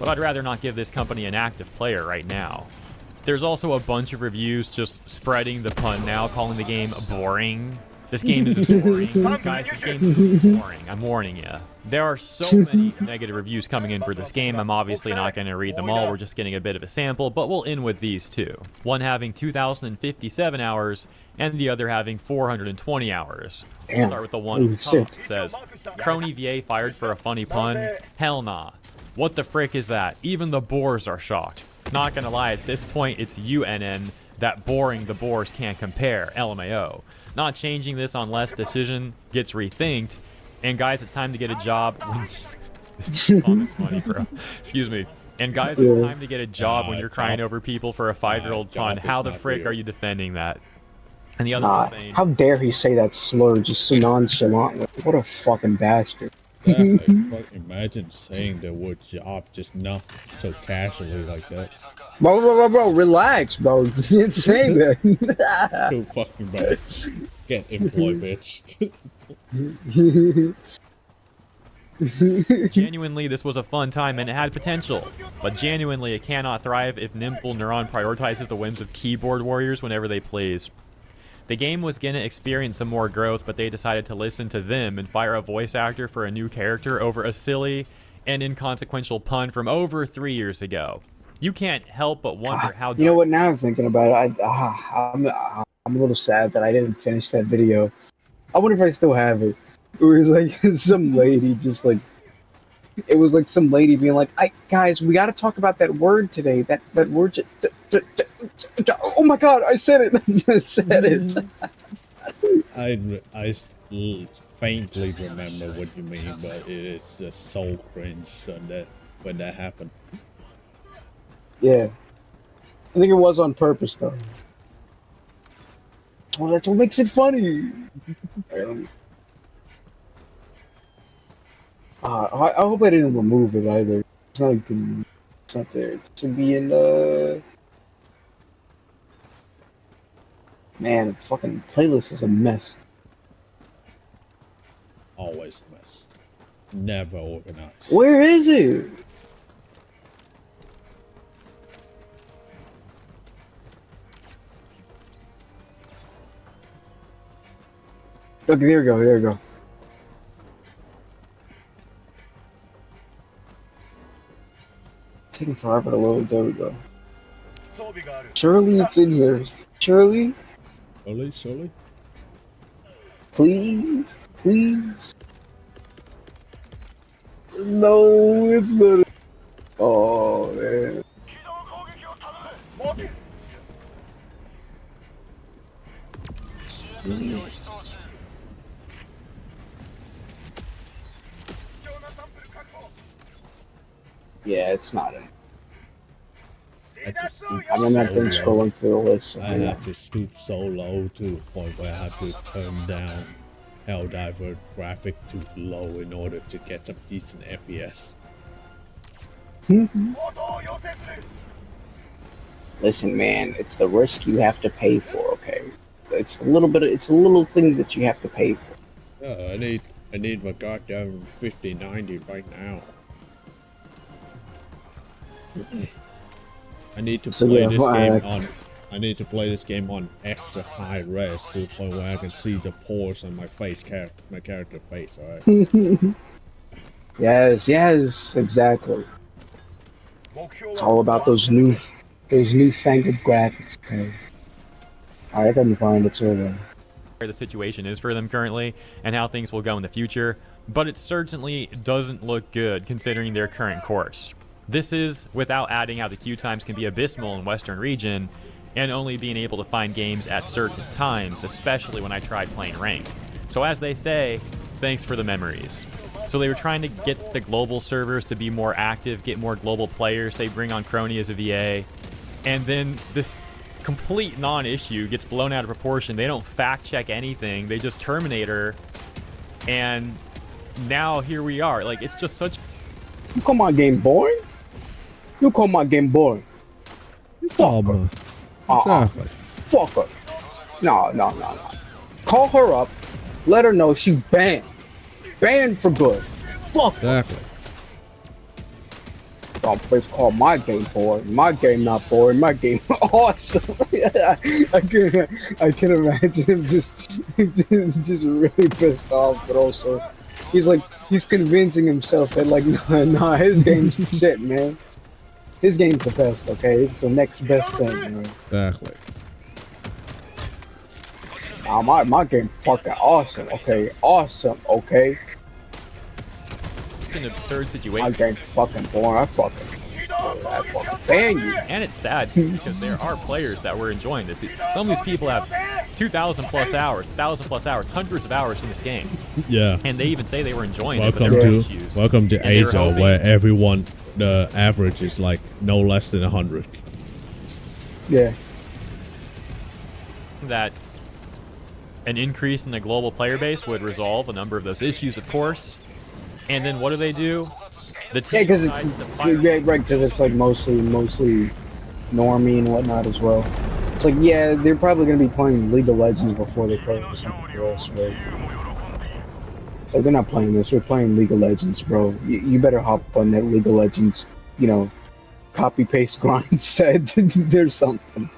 but I'd rather not give this company an active player right now. There's also a bunch of reviews just spreading the pun now, calling the game boring. This game is boring. Guys, this game is boring. I'm warning you. There are so many negative reviews coming in for this game. I'm obviously not going to read them all. We're just getting a bit of a sample, but we'll end with these two. One having 2,057 hours, and the other having 420 hours. We'll start with the one on top. It says, Crony VA fired for a funny pun? Hell nah. What the frick is that? Even the boars are shocked. Not gonna lie, at this point, it's UNN. That boring the boars can't compare. LMAO. Not changing this unless decision gets rethinked. And guys, it's time to get a job when... This is funny, bro. Excuse me. And guys, it's time to get a job when you're crying over people for a 5-year-old pun. How the frick are you defending that? And the other one saying... How dare he say that slur just so nonchalantly? What a fucking bastard. Yeah, like, imagine saying the word job just not so casually like that. Bro, relax, bro. You didn't say that. Too fucking bad. Get employed, bitch. Genuinely, this was a fun time and it had potential, but genuinely it cannot thrive if Nimble Neuron prioritizes the whims of keyboard warriors whenever they plays. The game was gonna experience some more growth, but they decided to listen to them and fire a voice actor for a new character over a silly and inconsequential pun from over 3 years ago. You can't help but wonder how... You know what, now I'm thinking about it, I'm a little sad that I didn't finish that video. I wonder if I still have it. It was like some lady just like... It was like some lady being like, guys, we gotta talk about that word today. That word... Oh my god, I said it! I said it! I faintly remember what you mean, but it is just so cringe when that happened. Yeah. I think it was on purpose, though. Well, that's what makes it funny! I hope I didn't remove it either. It's not even... It's not there. It should be in, Man, the fucking playlist is a mess. Always a mess. Never organized. Where is it? Okay, there we go, there we go. It's taking forever to load, there we go. Surely it's in here. Surely? Surely? Please? Please? No, it's not. Oh, man. Yeah, it's not in. I'm not done scrolling through the list. I have to stoop so low to the point where I have to turn down Helldiver graphic to low in order to get some decent FPS. Listen, man, it's the risk you have to pay for, okay? It's a little thing that you have to pay for. Yeah, I need my goddamn 5090 right now. I need to play this game on extra high res to the point where I can see the pores on my character face, alright? Yes, exactly. It's all about those newfangled graphics, okay? Alright, I couldn't find it, so where the situation is for them currently and how things will go in the future, but it certainly doesn't look good considering their current course. This is without adding how the queue times can be abysmal in Western region and only being able to find games at certain times, especially when I tried playing ranked. So as they say, thanks for the memories. So they were trying to get the global servers to be more active, get more global players. They bring on Crony as a VA, and then this complete non-issue gets blown out of proportion. They don't fact check anything. They just terminate her, and now here we are. Like, it's just such... You call my game boring? You call my game boring? Fuck her. Exactly. Fuck her. No. Call her up. Let her know she banned. Banned for good. Fuck her. Exactly. It's called my game boring. My game not boring. My game awesome. I can imagine him just really pissed off, but also he's convincing himself that like nah, his game's shit, man. His game's the best. Okay, it's the next best thing. Man. Exactly. My game fucking awesome. Okay, awesome. Okay. An absurd situation. My game fucking boring. I fucking ban you. And it's sad too because there are players that were enjoying this. Some of these people have 2,000 plus hours, 1,000 plus hours, hundreds of hours in this game. Yeah. And they even say they were enjoying welcome it. But there were to issues. welcome to And they were Asia, hoping where everyone the average is like no less than 100. Yeah. that an increase in the global player base would resolve a number of those issues, of course. And then what do? The team because decides to it's fire- right, because it's like mostly normie and whatnot as well. It's like, yeah, they're probably gonna be playing League of Legends before they play something else, right? So they're not playing this. They're playing League of Legends, bro. You better hop on that League of Legends, copy paste grind set. There's something.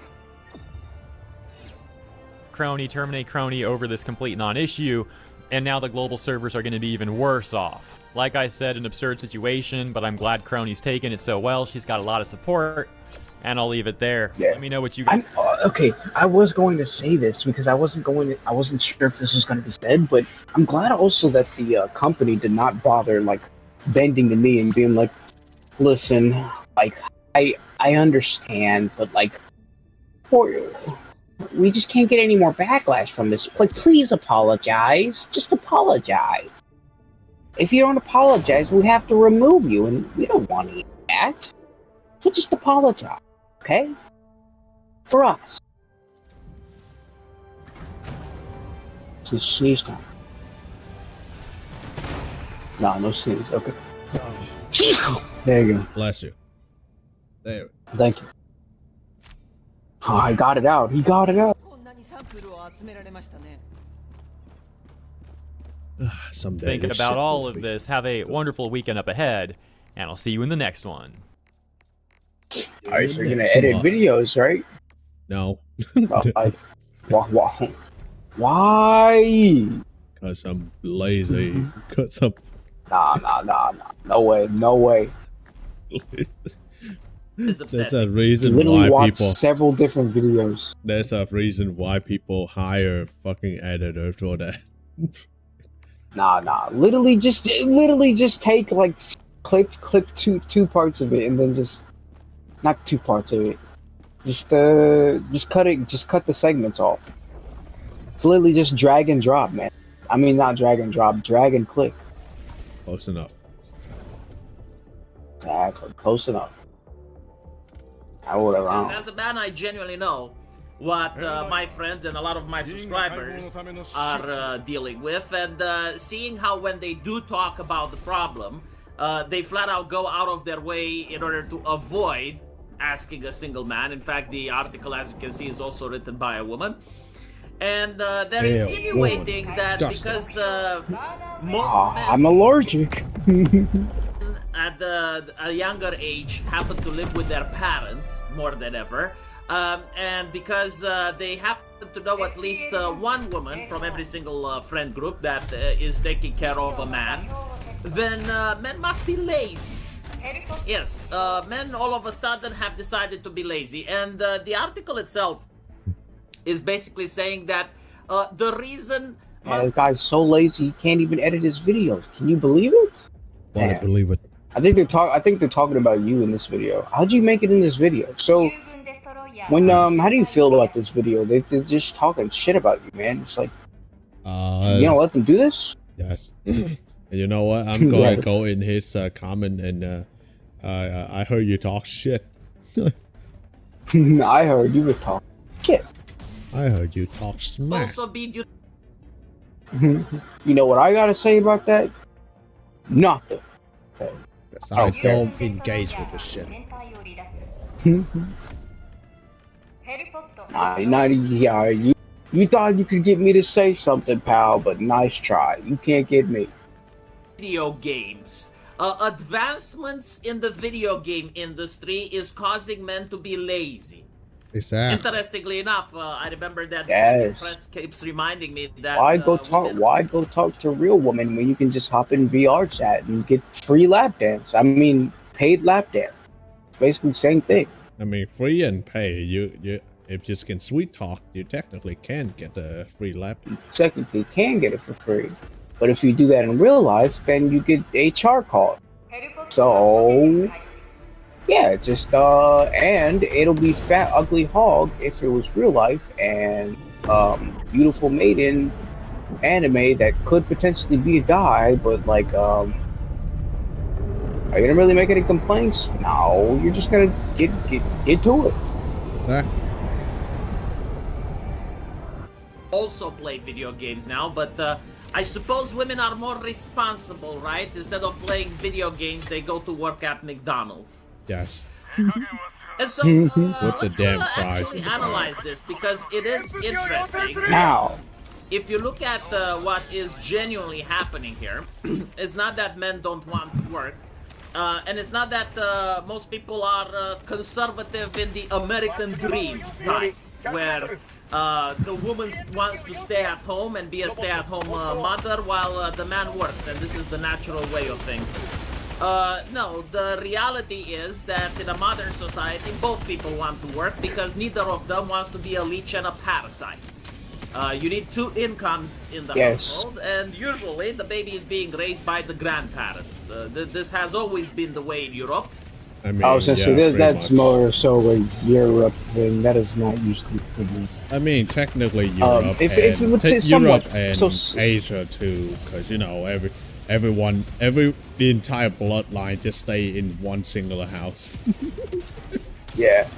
Crony, terminate Crony over this complete non-issue, and now the global servers are going to be even worse off. Like I said, an absurd situation, but I'm glad Crony's taken it so well. She's got a lot of support, and I'll leave it there. Yeah. Let me know what you guys. Okay, I was going to say this because I wasn't sure if this was going to be said, but I'm glad also that the company did not bother like bending the knee and being like, listen, like I understand, but like, we just can't get any more backlash from this. Like, please apologize. Just apologize. If you don't apologize, we have to remove you, and we don't want to do that. So just apologize, okay? For us. Just sneeze time. No sneeze. Okay. There you go. Bless you. There. Thank you. Oh, I got it out. He got it out. Someday. Thinking this about shit all will of be- this, have a wonderful weekend up ahead, and I'll see you in the next one. Alright, so you're gonna edit videos, right? No. Why? Because I'm lazy. Because I'm. Nah. No way. There's a reason Literally why watched people. several different videos. There's a reason why people hire fucking editors for that. Nah. Literally just take like clip two parts of it and then just not 2 parts of it. Just cut it. Just cut the segments off. It's literally just drag and drop, man. I mean, not drag and drop, drag and click. Close enough. Exactly, close enough. I would have. As a man, I genuinely know what my friends and a lot of my subscribers are dealing with, and seeing how when they do talk about the problem, they flat out go out of their way in order to avoid asking a single man. In fact, the article, as you can see, is also written by a woman. And they're insinuating that because most men I'm allergic. at a younger age happen to live with their parents more than ever, and because they happen to know at least one woman from every single friend group that is taking care of a man, then men must be lazy. Yes, men all of a sudden have decided to be lazy, and the article itself is basically saying that the reason This guy's so lazy he can't even edit his videos. Can you believe it? Want to believe it? I think they're talking about you in this video. How'd you make it in this video? So, how do you feel about this video? They're just talking shit about you, man. It's like, you don't let them do this? Yes. And you know what? I'm going Yes. to go in his comment and I heard you talk shit. I heard you were talking shit. I heard you talk smack. also be due You know what I gotta say about that? Nothing. Okay. Yes, I don't engage with this shit. You thought you could get me to say something, pal, but nice try. You can't get me. video games. advancements in the video game industry is causing men to be lazy. Exactly. Interestingly enough, I remember that Yes. press keeps reminding me that Why go talk to a real woman when you can just hop in VR chat and get free lap dance? I mean, paid lap dance. It's basically the same thing. I mean, free and pay. You if you can sweet talk, you technically can get a free lap. You technically can get it for free, but if you do that in real life, then you get HR call. So yeah, just and it'll be fat ugly hog if it was real life, and beautiful maiden anime that could potentially be a guy, but like are you gonna really make any complaints? No, you're just gonna get to it. Also play video games now, but I suppose women are more responsible, right? Instead of playing video games, they go to work at McDonald's. Yes. And so With the let's damn fries. actually analyze this because it is interesting. Now, if you look at what is genuinely happening here, it's not that men don't want to work, and it's not that most people are conservative in the American dream type, where the woman wants to stay at home and be a stay-at-home mother while the man works, and this is the natural way of things. No, the reality is that in a modern society, both people want to work because neither of them wants to be a leech and a parasite. You need two incomes in the household, and usually the baby is being raised by the grandparents. This has always been the way in Europe. I mean, was gonna say that's more so a Europe thing. That is not usually the thing. I mean, technically Europe if it would say somewhat, Europe and Asia too, because you know the entire bloodline just stay in one singular house. Yeah,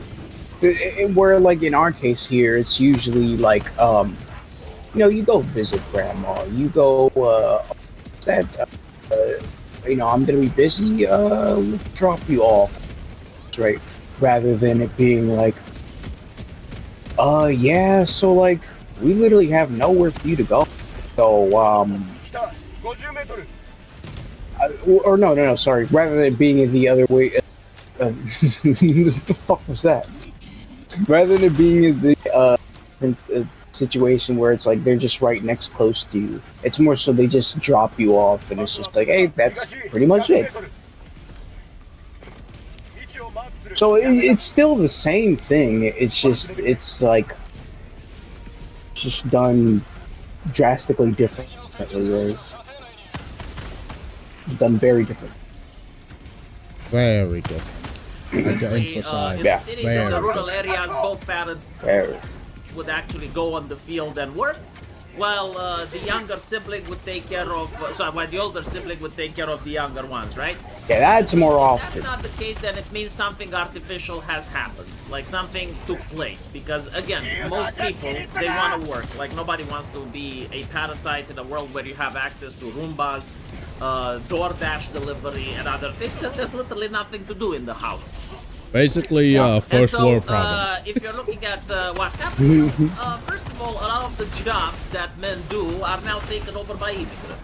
where like in our case here, it's usually like you go visit grandma, you go I'm gonna be busy, drop you off, right? Rather than it being like, yeah, so like, we literally have nowhere for you to go. So, or no, sorry. Rather than being in the other way, what the fuck was that? Rather than being in the situation where it's like they're just right next close to you, it's more so they just drop you off, and it's just like, hey, that's pretty much it. So it's still the same thing. It's just like just done drastically differently, right? It's done very different. Very good. I can emphasize. In the cities and the rural areas, both parents would actually go on the field and work, while the younger sibling would take care of. While the older sibling would take care of the younger ones, right? Yeah, that's more If often. that's not the case, then it means something artificial has happened, like something took place. Because again, most people, they want to work. Like nobody wants to be a parasite in a world where you have access to Roombas, DoorDash delivery, and other things, because there's literally nothing to do in the house. Basically, first world problem. If you're looking at what's happening, first of all, a lot of the jobs that men do are now taken over by immigrants.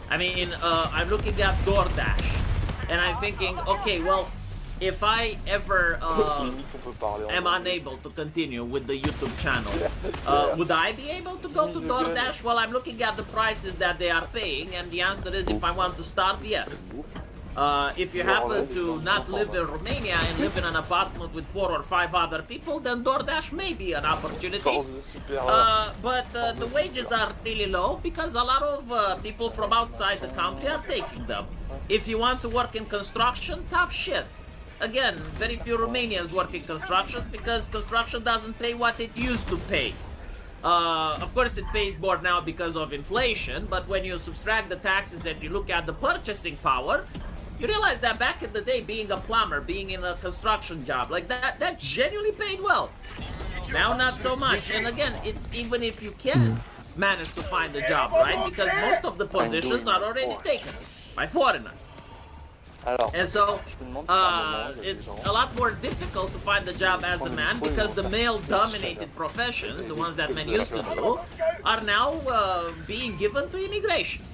I mean, I'm looking at DoorDash, and I'm thinking, okay, well, if I ever am unable to continue with the YouTube channel, would I be able to go to DoorDash? Well, I'm looking at the prices that they are paying, and the answer is, if I want to starve, yes. If you happen to not live in Romania and live in an apartment with 4 or 5 other people, then DoorDash may be an opportunity. But the wages are really low because a lot of people from outside the country are taking them. If you want to work in construction, tough shit. Again, very few Romanians work in constructions because construction doesn't pay what it used to pay. Of course, it pays more now because of inflation, but when you subtract the taxes and you look at the purchasing power, you realize that back in the day, being a plumber, being in a construction job, like that genuinely paid well. Now, not so much. And again, it's even if you can manage to find a job, right? Because most of the positions are already taken by foreigners. And so, it's a lot more difficult to find a job as a man because the male-dominated professions, the ones that men used to do, are now being given to immigration.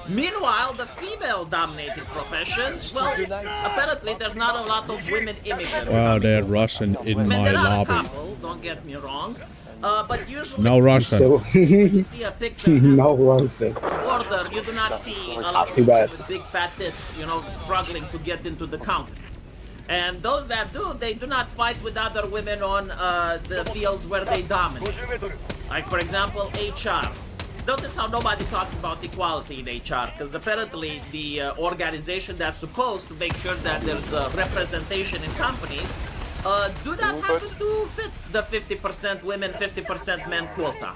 Meanwhile, the female-dominated professions, well, apparently there's not a lot of women immigrants. Well, they're Russian in I mean, my there are a lobby. couple, don't get me wrong. But usually, No Russian. So, you see a picture no Russian. border, you do not see a lot of Too people bad. with big fat tits, you know, struggling to get into the counter. And those that do, they do not fight with other women on the fields where they dominate. Like, for example, HR. Notice how nobody talks about equality in HR, because apparently the organization that's supposed to make sure that there's representation in companies do not happen to fit the 50% women, 50% men quota.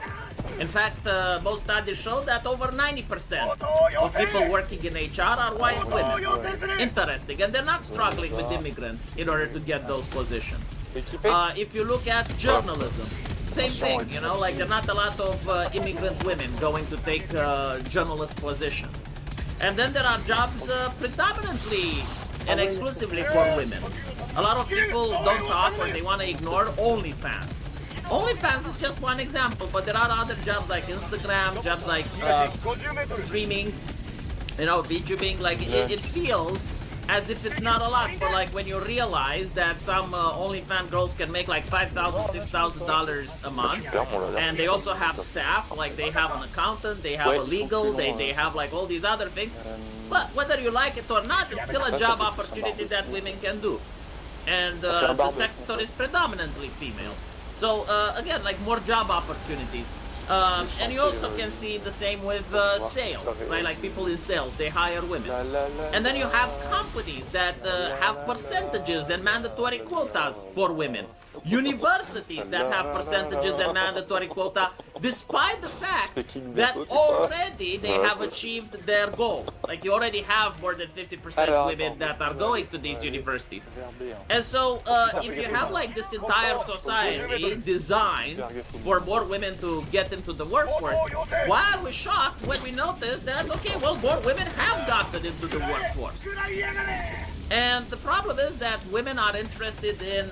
In fact, most studies show that over 90% of people working in HR are white women. Interesting, and they're not struggling with immigrants in order to get those positions. If you look at journalism, same thing, you know, like there are not a lot of immigrant women going to take journalist positions. And then there are jobs predominantly and exclusively for women. A lot of people don't talk or they want to ignore OnlyFans. OnlyFans is just one example, but there are other jobs like Instagram, jobs like streaming, you know, VTubing. Like it feels as if it's not a lot, but like when you realize that some OnlyFans girls can make like $5,000, $6,000 a month, and they also have staff, like they have an accountant, they have a legal, they have like all these other things. But whether you like it or not, it's still a job opportunity that women can do. And the sector is predominantly female. So again, like more job opportunities. And you also can see the same with sales, right? Like people in sales, they hire women. And then you have companies that have percentages and mandatory quotas for women. Universities that have percentages and mandatory quota, despite the fact that already they have achieved their goal. Like you already have more than 50% women that are going to these universities. And so if you have like this entire society designed for more women to get into the workforce, why are we shocked when we notice that, okay, well, more women have gotten into the workforce? And the problem is that women are interested in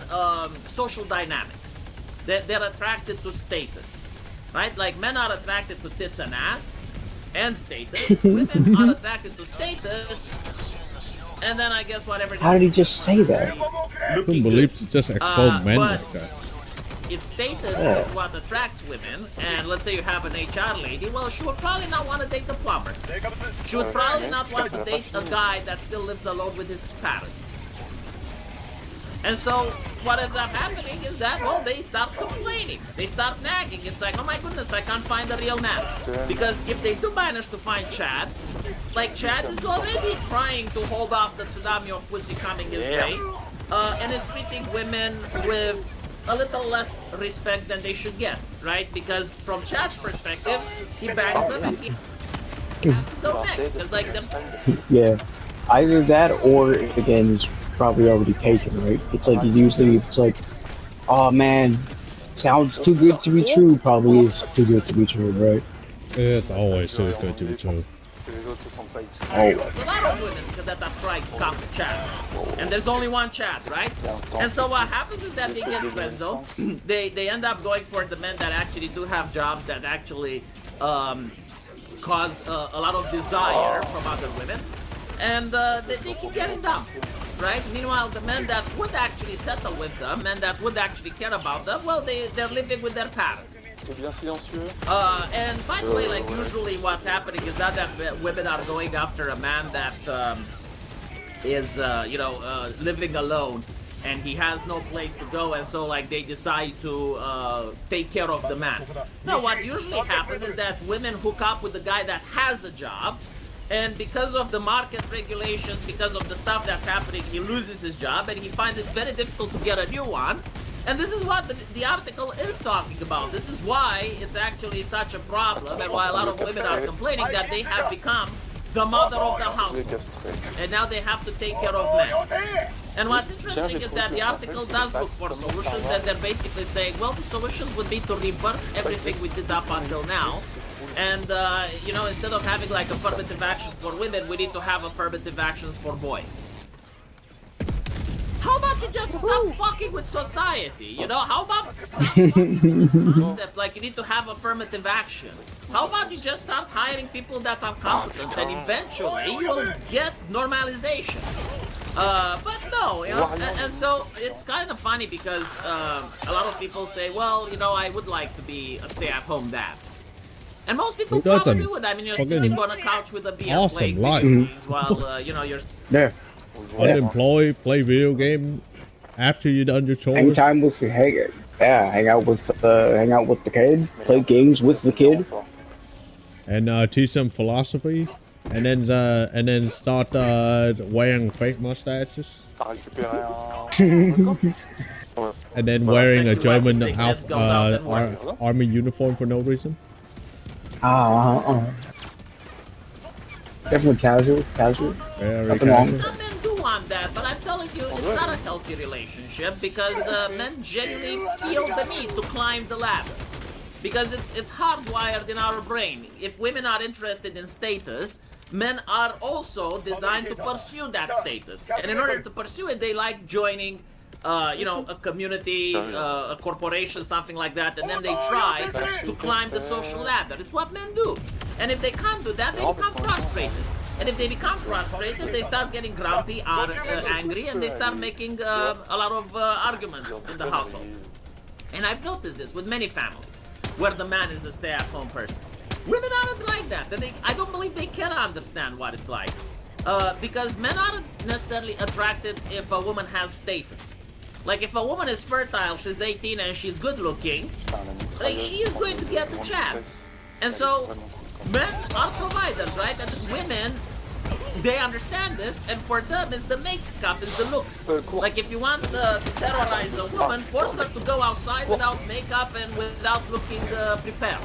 social dynamics. They're attracted to status, right? Like men are attracted to tits and ass and status. Women are attracted to status, and then I guess whatever. How did he just say that? I couldn't believe you just exposed men like that. If status is what attracts women, and let's say you have an HR lady, well, she would probably not want to date the plumber. She would probably not want to date a guy that still lives alone with his parents. And so what ends up happening is that, well, they start complaining. They start nagging. It's like, oh my goodness, I can't find a real man. Because if they do manage to find Chad, like Chad is already trying to hold off the tsunami of pussy coming his way, and is treating women with a little less respect than they should get, right? Because from Chad's perspective, he bangs them and he has to go next. It's like Yeah, either that or again, it's probably already taken, right? It's like usually it's like, oh man, sounds too good to be true. Probably is too good to be true, right? It's always too good to be true. There's a lot of women that are trying to come to Chad, and there's only one Chad, right? And so what happens is that they get friend zone. They end up going for the men that actually do have jobs that actually cause a lot of desire from other women, and they keep getting dumped, right? Meanwhile, the men that would actually settle with them, men that would actually care about them, well, they're living with their parents. And by the way, like usually what's happening is not that women are going after a man that is, living alone and he has no place to go, and so like they decide to take care of the man. No, what usually happens is that women hook up with the guy that has a job, and because of the market regulations, because of the stuff that's happening, he loses his job and he finds it very difficult to get a new one. And this is what the article is talking about. This is why it's actually such a problem, and why a lot of women are complaining that they have become the mother of the household, and now they have to take care of men. And what's interesting is that the article does look for solutions, and they're basically saying, well, the solutions would be to reverse everything we did up until now. And, instead of having like affirmative actions for women, we need to have affirmative actions for boys. how about you just stop fucking with society? You know, how about stop fucking with this concept? Like, you need to have affirmative action. How about you just start hiring people that are competent, and eventually you'll get normalization. But no, you know, and so it's kind of funny because a lot of people say, well, you know, I would like to be a stay-at-home dad. And most people probably would. I mean, you're sitting on a couch with a beer playing video games while, you know, you're... Yeah. Unemployed, play video game after you're done your chores. Anytime with your hang out with the kid, play games with the kid, and teach them philosophy, and then start wearing fake mustaches, and then wearing a German army uniform for no reason. Definitely casual. Nothing wrong. Some men do want that, but I'm telling you, it's not a healthy relationship because men genuinely feel the need to climb the ladder. Because it's hardwired in our brain. If women are interested in status, men are also designed to pursue that status. And in order to pursue it, they like joining you know, a community, a corporation, something like that, and then they try to climb the social ladder. It's what men do. And if they can't do that, they become frustrated. And if they become frustrated, they start getting grumpy, angry, and they start making a lot of arguments in the household. And I've noticed this with many families, where the man is a stay-at-home person. Women aren't like that. And I don't believe they can understand what it's like. Because men aren't necessarily attracted if a woman has status. Like, if a woman is fertile, she's 18 and she's good looking, like, she is going to get the chance. And so, men are providers, right? And women, they understand this, and for them, it's the makeup, it's the looks. Like, if you want to terrorize a woman, force her to go outside without makeup and without looking prepared,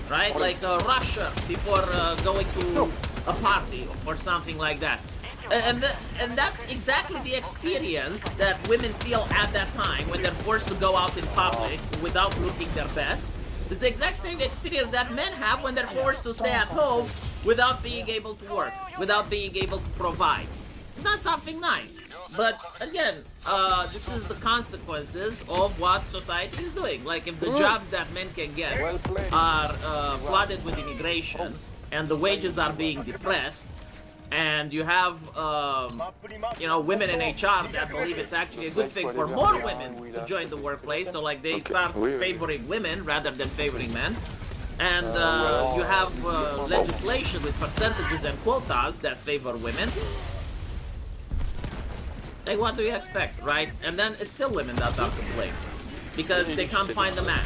right? Like, rush her before going to a party or something like that. And that's exactly the experience that women feel at that time when they're forced to go out in public without looking their best. It's the exact same experience that men have when they're forced to stay at home without being able to work, without being able to provide. It's not something nice. But again, this is the consequences of what society is doing. Like, if the jobs that men can get are flooded with immigration and the wages are being depressed, and you have, you know, women in HR that believe it's actually a good thing for more women to join the workplace, so like they start favoring women rather than favoring men. And you have legislation with percentages and quotas that favor women. Like, what do you expect, right? And then it's still women that are complaining because they can't find a man.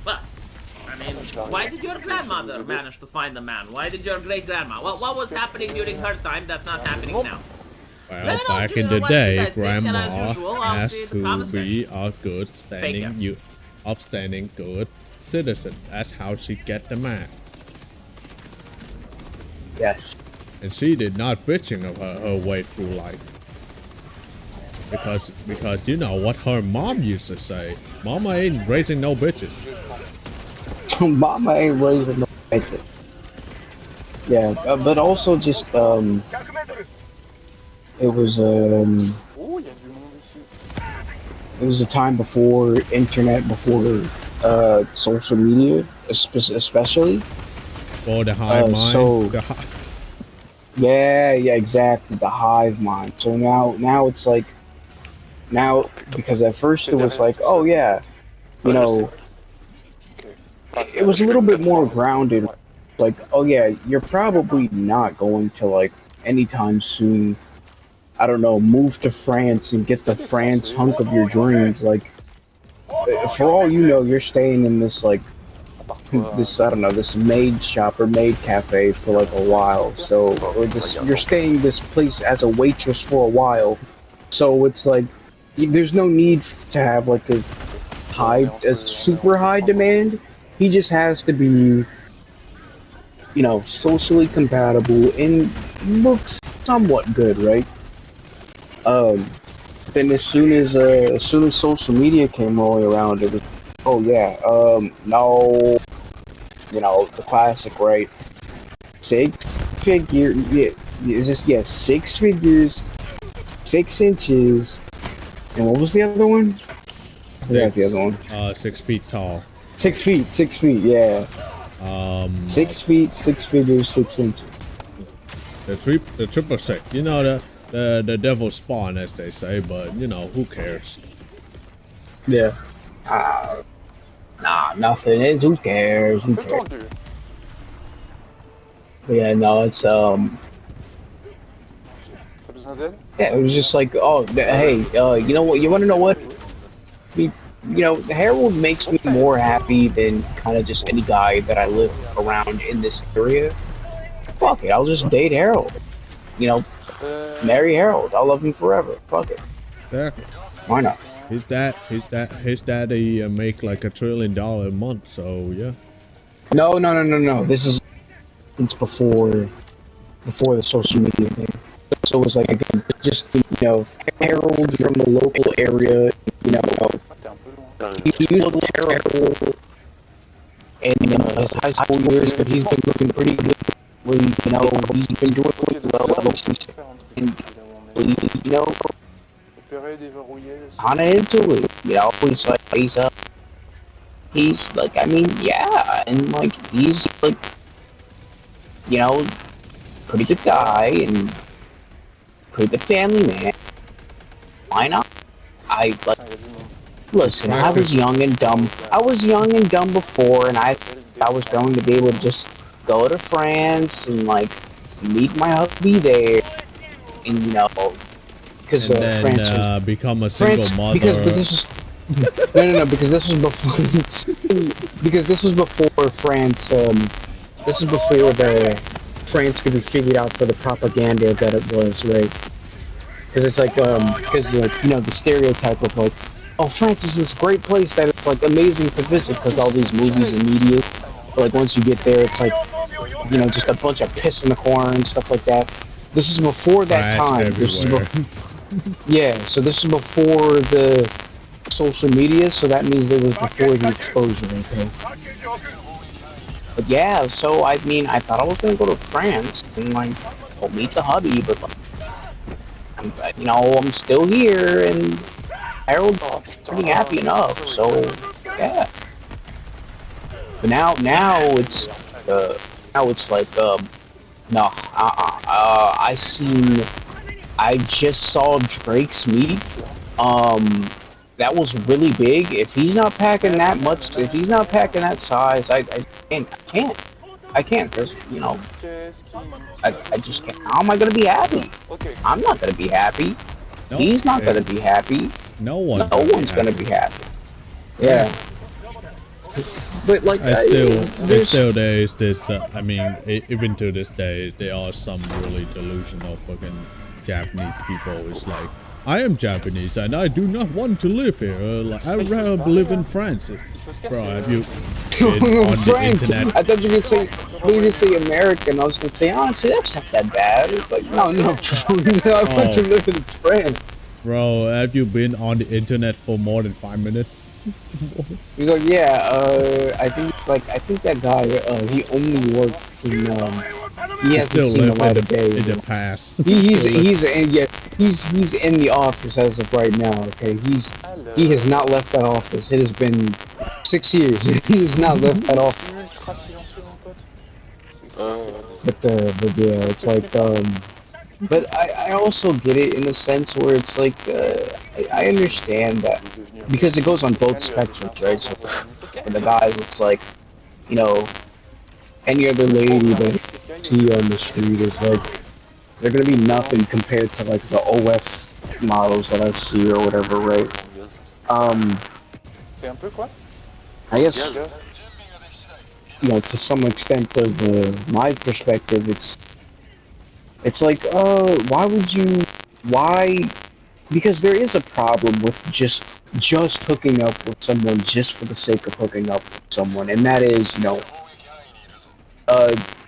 But I mean, why did your grandmother manage to find a man? Why did your great-grandma? Well, what was happening during her time that's not happening now? Well, back in the day, Grandma has to be a good upstanding, good citizen. That's how she get the man. Yes. And she did not bitching of her way through life. Because you know what her mom used to say. Mama ain't raising no bitches. Mama ain't raising no bitches. Yeah, but also just it was a time before internet, before social media, especially. For the hive mind. So yeah, exactly, the hive mind. So now it's like, now, because at first it was like, oh yeah, you know, it was a little bit more grounded. Like, oh yeah, you're probably not going to, like, anytime soon, I don't know, move to France and get the France hunk of your dreams. Like, for all you know, you're staying in this, like, this, I don't know, this maid shop or maid cafe for like a while. So, or this, you're staying this place as a waitress for a while. So it's like, there's no need to have like a super high demand. He just has to be, you know, socially compatible and looks somewhat good, right? Then as soon as social media came rolling around, it was, oh yeah, no, you know, the classic, right? 6 figure, yeah, is this, yeah, 6 figures, 6 inches, And what was the other one? I forgot the other one. 6 feet tall. 6 feet, 6 feet, yeah. 6 feet, 6 figures, 6 inches. The triple six. You know, the devil spawn, as they say, but you know, who cares? Yeah. Nah, nothing is. Who cares? Who cares? But yeah, no, it's yeah, it was just like, oh, hey, you know what? You want to know what? You know, Harold makes me more happy than kind of just any guy that I live around in this area. Fuck it, I'll just date Harold. You know, marry Harold. I'll love him forever. Fuck it. Yeah. Why not? His daddy make like $1 trillion a month, so yeah. No. This is since before the social media thing. So it was like, again, just, you know, Harold from the local area, you know, he's local Harold in his high school years, but he's been looking pretty good. You know, he's been doing pretty well, and, you know, kinda into it, you know, he's like, he's like, I mean, yeah, and like, he's like, you know, pretty good guy, and pretty good family man. Why not? Listen, I was young and dumb. I was young and dumb before, and I was going to be able to just go to France and like meet my hubby there, and you know, because France was, become a single mother. Because this is no, because this was before because this was before France. This is before the France could be figured out for the propaganda that it was, right? Because it's like, because like, you know, the stereotype of like, oh, France is this great place that it's like amazing to visit because all these movies and media. But like once you get there, it's like, you know, just a bunch of piss in the corner and stuff like that. This is before that time. This is yeah, so this is before the social media, so that means it was before the exposure, okay? But yeah, so I mean, I thought I was gonna go to France and like, go meet the hubby, but like, you know, I'm still here and Harold's pretty happy enough, so yeah. But now it's like, no, I just saw Drake's meet. That was really big. If he's not packing that much, if he's not packing that size, I can't, because, you know, I just can't. How am I gonna be happy? I'm not gonna be happy. Nope. He's not gonna be happy. No one's gonna be happy. Yeah. But like, still there is this. I mean, even to this day, there are some really delusional fucking Japanese people. It's like, I am Japanese and I do not want to live here. Like, I'd rather live in France. Bro, have you been on the internet? I thought you were going to say American. I was going to say, honestly, that's not that bad. It's like, no, I want to live in France. Bro, have you been on the internet for more than 5 minutes? He's like, yeah, I think that guy, he only works in, he hasn't seen a lot of days. In the past. He's in the office as of right now, okay? He has not left that office. It has been 6 years. He has not left that office. But yeah, it's like, but I also get it in a sense where it's like, I understand that, because it goes on both spectrums, right? So for the guys, it's like, you know, any other lady that you see on the street is like, they're gonna be nothing compared to like the OS models that I see or whatever, right? I guess, you know, to some extent of my perspective, it's like, why? Because there is a problem with just hooking up with someone just for the sake of hooking up with someone, and that is, you know,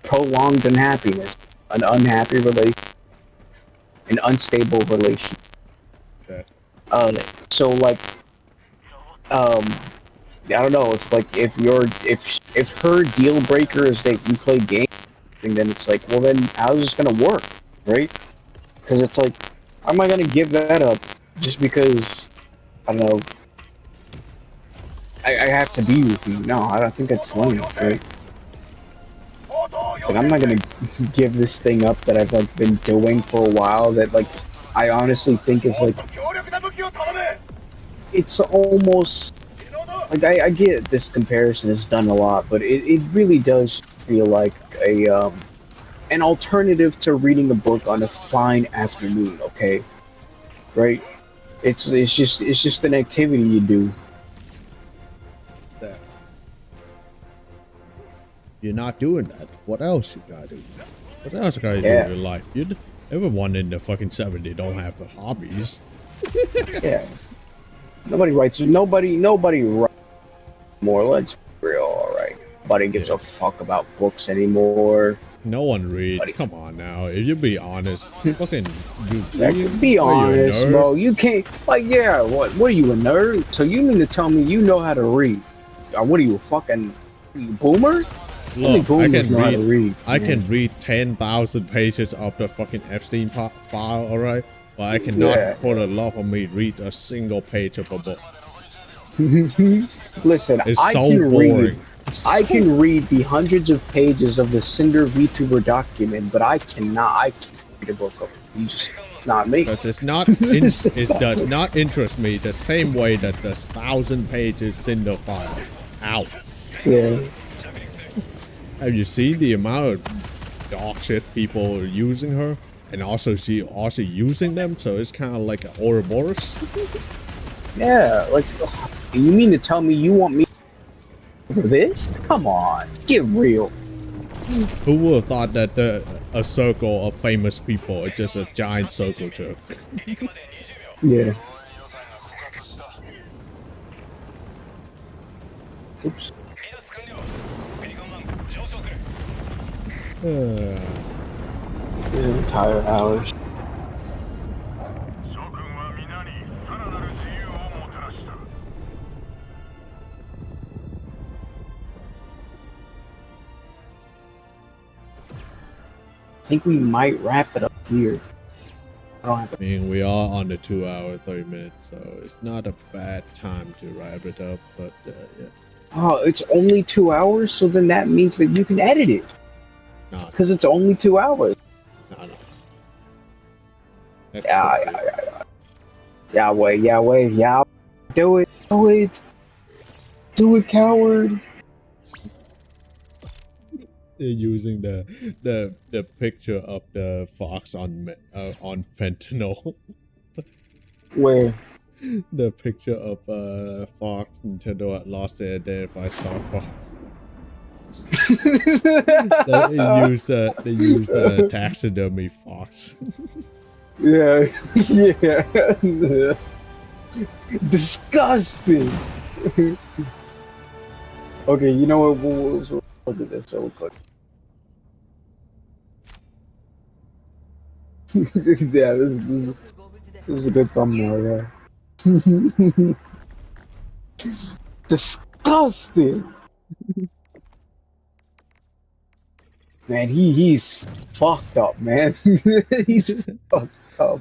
prolonged unhappiness, an unhappy relation, an unstable relation. Okay. So like, I don't know, if her deal breaker is that you play games, and then it's like, well then, how's this gonna work, right? Because it's like, how am I gonna give that up just because I don't know. I have to be with you. No, I don't think that's lame, right? It's like, I'm not gonna give this thing up that I've like been doing for a while that like I honestly think is like it's almost like I get this comparison is done a lot, but it really does feel like a an alternative to reading a book on a fine afternoon, okay? Right? It's just an activity you do. You're not doing that. What else you gotta do? What else you gotta do in your life? Everyone in the fucking 70s don't have hobbies. Yeah. Nobody writes writes more, let's be real, alright. Nobody gives a fuck about books anymore. No one reads. Come on now. If you be honest, fucking be honest, bro. You can't like what are you, a nerd? So you mean to tell me you know how to read? What are you, a fucking boomer? Look, I can read 10,000 pages of the fucking Epstein file, alright? But I cannot, for the love of me, read a single page of a book. Listen, it's I so can boring. read. I can read the hundreds of pages of the Cinder VTuber document, but I can't read a book of it. You just not me. Because it's not. It does not interest me the same way that the 1,000 pages Cinder file. Ow. Yeah. Have you seen the amount of dog shit people are using her, and also she also using them? So it's kind of like an Ouroboros. Yeah, like you mean to tell me you want me for this? Come on, get real. Who would have thought that a circle of famous people is just a giant circle jerk? Yeah. Oops. Entire hours. I think we might wrap it up here. I mean, we are on the 2 hour 30 minutes, so it's not a bad time to wrap it up, but yeah. Oh, it's only 2 hours, so then that means that you can edit it. Because it's only 2 hours. No. Yahweh. Do it, coward. They're using the picture of the fox on fentanyl. Where? The picture of Fox Nintendo lost their identified Star Fox. They used a taxidermy fox. Yeah. Disgusting. Okay, you know what? We'll look at this real quick. Yeah, this is a good thumbnail, yeah. Disgusting. Man, he's fucked up, man. He's fucked up.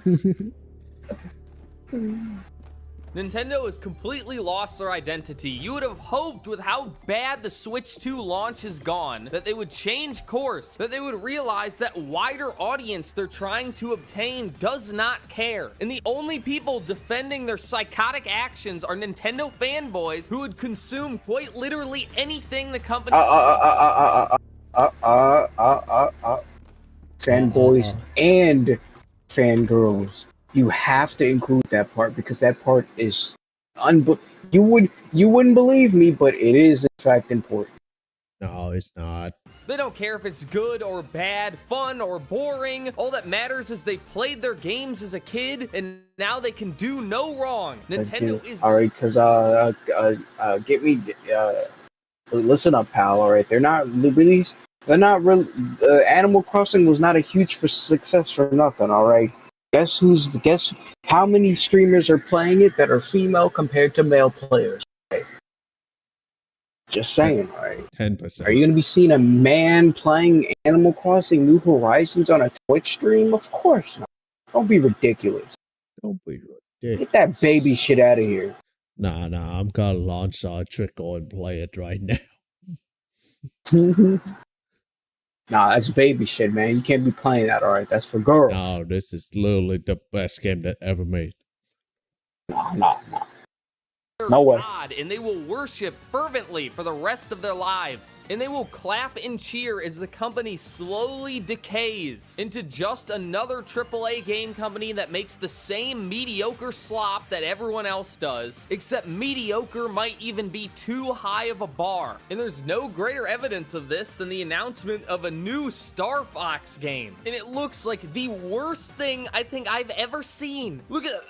Nintendo has completely lost their identity. You would have hoped with how bad the Switch 2 launch has gone that they would change course, that they would realize that wider audience they're trying to obtain does not care. And the only people defending their psychotic actions are Nintendo fanboys who would consume quite literally anything the company fanboys and fangirls. You have to include that part because that part is you wouldn't believe me, but it is in fact important. No, it's not. They don't care if it's good or bad, fun or boring. All that matters is they played their games as a kid and now they can do no wrong. Nintendo is alright, because get me listen up, pal. Alright, they're not really. Animal Crossing was not a huge success for nothing. Alright. Guess how many streamers are playing it that are female compared to male players? Okay. Just saying, alright? 10%. Are you gonna be seeing a man playing Animal Crossing New Horizons on a Twitch stream? Of course not. Don't be ridiculous. Don't be ridiculous. Get that baby shit out of here. Nah, I'm gonna launch a trickle and play it right now. Nah, that's baby shit, man. You can't be playing that, alright? That's for girls. No, this is literally the best game that ever made. Nah. No way. God, and they will worship fervently for the rest of their lives. And they will clap and cheer as the company slowly decays into just another AAA game company that makes the same mediocre slop that everyone else does, except mediocre might even be too high of a bar. And there's no greater evidence of this than the announcement of a new Star Fox game. And it looks like the worst thing I think I've ever seen. Look at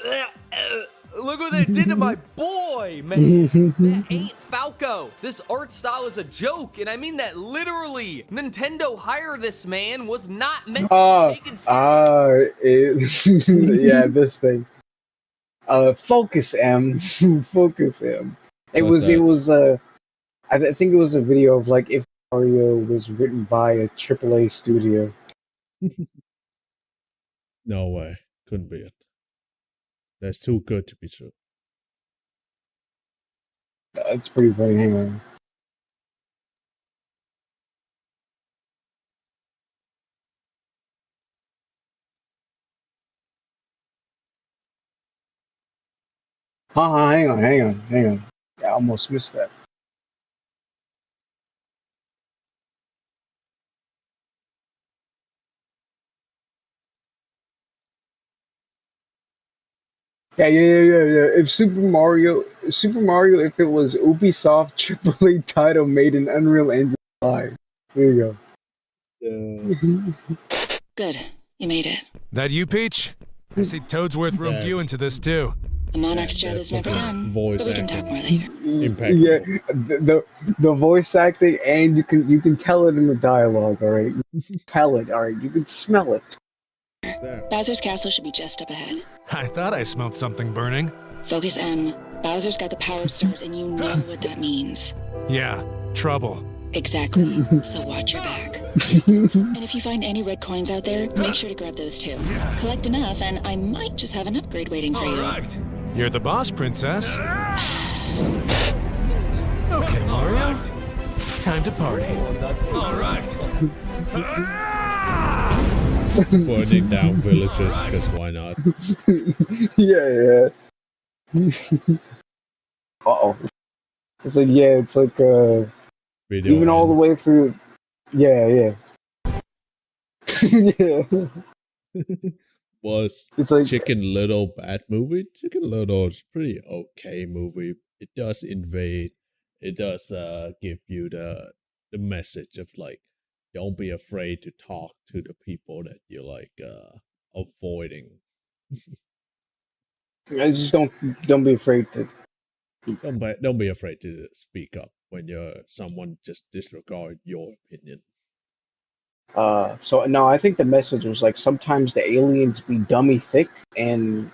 look what they did to my boy, man. That ain't Falco. This art style is a joke, and I mean that literally. Nintendo hire this man was not meant to be taken seriously. Yeah, this thing. Focus M. Focus M. It was I think it was a video of like if Mario was written by a AAA studio. No way. Couldn't be it. That's too good to be true. That's pretty funny. Hang on. Hang on. Yeah, I almost missed that. Yeah. If Super Mario, if it was Ubisoft AAA title made in Unreal Engine 5. There you go. Good. You made it. That you, Peach? I see Toadsworth roped you into this too. The Monarch's job is never done. Voice But we can talk more later. Impeccable. Yeah, the voice acting, and you can tell it in the dialogue. All right, you can tell it. All right, you can smell it. Bowser's castle should be just up ahead. I thought I smelled something burning. Focus M. Bowser's got the power stars, and you know what that means. Yeah, trouble. Exactly. So watch your back. And if you find any red coins out there, make sure to grab those too. Collect enough, and I might just have an upgrade waiting for you. Right. You're the boss, princess. Okay, Mario. Time to party. All right. Burning down villages, because why not? Yeah. Uh-oh. It's like Video even all the way through. Yeah. Yeah. Was it's like Chicken Little bad movie? Chicken Little is pretty okay movie. It does invade. It does give you the message of like, don't be afraid to talk to the people that you're like avoiding. I just don't be afraid to. Don't be afraid to speak up when someone just disregard your opinion. So no, I think the message was like sometimes the aliens be dummy thick and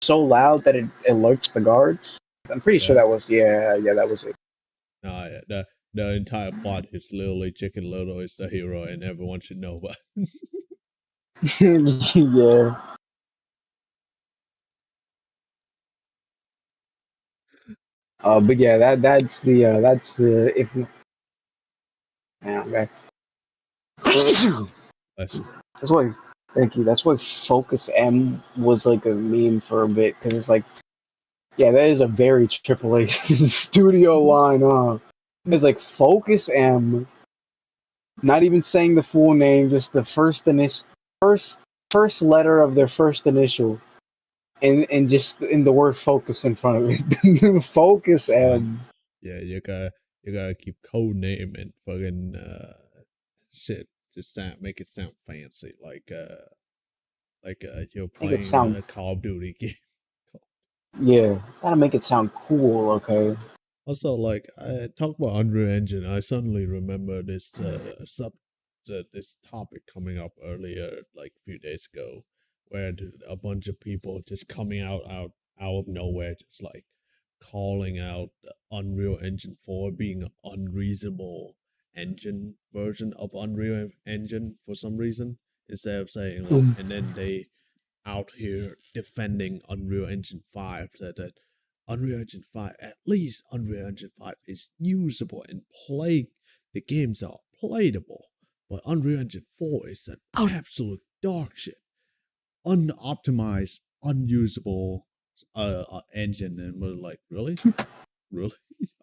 so loud that it alerts the guards. I'm pretty sure that was that was it. No, yeah, the entire plot is literally Chicken Little is the hero and everyone should know about. Yeah. But yeah, that's the if. Yeah, okay. That's why. Thank you. That's why Focus M was like a meme for a bit because it's like, yeah, that is a very AAA studio line, huh? It's like Focus M. Not even saying the full name, just the first letter of their first initial, and just in the word focus in front of it. Focus M. Yeah, you gotta keep code name and fucking shit to make it sound fancy, like you're playing a Call of Duty game. Yeah, gotta make it sound cool, okay? Also, like, I talk about Unreal Engine, I suddenly remember this this topic coming up earlier, like a few days ago, where a bunch of people just coming out of nowhere, just like calling out the Unreal Engine 4 being an unreasonable engine version of Unreal Engine for some reason, instead of saying like, and then they out here defending Unreal Engine 5 that Unreal Engine 5, at least Unreal Engine 5 is usable and the games are playable. But Unreal Engine 4 is an absolute dog shit. Unoptimized, unusable engine. And we're like, really? Really?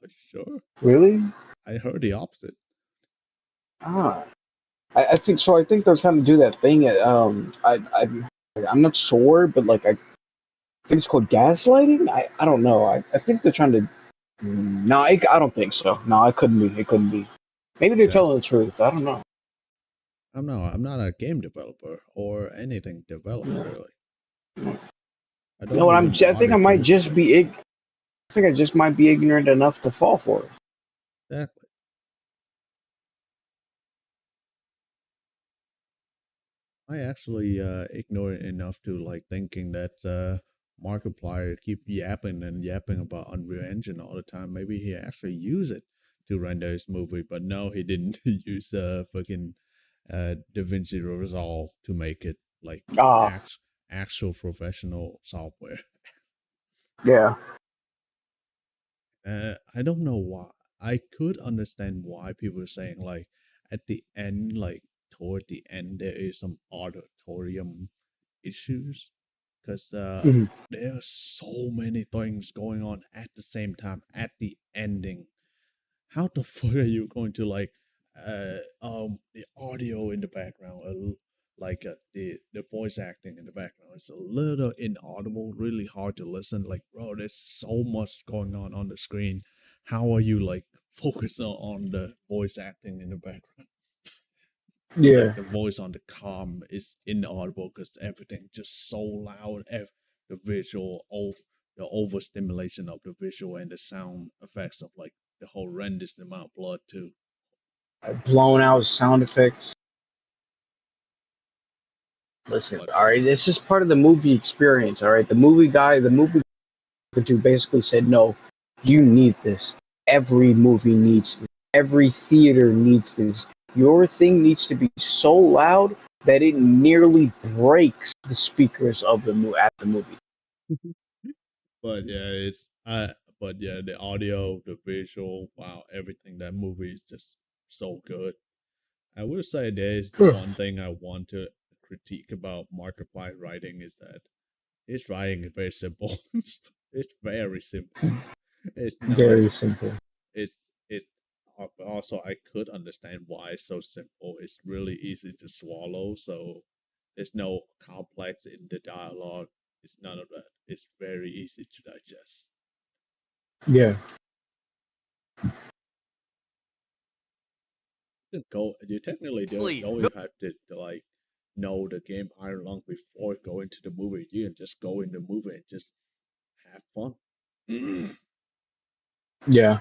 Are you sure? Really? I heard the opposite. Ah, I think so. I think they're trying to do that thing. I'm not sure, but like I think it's called gaslighting. I don't know. I think they're trying to. No, I don't think so. No, it couldn't be. It couldn't be. Maybe they're Yeah. telling the truth. I don't know. I'm not a game developer or anything developer really. I You don't know what? even I think I bother might to. just be. I think I just might be ignorant enough to fall for it. Exactly. I actually ignorant enough to like thinking that Markiplier keep yapping and yapping about Unreal Engine all the time. Maybe he actually use it to render his movie, but no, he didn't use fucking DaVinci Resolve to make it like Ah, actual professional software. yeah. I don't know why. I could understand why people are saying like at the end, like toward the end, there is some auditorium issues because Mhm. there are so many things going on at the same time at the ending. How the fuck are you going to like the audio in the background, like the voice acting in the background? It's a little inaudible, really hard to listen. Like, bro, there's so much going on the screen. How are you like focusing on the voice acting in the background? Yeah. Like the voice on the comm is inaudible because everything just so loud. The visual, the overstimulation of the visual and the sound effects of like the horrendous amount of blood too. Blown out sound effects. Listen, But all right, it's just part of the movie experience. All right, the movie dude basically said, no, you need this. Every movie needs this. Every theater needs this. Your thing needs to be so loud that it nearly breaks the speakers of at the movie. but yeah, but yeah, the audio, the visual, wow, everything that movie is just so good. I will say there is one thing I want to critique about Markiplier writing is that his writing is very simple. It's very simple. It's no, Very simple. it's also I could understand why it's so simple. It's really easy to swallow. So there's no complex in the dialogue. It's none of that. It's very easy to digest. Yeah. You technically don't even have to like know the game iron long before going to the movie. You can just go in the movie and just have fun. Yeah.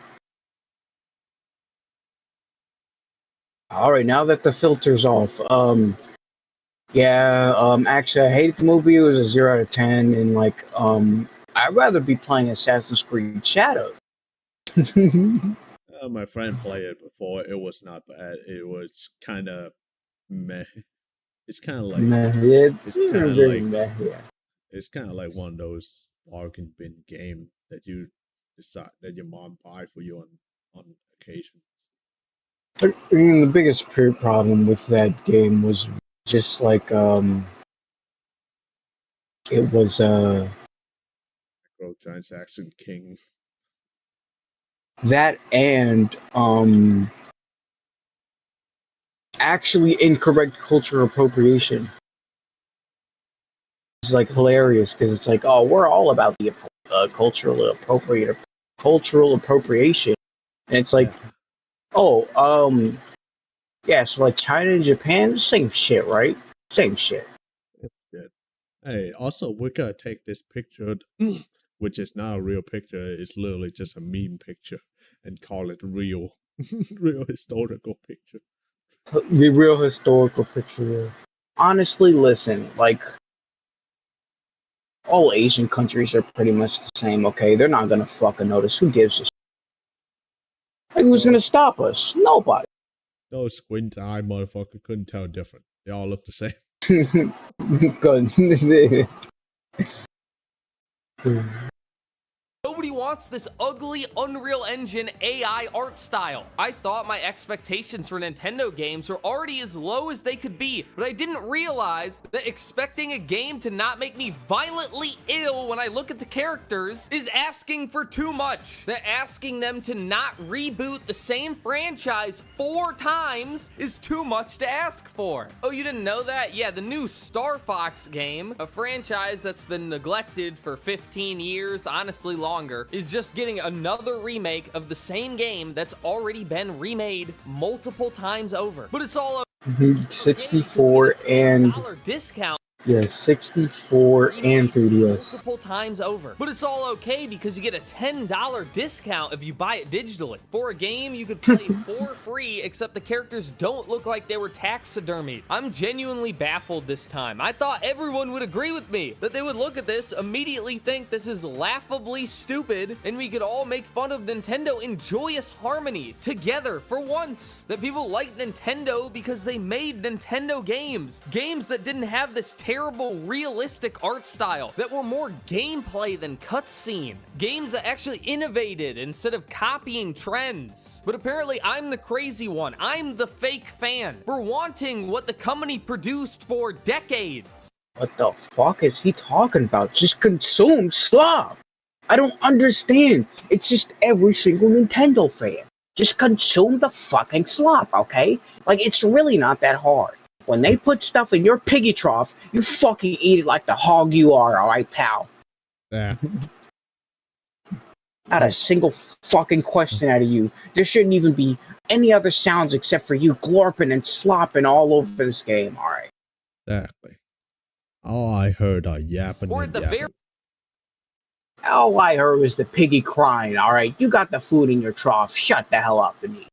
All right, now that the filter's off, yeah, actually, I hated the movie. It was a 0 out of 10, and like, I'd rather be playing Assassin's Creed Shadows. My friend played it before. It was not bad. It was kind of meh. It's kind of like Meh, it's kind of very like meh, yeah. it's kind of like one of those bargain bin game that you decide that your mom buy for you on occasions. But, I mean, the biggest problem with that game was just like, it was, Microtransaction king. that and, actually incorrect cultural appropriation. It's like hilarious because it's like, oh, we're all about the cultural appropriation, and it's like, oh, yeah, so like China and Japan, same shit, right? Same shit. Yeah. Hey, also we gotta take this picture, which is not a real picture. It's literally just a meme picture, and call it real, real historical picture. The real historical picture. Honestly, listen, like all Asian countries are pretty much the same. Okay, they're not gonna fucking notice. Who gives a shit? Like, who's gonna stop us? Nobody. Those squint eye motherfucker couldn't tell different. They all look the same. Good. Nobody wants this ugly Unreal Engine AI art style. I thought my expectations for Nintendo games were already as low as they could be, but I didn't realize that expecting a game to not make me violently ill when I look at the characters is asking for too much. That asking them to not reboot the same franchise 4 times is too much to ask for. Oh, you didn't know that? Yeah, the new Star Fox game, a franchise that's been neglected for 15 years, honestly longer, is just getting another remake of the same game that's already been remade multiple times over. But it's all 64 and discount. yeah, 64 and 3DS. Multiple times over. But it's all okay because you get a $10 discount if you buy it digitally. For a game you could play for free, except the characters don't look like they were taxidermied. I'm genuinely baffled this time. I thought everyone would agree with me, that they would look at this, immediately think this is laughably stupid, and we could all make fun of Nintendo in joyous harmony, together, for once. That people like Nintendo because they made Nintendo games. Games that didn't have this terrible realistic art style, that were more gameplay than cutscene. Games that actually innovated instead of copying trends. But apparently I'm the crazy one. I'm the fake fan for wanting what the company produced for decades. What the fuck is he talking about? Just consume slop. I don't understand. It's just every single Nintendo fan. Just consume the fucking slop, okay? Like, it's really not that hard. When they put stuff in your piggy trough, you fucking eat it like the hog you are, alright, pal? Yeah. Not a single fucking question out of you. There shouldn't even be any other sounds except for you glorping and slopping all over this game, alright? Exactly. All I heard are yapping Or and at the yapping. All I heard was the piggy crying, alright? You got the food in your trough. Shut the hell up and eat.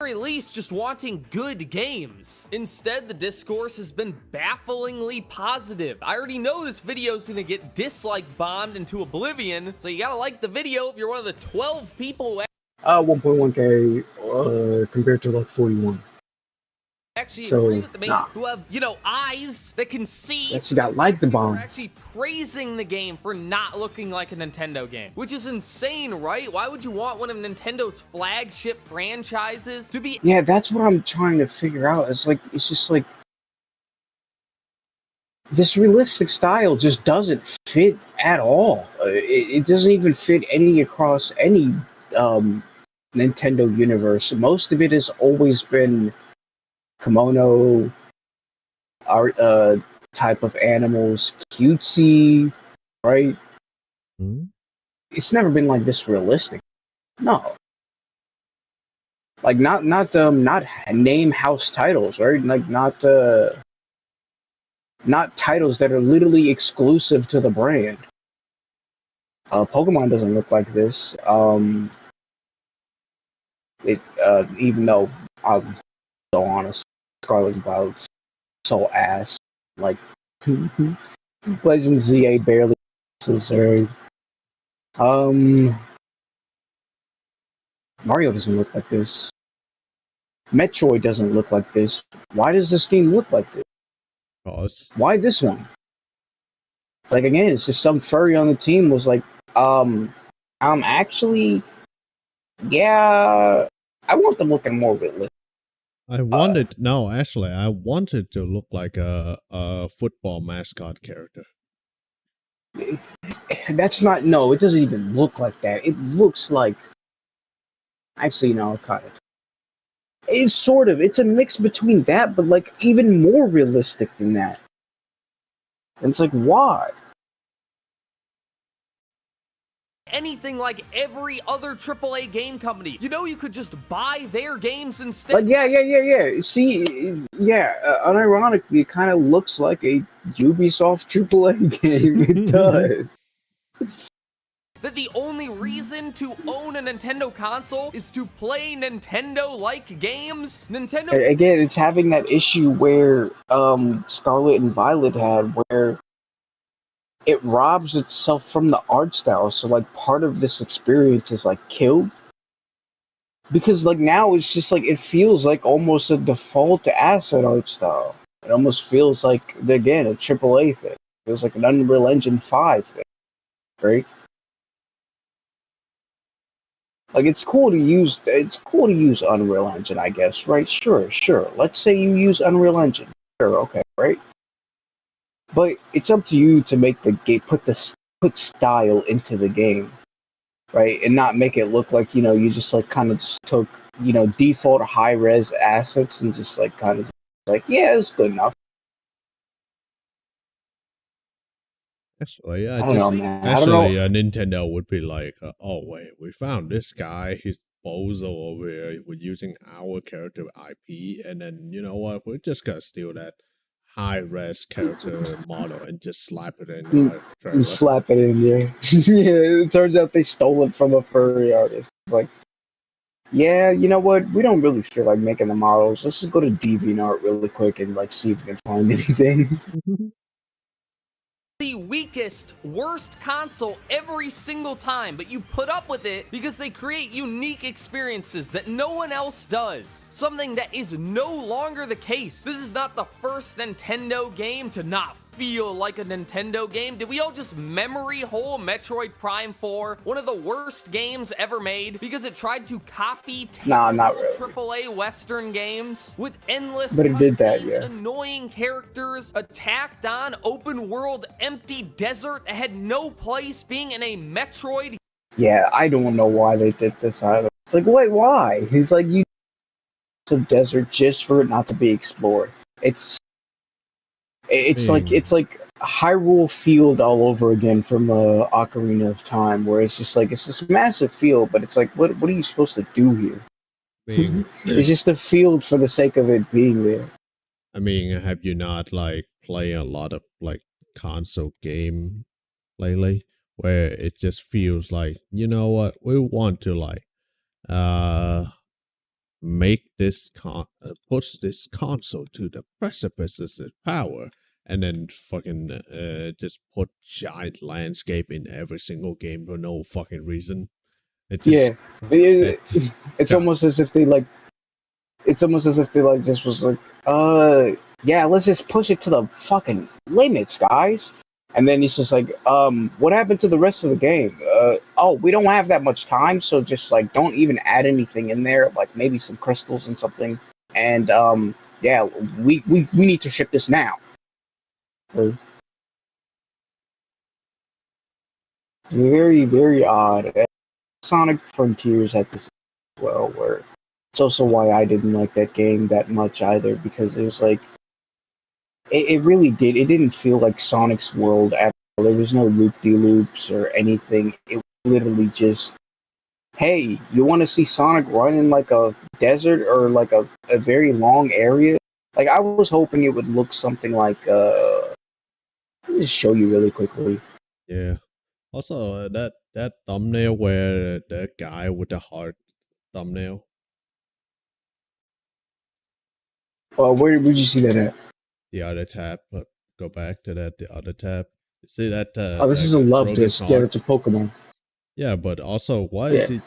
Very least, just wanting good games. Instead, the discourse has been bafflingly positive. I already know this video's gonna get dislike bombed into oblivion, so you gotta like the video if you're one of the 12 people who 1.1k compared to like 41. actually So, agree with me, nah. who have, you know, eyes that can see. That's got like the bomb. We're actually praising the game for not looking like a Nintendo game, which is insane, right? Why would you want one of Nintendo's flagship franchises to be? Yeah, that's what I'm trying to figure out. It's just like this realistic style just doesn't fit at all. It doesn't even fit across any Nintendo universe. Most of it has always been kimono art type of animals, cutesy, right? It's never been like this realistic. No. Like not name house titles, right? Like not titles that are literally exclusive to the brand. Pokemon doesn't look like this. Even though I'm so honest, Scarlet and Violet's so ass. Like Legend ZA barely necessary. Mario doesn't look like this. Metroid doesn't look like this. Why does this game look like this? Why this one? Like, again, it's just some furry on the team was like, actually, yeah, I want them looking more realistic. I wanted I wanted to look like a football mascot character. That's not, no, it doesn't even look like that. It looks like, actually, no, kind of. It's sort of, it's a mix between that, but like even more realistic than that. And it's like, why? Anything like every other AAA game company. You know, you could just buy their games instead. Like, yeah. See, yeah, unironically, it kind of looks like a Ubisoft AAA game. It does. That the only reason to own a Nintendo console is to play Nintendo-like games? Nintendo... Again, it's having that issue where Scarlet and Violet had, where it robs itself from the art style. So, like, part of this experience is, like, killed. Because, like, now it's just, like, it feels like almost a default asset art style. It almost feels like, again, a AAA thing. It feels like an Unreal Engine 5 thing, right? Like it's cool to use Unreal Engine, I guess, right? Sure. Let's say you use Unreal Engine. Sure, okay, right? But it's up to you to make the game put style into the game, right? And not make it look like, you just like kind of just took, default high res assets and just like kind of like, yeah, it's good enough. Actually, I don't know, man. I don't know. Nintendo would be like, oh wait, we found this guy. He's bozo over here. We're using our character IP, and then you know what? We're just gonna steal that high res character model and just slap it in our trailer. And slap it in, yeah. Yeah, it turns out they stole it from a furry artist. It's like, yeah, you know what? We don't really feel like making the models. Let's just go to DeviantArt really quick and like see if we can find anything. The weakest, worst console every single time, but you put up with it because they create unique experiences that no one else does. Something that is no longer the case. This is not the first Nintendo game to not feel like a Nintendo game. Did we all just memory hole Metroid Prime 4, one of the worst games ever made, because it tried to copy not really. AAA Western games with endless but it did that, cutscenes, yeah. annoying characters, a tacked on open world empty desert that had no place being in a Metroid. Yeah, I don't know why they did this either. It's like, wait, why? He's like, you some desert just for it not to be explored. It's like Hyrule Field all over again from Ocarina of Time, where it's just like it's this massive field, but it's like, what are you supposed to do here? It's just a field for the sake of it being there. I mean, have you not like played a lot of like console game lately, where it just feels like, you know what, we want to like make this push this console to the precipices of power, and then fucking just put giant landscape in every single game for no fucking reason. It's just, it's almost as if they like. It's almost as if they like just was like, yeah, let's just push it to the fucking limits, guys. And then he's just like, what happened to the rest of the game? Oh, we don't have that much time, so just like don't even add anything in there, like maybe some crystals and something. And yeah, we need to ship this now. Very, very odd. Sonic Frontiers had this as well, where it's also why I didn't like that game that much either, because it was like, it really did. It didn't feel like Sonic's world at all. There was no loop-de-loops or anything. It was literally just, hey, you want to see Sonic run in like a desert or like a very long area? Like, I was hoping it would look something like, let me just show you really quickly. Yeah. Also, that thumbnail where the guy with the heart thumbnail. Where would you see that at? The other tab. Go back to that. The other tab. You see that? This is a love disc. Yeah, it's a Pokemon. Yeah, but also, why is it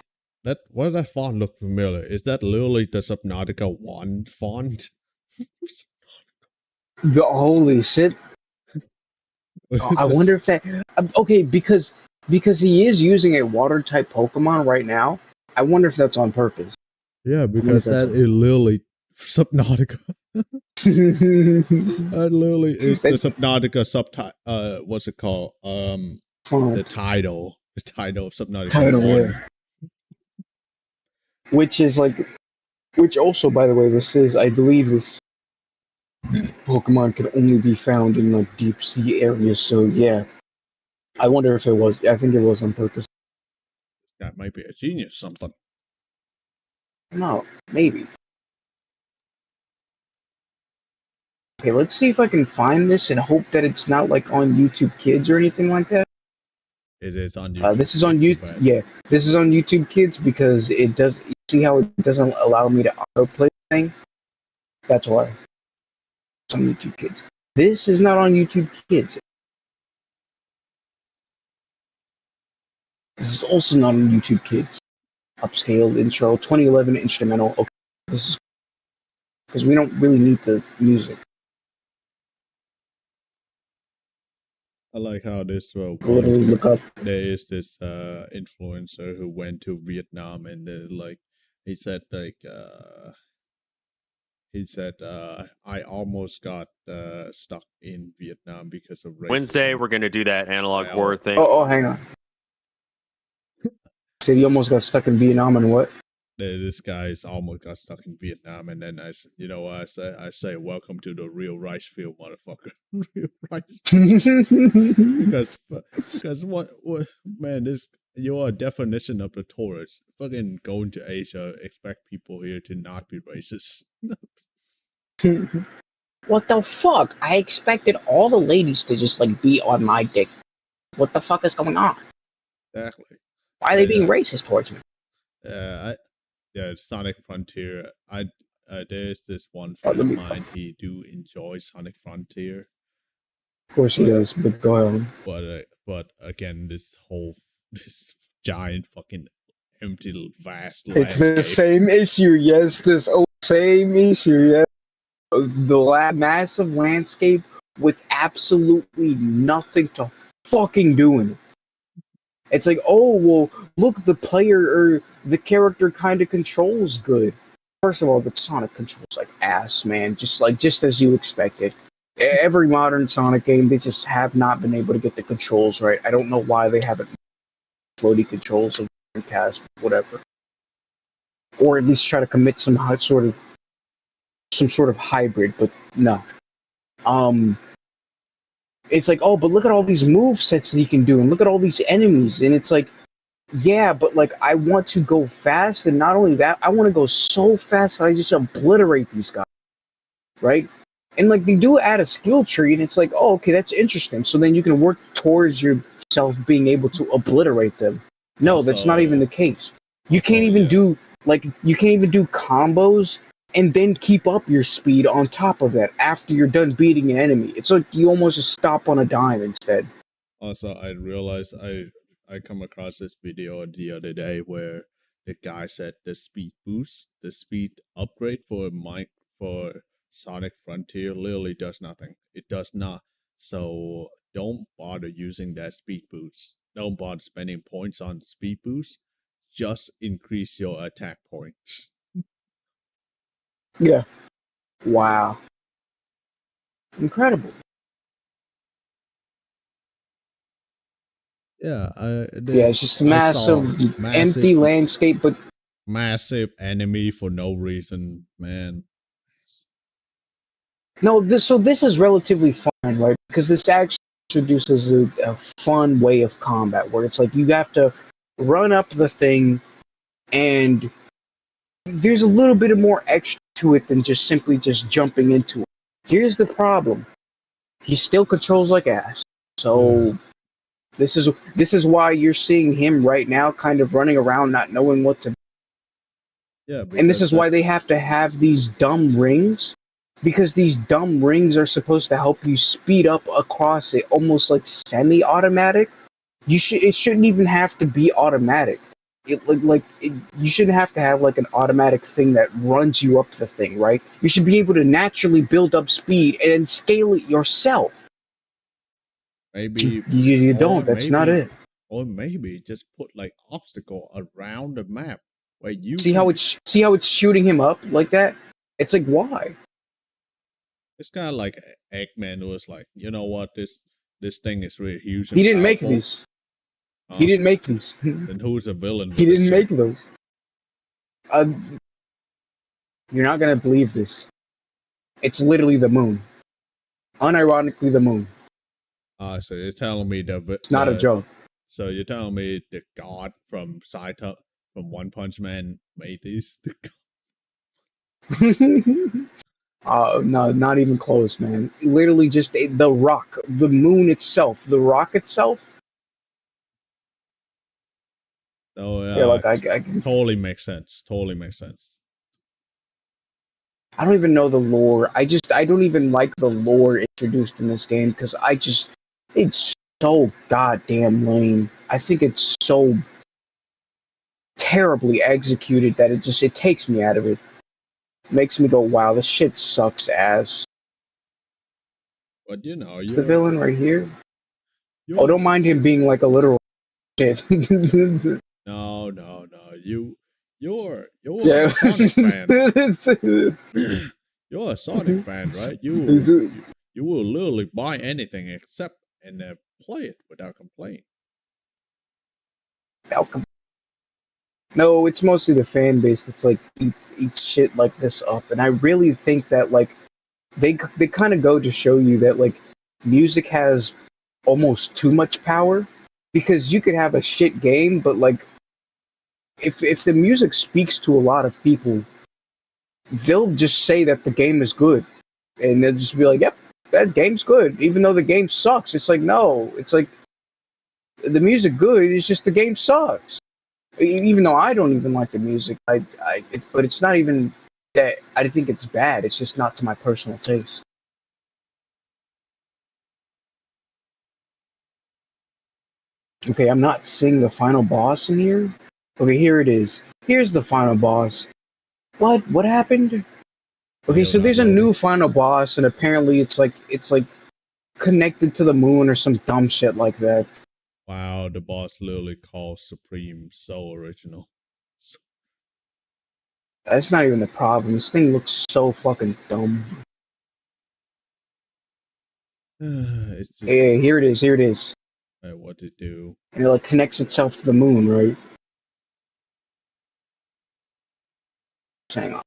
that? Why does that font look familiar? Is that literally the Subnautica 1 font? The holy shit! I wonder if that. Okay, because he is using a water type Pokemon right now. I wonder if that's on purpose. Yeah, because that is literally Subnautica. That literally is the Subnautica subtitle. What's it called? The title of Subnautica 1. Yeah. Which is like, which also, by the way, I believe this Pokemon can only be found in like deep sea areas. So yeah, I wonder if it was. I think it was on purpose. That might be a genius something. No, maybe. Okay, let's see if I can find this and hope that it's not like on YouTube Kids or anything like that. It is on YouTube. This is on YouTube. Yeah, this is on YouTube Kids because it does. You see how it doesn't allow me to autoplay thing? That's why. It's on YouTube Kids. This is not on YouTube Kids. This is also not on YouTube Kids. Upscaled intro, 2011 instrumental. Okay, this is because we don't really need the music. I like how this Literally look up. there is this influencer who went to Vietnam and like he said I almost got stuck in Vietnam because of racism. Wednesday, we're going to do that analog Like, horror thing. Oh, hang on. Said he almost got stuck in Vietnam and what? This guy's almost got stuck in Vietnam, and then you know what I say, welcome to the real rice field, motherfucker. Real rice because what man, this your definition of the tourist. Fucking going to Asia, expect people here to not be racist. What the fuck? I expected all the ladies to just like be on my dick. What the fuck is going on? Exactly. Why are they being racist towards me? Sonic Frontier. There's this one friend of mine. He do enjoy Sonic Frontier. Of course he does, but go ahead. But again, this giant fucking empty vast It's landscape. the same issue, yes. Same issue, yes. The massive landscape with absolutely nothing to fucking do in it. It's like, oh, well, look, the player or the character kind of controls good. First of all, the Sonic controls like ass, man. Just as you expected. Every modern Sonic game, they just have not been able to get the controls right. I don't know why they haven't floaty controls of cast, whatever. Or at least try to commit some sort of hybrid, but no. It's like, oh, but look at all these move sets that you can do, and look at all these enemies, and it's like, yeah, but like I want to go fast, and not only that, I want to go so fast that I just obliterate these guys, right? And like they do add a skill tree, and it's like, oh, okay, that's interesting. So then you can work towards yourself being able to obliterate them. No, that's not even the case. You can't even do combos and then keep up your speed on top of that after you're done beating an enemy. It's like you almost just stop on a dime instead. Also, I realized I come across this video the other day where the guy said the speed boost, the speed upgrade for Sonic Frontier literally does nothing. It does not. So don't bother using that speed boost. Don't bother spending points on speed boost. Just increase your attack points. Yeah. Wow. Incredible. Yeah, it's just massive, empty landscape, but massive enemy for no reason, man. No, this is relatively fun, right? Because this actually introduces a fun way of combat where it's like you have to run up the thing, and there's a little bit of more extra to it than just simply just jumping into it. Here's the problem: he still controls like ass. So this is why you're seeing him right now, kind of running around, not knowing what to do. Yeah, and this is why they have to have these dumb rings. Because these dumb rings are supposed to help you speed up across it, almost like semi-automatic. It shouldn't even have to be automatic. You shouldn't have to have like an automatic thing that runs you up the thing, right? You should be able to naturally build up speed and scale it yourself. Maybe you don't. That's not it. Or maybe just put like obstacle around the map where you see how it's shooting him up like that. It's like, why? It's kind of like Eggman was like, you know what, this thing is really huge. He didn't make these. He didn't make these. Then who's a villain? He didn't make those. You're not gonna believe this. It's literally the moon. Unironically, the moon. So you're telling me it's not a joke. So you're telling me the god from One Punch Man made these? No, not even close, man. Literally just the rock, the moon itself, the rock itself. Oh, yeah, like I totally makes sense. Totally makes sense. I don't even know the lore. I don't even like the lore introduced in this game because it's so goddamn lame. I think it's so terribly executed that it takes me out of it. Makes me go, wow, this shit sucks ass. But you know, the villain right here. Oh, don't mind him being like a literal shit. No. You're Yeah. a Sonic fan. You're a Sonic fan, right? You will literally buy anything except and play it without complaint. No, it's mostly the fan base that's like eats shit like this up, and I really think that like they kind of go to show you that like music has almost too much power, because you could have a shit game, but like if the music speaks to a lot of people, they'll just say that the game is good, and they'll just be like, "Yep, that game's good," even though the game sucks. It's like, no, it's like the music good. It's just the game sucks. Even though I don't even like the music, but it's not even that I think it's bad. It's just not to my personal taste. Okay, I'm not seeing the final boss in here. Okay, here it is. Here's the final boss. What? What happened? Okay, so there's a new final boss, and apparently it's like connected to the moon or some dumb shit like that. Wow, the boss literally calls Supreme so original. That's not even the problem. This thing looks so fucking dumb. It's just... Hey, here it is. Here it is. What to do? And it like connects itself to the moon, right? Hang on.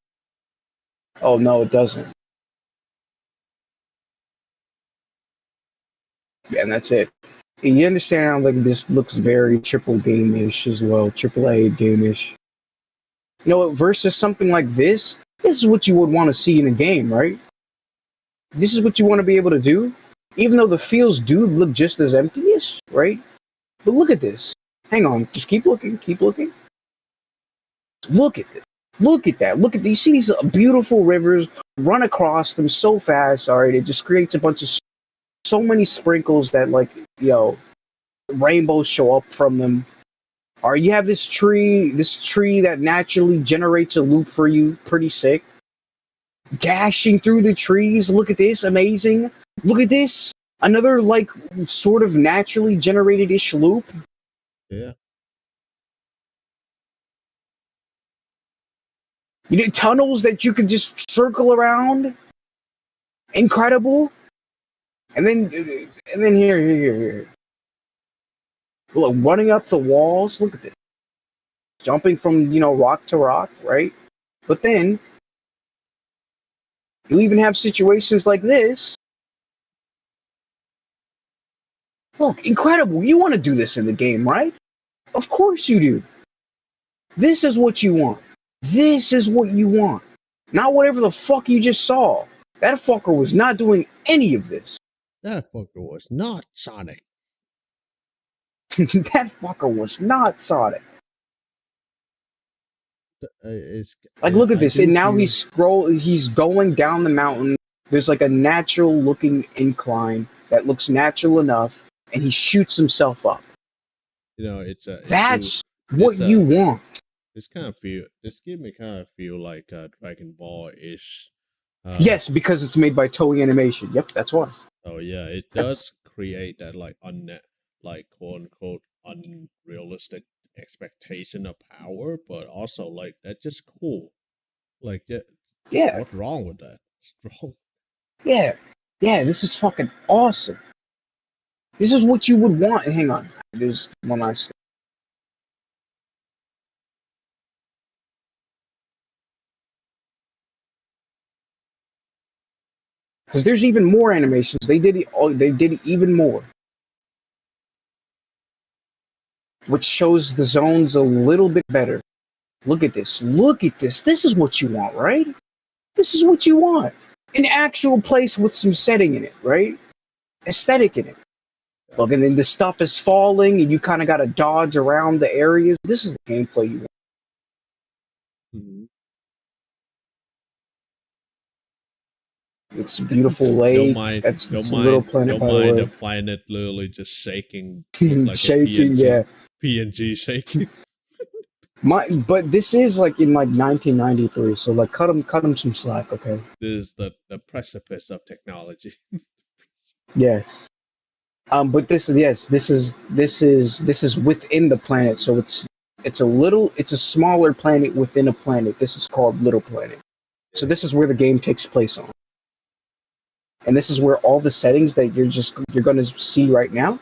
Oh no, it doesn't. Yeah, and that's it. And you understand how like this looks very triple game-ish as well, triple A game-ish. You know what? Versus something like this is what you would want to see in a game, right? This is what you want to be able to do, even though the fields do look just as empty-ish, right? But look at this. Hang on, just keep looking, keep looking. Look at this. Look at that. Look at you see these beautiful rivers run across them so fast. All right, it just creates a bunch of so many sprinkles that like rainbows show up from them. Or you have this tree that naturally generates a loop for you, pretty sick. Dashing through the trees, look at this, amazing. Look at this, another like sort of naturally generated-ish loop. Yeah. You need tunnels that you can just circle around. Incredible. And then here. Look, running up the walls. Look at this. Jumping from rock to rock, right? But then you even have situations like this. Look, incredible. You want to do this in the game, right? Of course you do. This is what you want. This is what you want. Not whatever the fuck you just saw. That fucker was not doing any of this. That fucker was not Sonic. That fucker was not Sonic. Look at this. And now he's going down the mountain. There's like a natural looking incline that looks natural enough, and he shoots himself up. That's what you want. This give me kind of feel like Dragon Ball-ish. Yes, because it's made by Toei Animation. Yep, that's why. Oh yeah, it does create that like quote unquote unrealistic expectation of power, but also like that's just cool. Like yeah. What's wrong with that? It's wrong. Yeah, this is fucking awesome. This is what you would want. Hang on, there's one last thing. Because there's even more animations. They did even more. Which shows the zones a little bit better. Look at this. Look at this. This is what you want, right? This is what you want. An actual place with some setting in it, right? Aesthetic in it. Look, and then the stuff is falling, and you kind of got to dodge around the areas. This is the gameplay you want. Mm-hmm. It's a beautiful lake. That's a little planet, by the way. The planet literally just shaking. Like shaking, yeah. PNG shaking. But this is like in like 1993, so like cut him some slack, okay? This is the precipice of technology. Yes. But this is yes, this is within the planet, so it's a smaller planet within a planet. This is called Little Planet. So this is where the game takes place on, and this is where all the settings that you're gonna see right now.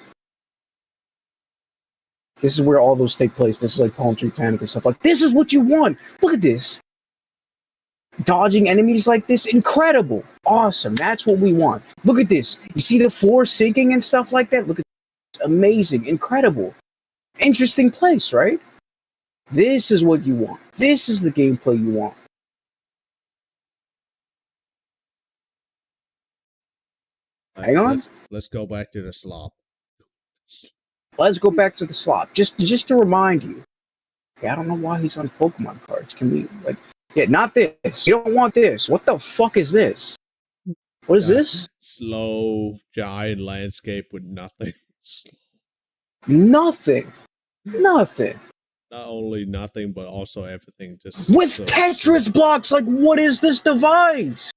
This is where all those take place. This is like Palm Tree Panic and stuff like. This is what you want. Look at this. Dodging enemies like this, incredible, awesome. That's what we want. Look at this. You see the floor sinking and stuff like that. Look at this. Amazing, incredible, interesting place, right? This is what you want. This is the gameplay you want. Hang on. Let's go back to the slop. Let's go back to the slot. Just to remind you. Yeah, I don't know why he's on Pokemon cards. Can we like? Yeah, not this. You don't want this. What the fuck is this? What is this? Slow giant landscape with nothing. Nothing. Nothing. Not only nothing, but also everything just with Tetris blocks. Like, what is this device?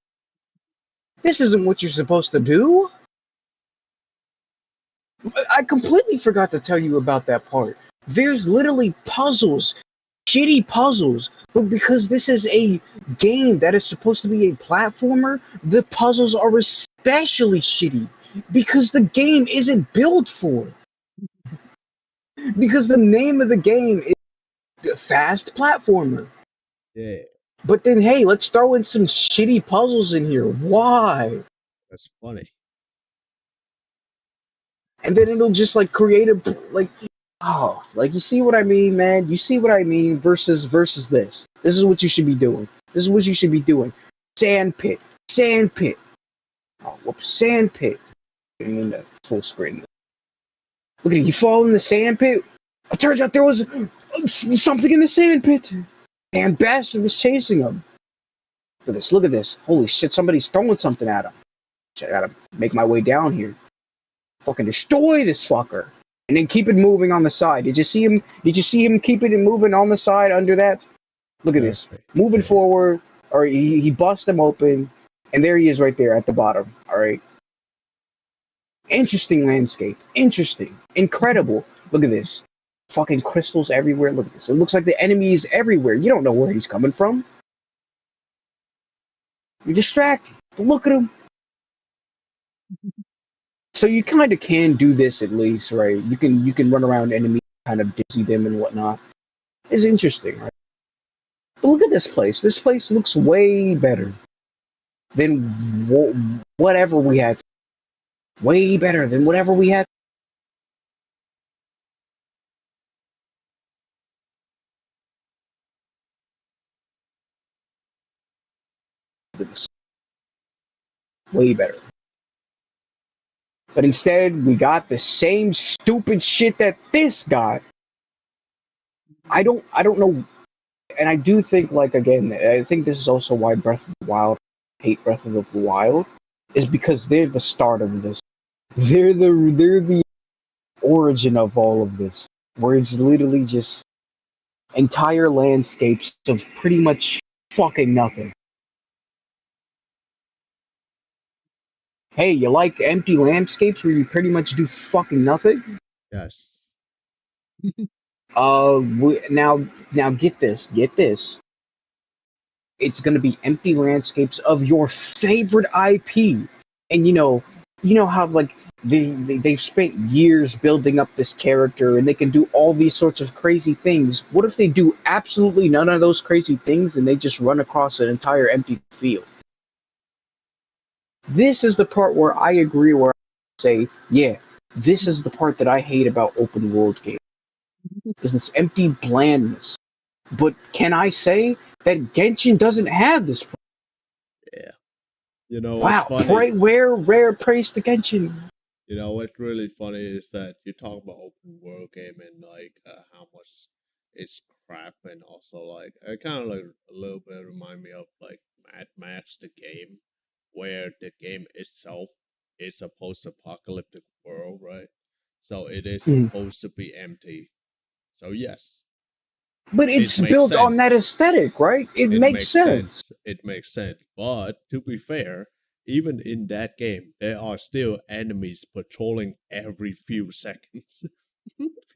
This isn't what you're supposed to do. I completely forgot to tell you about that part. There's literally puzzles, shitty puzzles, but because this is a game that is supposed to be a platformer, the puzzles are especially shitty because the game isn't built for it. Because the name of the game is Fast Platformer. Yeah. But then, hey, let's throw in some shitty puzzles in here. Why? That's funny. And then it'll just like create a like, oh, like you see what I mean, man? You see what I mean? Versus this. This is what you should be doing. This is what you should be doing. Sand pit. Oh, whoops, sand pit. And then the full screen. Look at it. You fall in the sand pit. It turns out there was something in the sand pit. And Bastard was chasing him. Look at this. Look at this. Holy shit! Somebody's throwing something at him. I gotta make my way down here. Fucking destroy this fucker, and then keep it moving on the side. Did you see him? Did you see him keeping it moving on the side under that? Look at this, moving forward, or he bust him open, and there he is right there at the bottom. All right. Interesting landscape. Interesting. Incredible. Look at this. Fucking crystals everywhere. Look at this. It looks like the enemy is everywhere. You don't know where he's coming from. You're distracted. But look at him. So you kind of can do this at least, right? You can run around enemies, kind of dizzy them and whatnot. It's interesting, right? But look at this place. This place looks way better than whatever we had. Way better than whatever we had. Way better. But instead, we got the same stupid shit that this got. I don't know, and I do think, like, again, I think this is also why Breath of the Wild, hate Breath of the Wild, is because they're the start of this. They're the origin of all of this, where it's literally just entire landscapes of pretty much fucking nothing. Hey, you like empty landscapes where you pretty much do fucking nothing? Yes. Now get this. It's gonna be empty landscapes of your favorite IP, and you know how like they've spent years building up this character, and they can do all these sorts of crazy things. What if they do absolutely none of those crazy things, and they just run across an entire empty field? This is the part where I agree, where I say, yeah, this is the part that I hate about open world games. Is this empty blandness. But can I say that Genshin doesn't have this? Yeah. You know, wow, rare praise to Genshin. You know what's really funny is that you talk about open world game and like how much it's crap, and also like it kind of like a little bit remind me of like Mad Max the game, where the game itself is a post-apocalyptic world, right? So it is supposed to be empty. So yes. But it's built on that aesthetic, right? It makes sense. It makes sense. But to be fair, even in that game, there are still enemies patrolling every few seconds.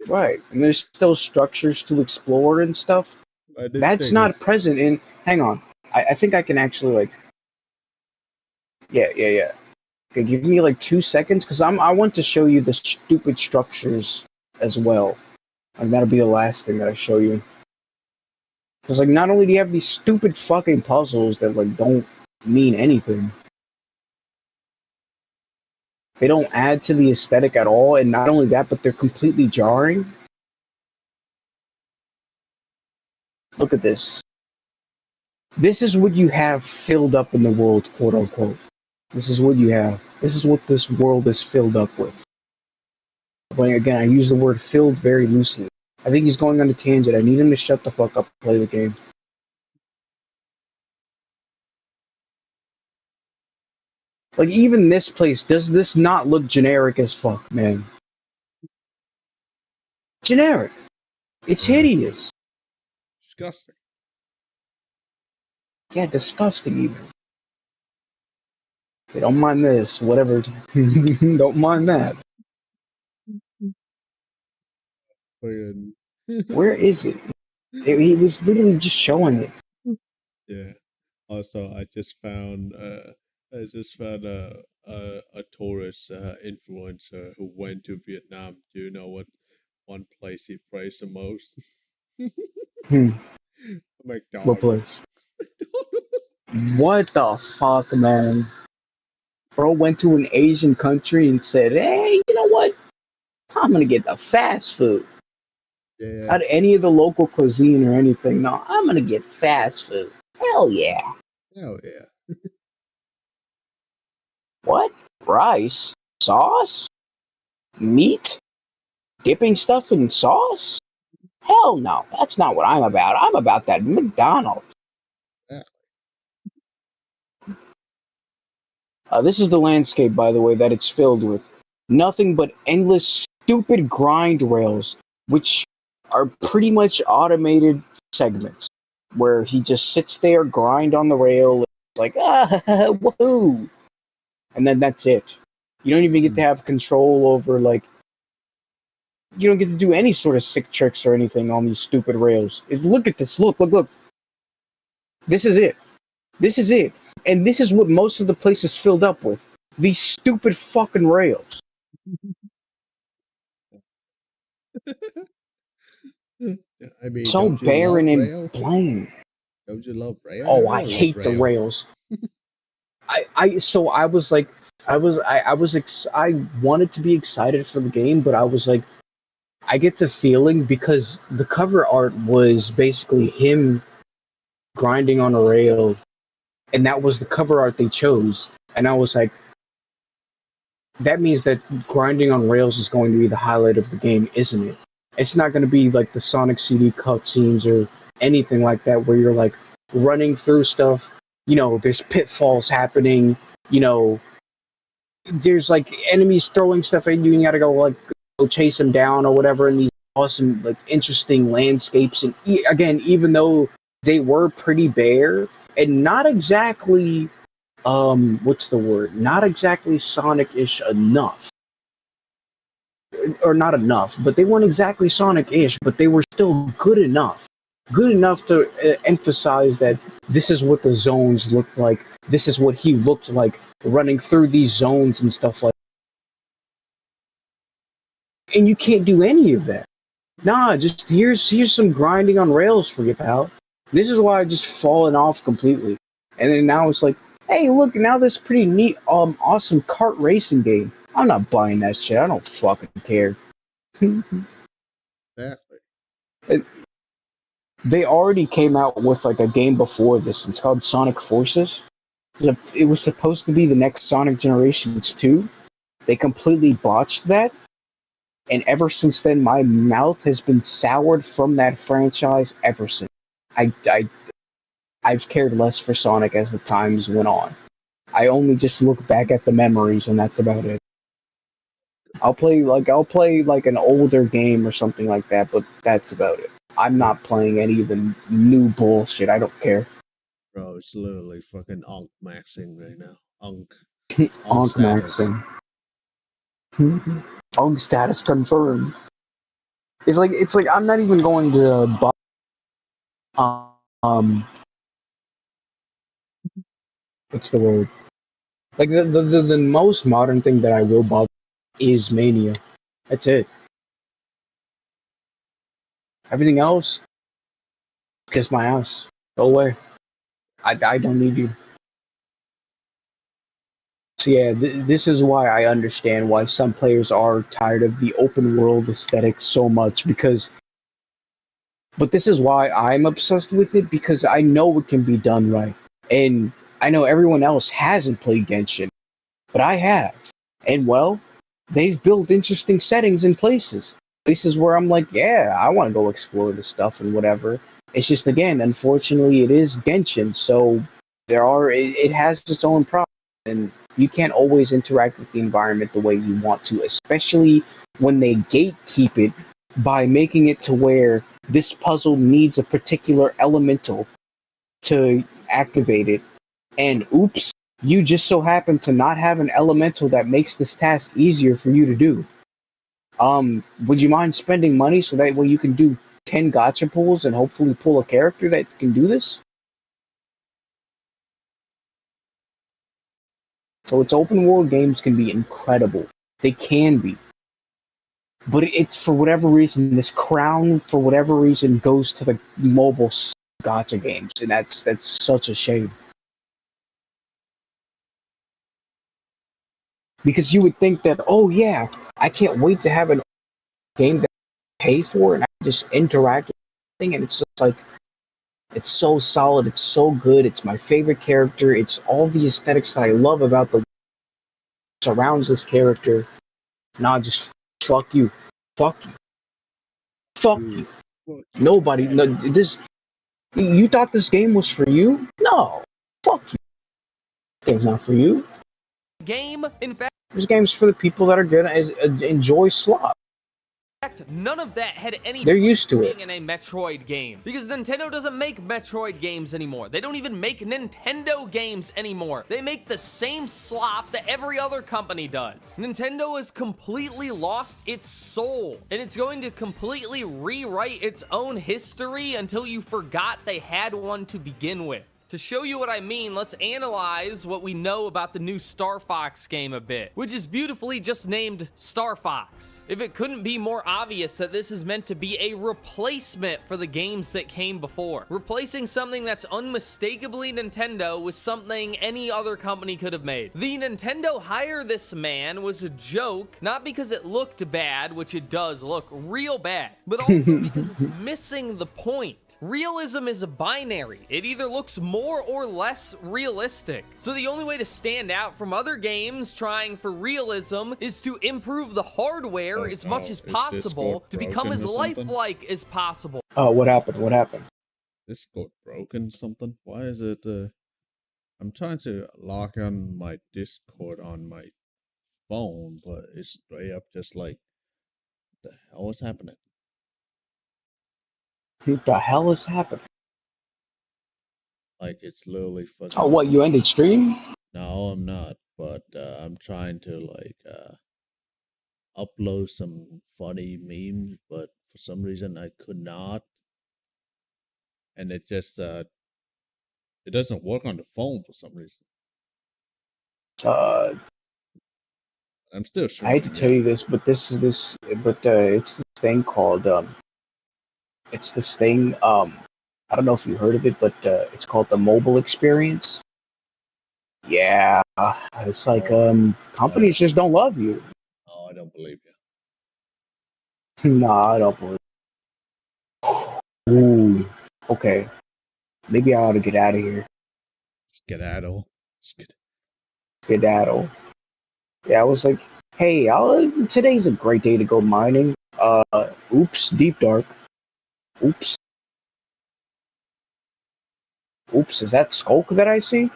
Right, and there's still structures to explore and stuff. But this That's thing not is present in. Hang on, I think I can actually like. Yeah. Okay, give me like 2 seconds, cause I want to show you the stupid structures as well. And that'll be the last thing that I show you. Cause like not only do you have these stupid fucking puzzles that like don't mean anything. They don't add to the aesthetic at all, and not only that, but they're completely jarring. Look at this. This is what you have filled up in the world, quote unquote. This is what you have. This is what this world is filled up with. But again, I use the word filled very loosely. I think he's going on a tangent. I need him to shut the fuck up and play the game. Like, even this place, does this not look generic as fuck, man? Generic. It's hideous. disgusting. Yeah, disgusting even. Okay, don't mind this, whatever. Don't mind that. Fucking- Where is it? He was literally just showing it. Yeah. Also, I just found a tourist influencer who went to Vietnam. Do you know what one place he praised the most? Hmm. McDonald's. What place? What the fuck, man? Bro went to an Asian country and said, hey, you know what? I'm gonna get the fast food. Yeah. Not any of the local cuisine or anything. No, I'm gonna get fast food. Hell yeah. Hell yeah. What? Rice? Sauce? Meat? Dipping stuff in sauce? Hell no. That's not what I'm about. I'm about that McDonald's. Yeah. This is the landscape, by the way, that it's filled with. Nothing but endless stupid grind rails, which are pretty much automated segments, where he just sits there, grind on the rail, and like, woohoo! And then that's it. You don't even get to have control over, like, you don't get to do any sort of sick tricks or anything on these stupid rails. Look at this, look. This is it. This is it. And this is what most of the place is filled up with. These stupid fucking rails. I mean, So don't you love barren and rails? bland. Don't you love rails? Oh, I Everyone love hate the rails. I wanted to be excited for the game, but I was like, I get the feeling because the cover art was basically him grinding on a rail, and that was the cover art they chose. And I was like, that means that grinding on rails is going to be the highlight of the game, isn't it? It's not going to be like the Sonic CD cutscenes or anything like that where you're like running through stuff. You know, there's pitfalls happening. You know, there's like enemies throwing stuff at you, and you gotta go chase them down or whatever. And these awesome, like, interesting landscapes. And again, even though they were pretty bare and not exactly, what's the word? Not exactly Sonic-ish enough. Or not enough, but they weren't exactly Sonic-ish, but they were still good enough. Good enough to emphasize that this is what the zones looked like. This is what he looked like running through these zones and stuff like that. And you can't do any of that. Nah, just here's some grinding on rails for you, pal. This is why I just fallen off completely. And then now it's like, hey, look, now this pretty neat, awesome kart racing game. I'm not buying that shit. I don't fucking care. Exactly. They already came out with like a game before this. It's called Sonic Forces. It was supposed to be the next Sonic Generations 2. They completely botched that. And ever since then, my mouth has been soured from that franchise ever since. I've cared less for Sonic as the times went on. I only just look back at the memories, and that's about it. I'll play like an older game or something like that, but that's about it. I'm not playing any of the new bullshit. I don't care. Bro, it's literally fucking alt maxing right now. Unk. Onk status. Maxim. Onk status confirmed. It's like I'm not even going to buy, what's the word? Like the most modern thing that I will buy is Mania. That's it. Everything else, kiss my ass. Go away. I don't need you. So yeah, this is why I understand why some players are tired of the open world aesthetic so much but this is why I'm obsessed with it because I know it can be done right. And I know everyone else hasn't played Genshin, but I have. And well, they've built interesting settings and places where I'm like, yeah, I want to go explore this stuff and whatever. It's just again, unfortunately, it is Genshin, so it has its own problems, and you can't always interact with the environment the way you want to, especially when they gatekeep it by making it to where this puzzle needs a particular elemental to activate it, and oops, you just so happen to not have an elemental that makes this task easier for you to do. Would you mind spending money so that way you can do 10 gacha pulls and hopefully pull a character that can do this? So its open world games can be incredible. They can be. But it's for whatever reason, this crown, for whatever reason, goes to the mobile gacha games, and that's such a shame. Because you would think that, oh yeah, I can't wait to have a game that I pay for and I just interact with everything, and it's just like, it's so solid, it's so good, it's my favorite character, it's all the aesthetics that I love about the surrounds this character. Nah, just fuck you. Fuck you. Fuck you. Nobody, no, this, you thought this game was for you? No. Fuck you. This game's not for you. Game, in fact, This game's for the people that are gonna enjoy slop. none of that had any They're used to it. being in a Metroid game. Because Nintendo doesn't make Metroid games anymore. They don't even make Nintendo games anymore. They make the same slop that every other company does. Nintendo has completely lost its soul. And it's going to completely rewrite its own history until you forgot they had one to begin with. To show you what I mean, let's analyze what we know about the new Star Fox game a bit, which is beautifully just named Star Fox. If it couldn't be more obvious that this is meant to be a replacement for the games that came before. Replacing something that's unmistakably Nintendo with something any other company could have made. The Nintendo Hire This Man was a joke, not because it looked bad, which it does look real bad, but also because it's missing the point. Realism is a binary. It either looks more or less realistic. So the only way to stand out from other games trying for realism is to improve the hardware as much as possible to become as lifelike as possible. Oh, what happened? What happened? Discord broken something? Why is it I'm trying to log on my Discord on my phone, but it's straight up just like the hell is happening? What the hell is happening? Like it's literally fucking. Oh, what? You ended stream? No, I'm not. But I'm trying to upload some funny memes, but for some reason I could not, and it just it doesn't work on the phone for some reason. I'm still I hate to tell you this, but it's this thing called it's this thing I don't know if you heard of it, but it's called the mobile experience. Yeah, it's like companies just don't love you. Oh, I don't believe you. Nah, I don't believe you. Ooh, okay. Maybe I ought to get out of here. Skedaddle. Skedaddle. Yeah, I was like, hey, today's a great day to go mining. Oops, deep dark. Oops. Oops, is that Skulk that I see?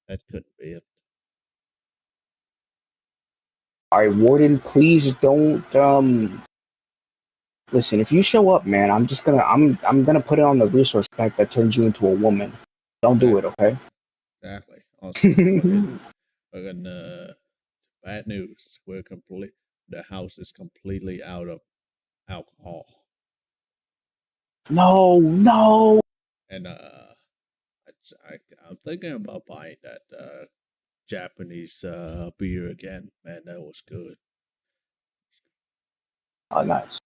That could be it. Alright, Warden, please don't listen, if you show up, man, I'm gonna put it on the resource pack that turns you into a woman. Don't do it, okay? Exactly. Also, fucking bad news. The house is completely out of alcohol. No, no. And I'm thinking about buying that Japanese beer again. Man, that was good. Oh, nice.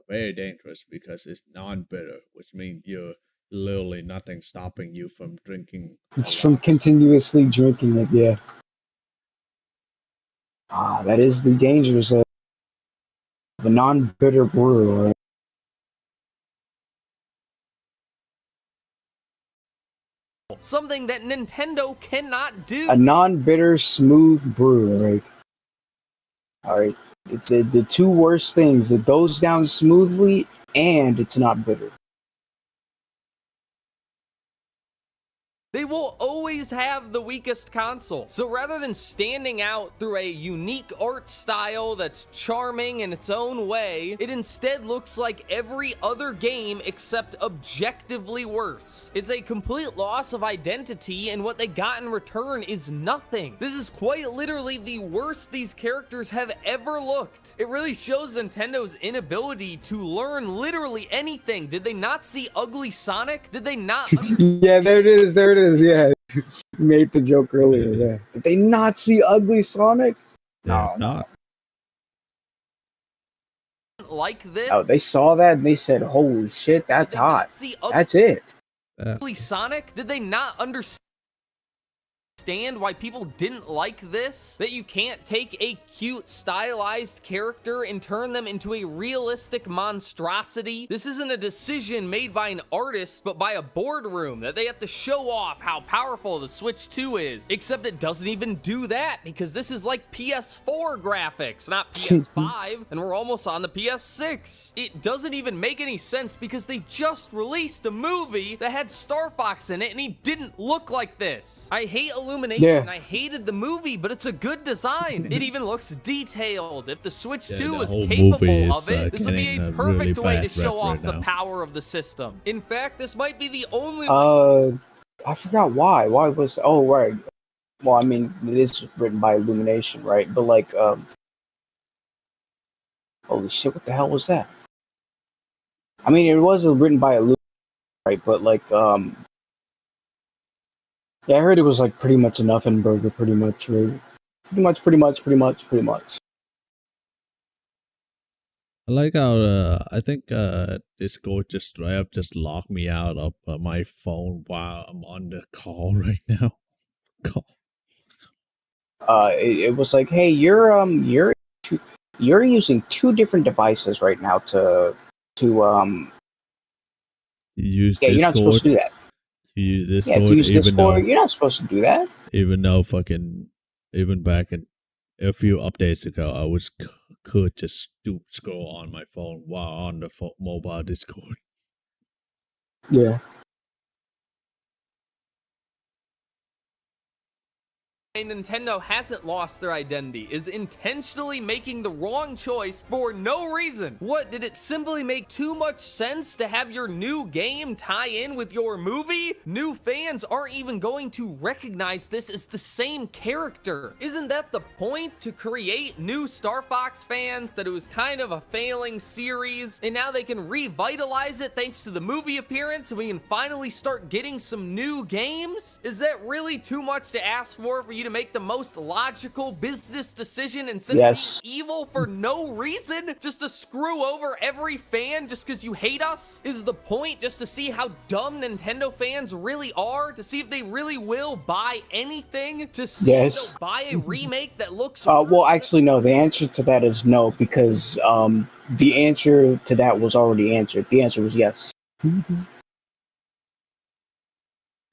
Very dangerous because it's non-bitter, which means you're literally nothing stopping you from drinking. It's from continuously drinking it, yeah. That is the dangers of a non-bitter brew. Right? Something that Nintendo cannot do. A non-bitter smooth brew, right? Alright. It's the two worst things. It goes down smoothly and it's not bitter. They will always have the weakest console. So rather than standing out through a unique art style that's charming in its own way, it instead looks like every other game except objectively worse. It's a complete loss of identity, and what they got in return is nothing. This is quite literally the worst these characters have ever looked. It really shows Nintendo's inability to learn literally anything. Did they not see Ugly Sonic? Did they not understand? Yeah, there it is, yeah. You made the joke earlier, yeah. Did they not see Ugly Sonic? No, not. Like this? Oh, they saw that and they said, holy shit, that's hot. That's it. Ugly Sonic? Did they not understand why people didn't like this? That you can't take a cute, stylized character and turn them into a realistic monstrosity? This isn't a decision made by an artist, but by a boardroom, that they have to show off how powerful the Switch 2 is. Except it doesn't even do that, because this is like PS4 graphics, not PS5, and we're almost on the PS6. It doesn't even make any sense because they just released a movie that had Star Fox in it, and he didn't look like this. I hate Illumination. Yeah. I hated the movie, but it's a good design. It even looks detailed. If the Switch 2 is capable of it, this would be a perfect really way to show off right the now. power of the system. In fact, this might be the only I forgot why. Why was, oh, right. Well, I mean, it is written by Illumination, right? But like, holy shit, what the hell was that? I mean, it was written by Illumination, right? But like, yeah, I heard it was like pretty much a nothing burger, pretty much, right? Pretty much. I like how I think Discord just straight up just locked me out of my phone while I'm on the call right now. It was like, hey, you're using two different devices right now to use yeah, Discord. you're not supposed to do that. To use Discord, Yeah, to use even Discord, though, you're not supposed to do that. even though even back in a few updates ago, I could just scroll on my phone while on the mobile Discord. Yeah. Nintendo hasn't lost their identity, is intentionally making the wrong choice for no reason. What, did it simply make too much sense to have your new game tie in with your movie? New fans aren't even going to recognize this as the same character. Isn't that the point? To create new Star Fox fans, that it was kind of a failing series, and now they can revitalize it thanks to the movie appearance, and we can finally start getting some new games? Is that really too much to ask for you to make the most logical business decision and simply be evil for no reason? Just to screw over every fan just because you hate us? Is the point just to see how dumb Nintendo fans really are? To see if they really will buy anything? To see if they'll buy a remake that looks Well, actually, no. The answer to that is no, because the answer to that was already answered. The answer was yes.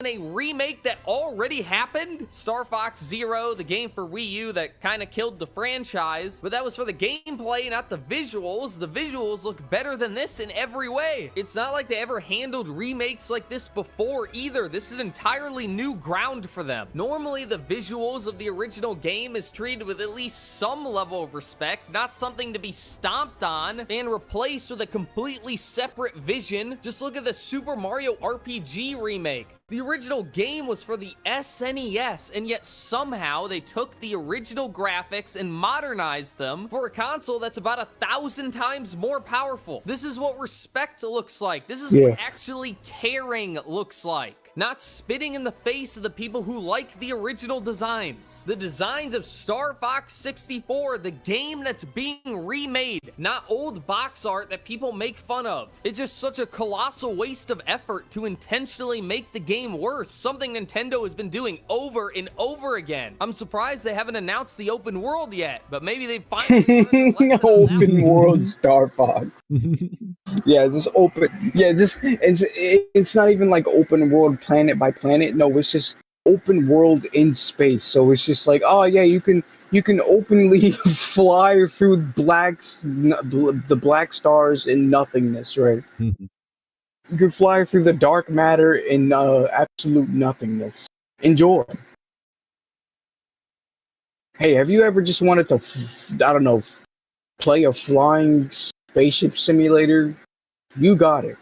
a remake that already happened? Star Fox Zero, the game for Wii U that kind of killed the franchise, but that was for the gameplay, not the visuals. The visuals look better than this in every way. It's not like they ever handled remakes like this before either. This is entirely new ground for them. Normally, the visuals of the original game is treated with at least some level of respect, not something to be stomped on and replaced with a completely separate vision. Just look at the Super Mario RPG remake. The original game was for the SNES, and yet somehow they took the original graphics and modernized them for a console that's about 1,000 times more powerful. This is what respect looks like. This is what actually caring looks like. Not spitting in the face of the people who like the original designs. The designs of Star Fox 64, the game that's being remade, not old box art that people make fun of. It's just such a colossal waste of effort to intentionally make the game worse, something Nintendo has been doing over and over again. I'm surprised they haven't announced the open world yet, but maybe they finally open world Star Fox. Yeah, just open. Yeah, just it's not even like open world planet by planet. No, it's just open world in space. So it's just like, oh yeah, you can openly fly through the black stars in nothingness, right? You can fly through the dark matter in absolute nothingness. Enjoy. Hey, have you ever just wanted to, I don't know, play a flying spaceship simulator? You got it.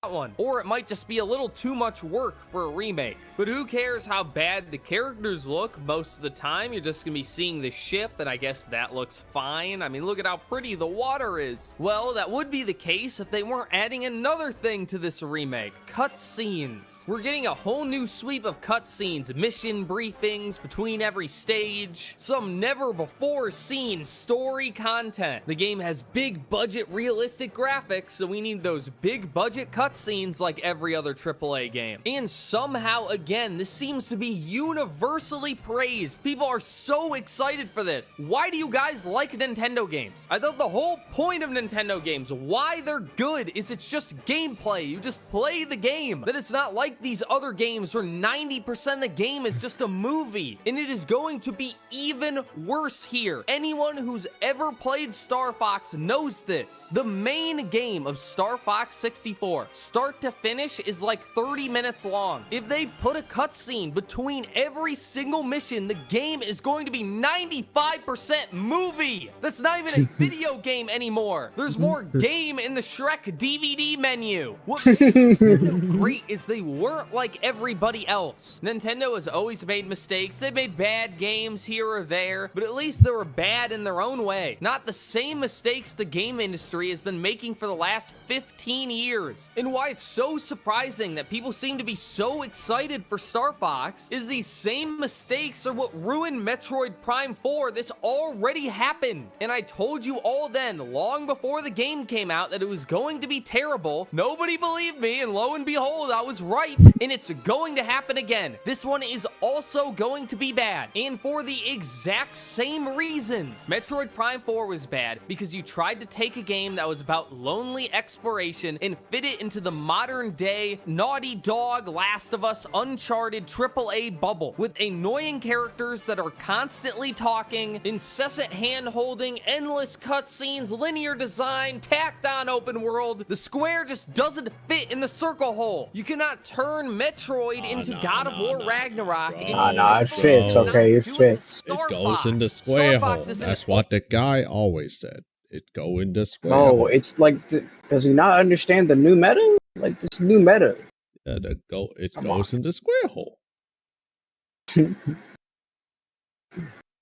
One. Or it might just be a little too much work for a remake. But who cares how bad the characters look? Most of the time, you're just gonna be seeing the ship, and I guess that looks fine. I mean, look at how pretty the water is. Well, that would be the case if they weren't adding another thing to this remake. Cutscenes. We're getting a whole new sweep of cutscenes, mission briefings between every stage, some never-before-seen story content. The game has big-budget, realistic graphics, so we need those big-budget cutscenes like every other AAA game. And somehow, again, this seems to be universally praised. People are so excited for this. Why do you guys like Nintendo games? I thought the whole point of Nintendo games, why they're good, is it's just gameplay. You just play the game. That it's not like these other games where 90% of the game is just a movie. And it is going to be even worse here. Anyone who's ever played Star Fox knows this. The main game of Star Fox 64, start to finish, is like 30 minutes long. If they put a cutscene between every single mission, the game is going to be 95% movie. That's not even a video game anymore. There's more game in the Shrek DVD menu. What made Nintendo great is they weren't like everybody else. Nintendo has always made mistakes. They've made bad games here or there, but at least they were bad in their own way. Not the same mistakes the game industry has been making for the last 15 years. And why it's so surprising that people seem to be so excited for Star Fox is these same mistakes are what ruined Metroid Prime 4. This already happened. And I told you all then, long before the game came out, that it was going to be terrible. Nobody believed me, and lo and behold, I was right. And it's going to happen again. This one is also going to be bad, and for the exact same reasons. Metroid Prime 4 was bad because you tried to take a game that was about lonely exploration and fit it into the modern day Naughty Dog, Last of Us, Uncharted AAA bubble with annoying characters that are constantly talking, incessant hand-holding, endless cutscenes, linear design, tacked on open world. The square just doesn't fit in the circle hole. You cannot turn Metroid into God of War Ragnarok. It fits, okay, it fits. It goes in the square hole. That's what the guy always said. It go in the square hole. hole. It's like, does he not understand the new meta? Like, this new meta. Yeah, it goes in the square hole.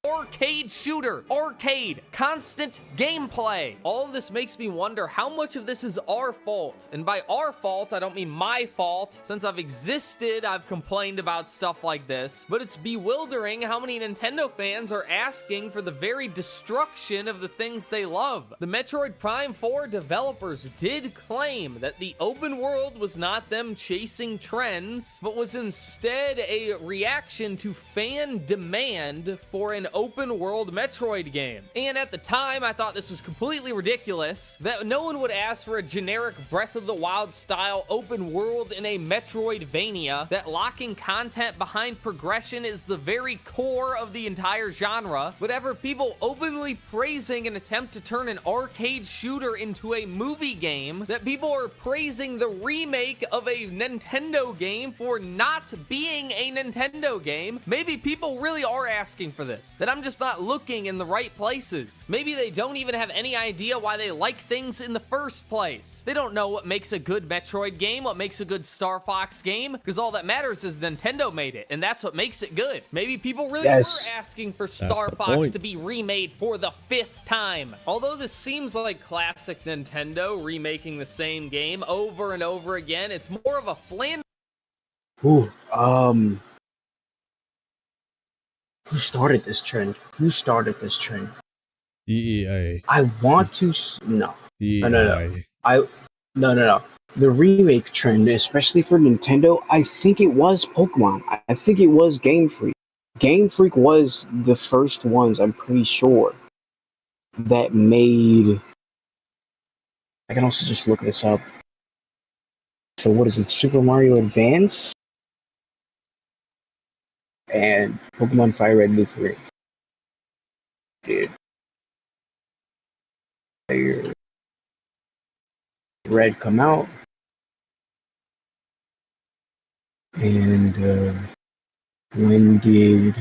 Arcade shooter, arcade, constant gameplay. All of this makes me wonder how much of this is our fault. And by our fault, I don't mean my fault. Since I've existed, I've complained about stuff like this. But it's bewildering how many Nintendo fans are asking for the very destruction of the things they love. The Metroid Prime 4 developers did claim that the open world was not them chasing trends, but was instead a reaction to fan demand for an open world Metroid game. And at the time, I thought this was completely ridiculous, that no one would ask for a generic Breath of the Wild style open world in a Metroidvania, that locking content behind progression is the very core of the entire genre, but ever people openly praising an attempt to turn an arcade shooter into a movie game, that people are praising the remake of a Nintendo game for not being a Nintendo game. Maybe people really are asking for this. that I'm just not looking in the right places. Maybe they don't even have any idea why they like things in the first place. They don't know what makes a good Metroid game, what makes a good Star Fox game, because all that matters is Nintendo made it, and that's what makes it good. Maybe people really were asking for Star Fox to be remade for the 5th time. Although this seems like classic Nintendo remaking the same game over and over again, it's more of a Who started this trend? Who started this trend? DEA. I want to no. DEI. No. The remake trend, especially for Nintendo, I think it was Pokemon. I think it was Game Freak. Game Freak was the first ones, I'm pretty sure, that made. I can also just look this up. So what is it? Super Mario Advance and Pokemon Fire Red Leaf Green. Dude. Fire Red come out. And when did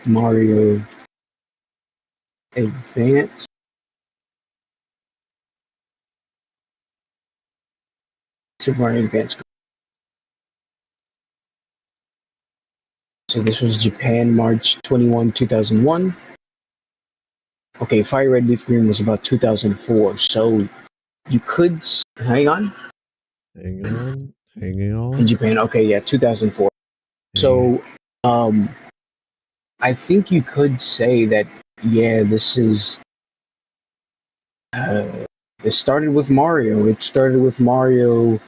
Mario Advance? Super Mario Advance. So this was Japan, March 21, 2001. Okay, Fire Red Leaf Green was about 2004. So you could hang on. Hanging on. In Japan, okay, yeah, 2004. So, I think you could say that, yeah, this is. It started with Mario. It started with Mario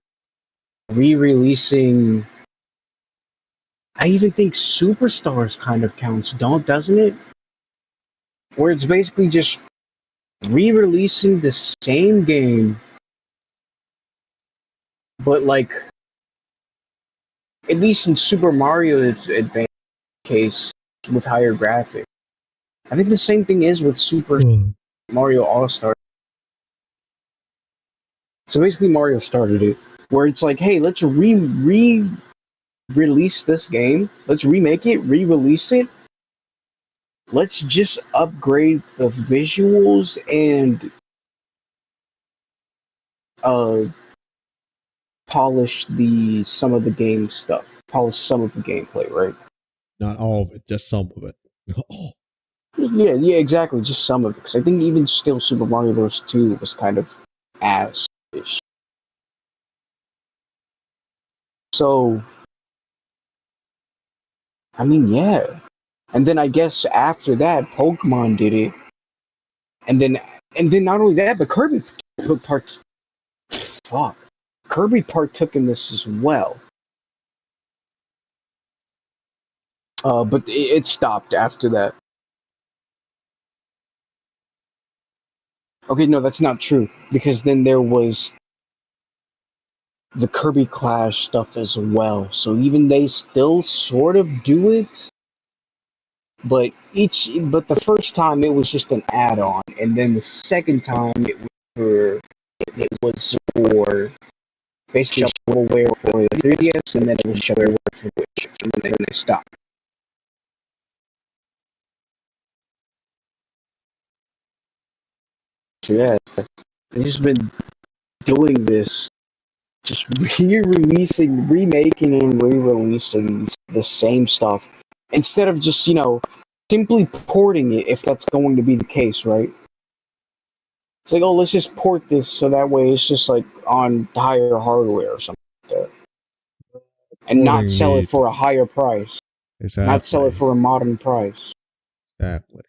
re-releasing. I even think Superstars kind of counts, doesn't it? Where it's basically just re-releasing the same game, but like, at least in Super Mario Advance case, with higher graphics. I think the same thing is with Super Mario All-Star. So basically Mario started it, where it's like, hey, let's re-release this game. Let's remake it, re-release it. Let's just upgrade the visuals and polish some of the game stuff. Polish some of the gameplay, right? Not all of it, just some of it. Oh. Yeah, exactly. Just some of it. Because I think even still Super Mario Bros. 2 was kind of ass-ish. So, I mean, yeah. And then I guess after that, Pokemon did it. And then not only that, but Kirby partook in this as well. But it stopped after that. Okay, no, that's not true. Because then there was the Kirby Clash stuff as well. So even they still sort of do it. But the first time it was just an add-on. And then the second time it was for basically shovelware for the 3DS, and then it was shovelware for the Switch, and then they stopped. So yeah, they've just been doing this, just remaking and re-releasing the same stuff, instead of just, simply porting it, if that's going to be the case, right? It's like, oh, let's just port this so that way it's just like on higher hardware or something like that. And not sell it for a higher price. Exactly. Not sell it for a modern price. Exactly.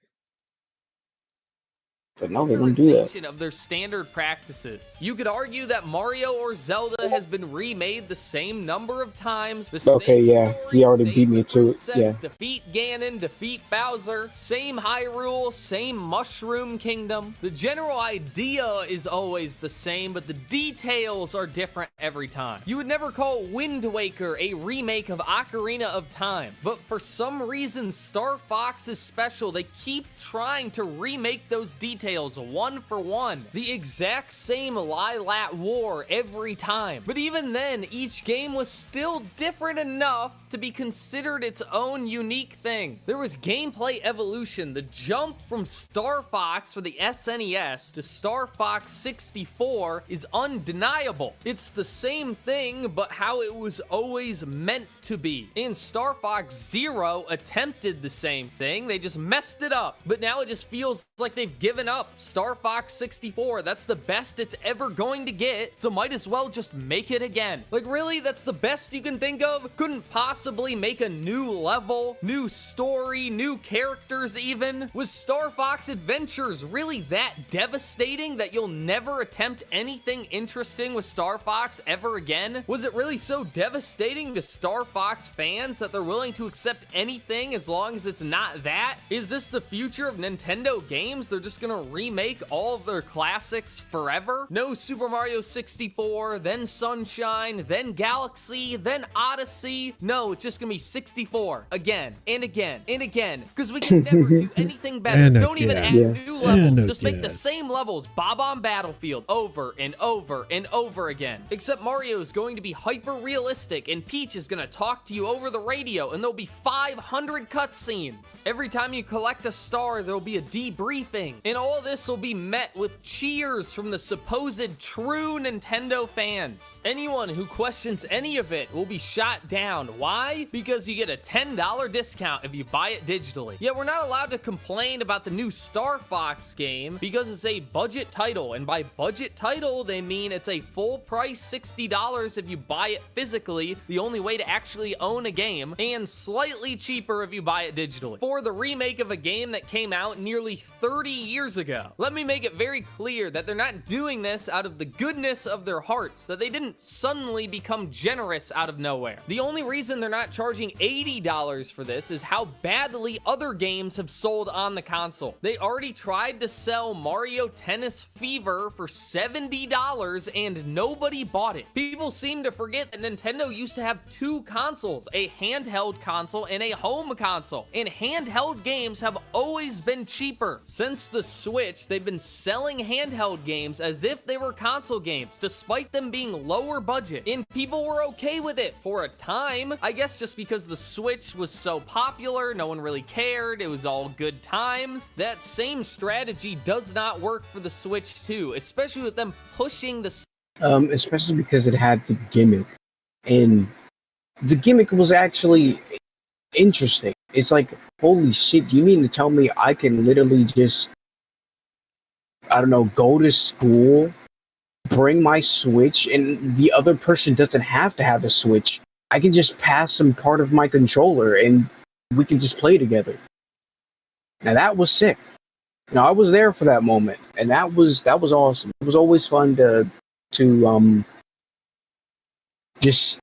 But no, they don't do that. Of their standard practices. You could argue that Mario or Zelda has been remade the same number of times. Okay, yeah, he already beat me to it. Yeah. Defeat Ganon, defeat Bowser, same Hyrule, same Mushroom Kingdom. The general idea is always the same, but the details are different every time. You would never call Wind Waker a remake of Ocarina of Time, but for some reason Star Fox is special. They keep trying to remake those details details 1 for 1. The exact same Lilat War every time. But even then, each game was still different enough to be considered its own unique thing. There was gameplay evolution. The jump from Star Fox for the SNES to Star Fox 64 is undeniable. It's the same thing, but how it was always meant to be. And Star Fox Zero attempted the same thing, they just messed it up. But now it just feels like they've given up. Star Fox 64, that's the best it's ever going to get, so might as well just make it again. Like really, that's the best you can think of? Couldn't possibly make a new level, new story, new characters even? Was Star Fox Adventures really that devastating that you'll never attempt anything interesting with Star Fox ever again? Was it really so devastating to Star Fox fans that they're willing to accept anything as long as it's not that? Is this the future of Nintendo games? They're just gonna remake all of their classics forever? No Super Mario 64, then Sunshine, then Galaxy, then Odyssey. No, it's just gonna be 64 again and again and again, because we can never do anything better. And Don't even add again. new levels. And Just make the again. same levels Bob-omb Battlefield over and over and over again. Except Mario is going to be hyper realistic and Peach is gonna talk to you over the radio and there'll be 500 cutscenes. Every time you collect a star, there'll be a debriefing. And all this will be met with cheers from the supposed true Nintendo fans. Anyone who questions any of it will be shot down. Why? Because you get a $10 discount if you buy it digitally. Yet we're not allowed to complain about the new Star Fox game because it's a budget title, and by budget title they mean it's a full price $60 if you buy it physically, the only way to actually own a game, and slightly cheaper if you buy it digitally. For the remake of a game that came out nearly 30 years ago. Let me make it very clear that they're not doing this out of the goodness of their hearts, that they didn't suddenly become generous out of nowhere. The only reason they're not charging $80 for this is how badly other games have sold on the console. They already tried to sell Mario Tennis Fever for $70 and nobody bought it. People seem to forget that Nintendo used to have two consoles, a handheld console and a home console, and handheld games have always been cheaper. Since the Switch, they've been selling handheld games as if they were console games, despite them being lower budget, and people were okay with it for a time. I guess just because the Switch was so popular, no one really cared, it was all good times. That same strategy does not work for the Switch too, especially with them pushing the especially because it had the gimmick, and the gimmick was actually interesting. It's like, holy shit, you mean to tell me I can literally just, I don't know, go to school, bring my Switch, and the other person doesn't have to have a Switch. I can just pass them part of my controller and we can just play together. Now that was sick. Now I was there for that moment, and that was awesome. It was always fun to just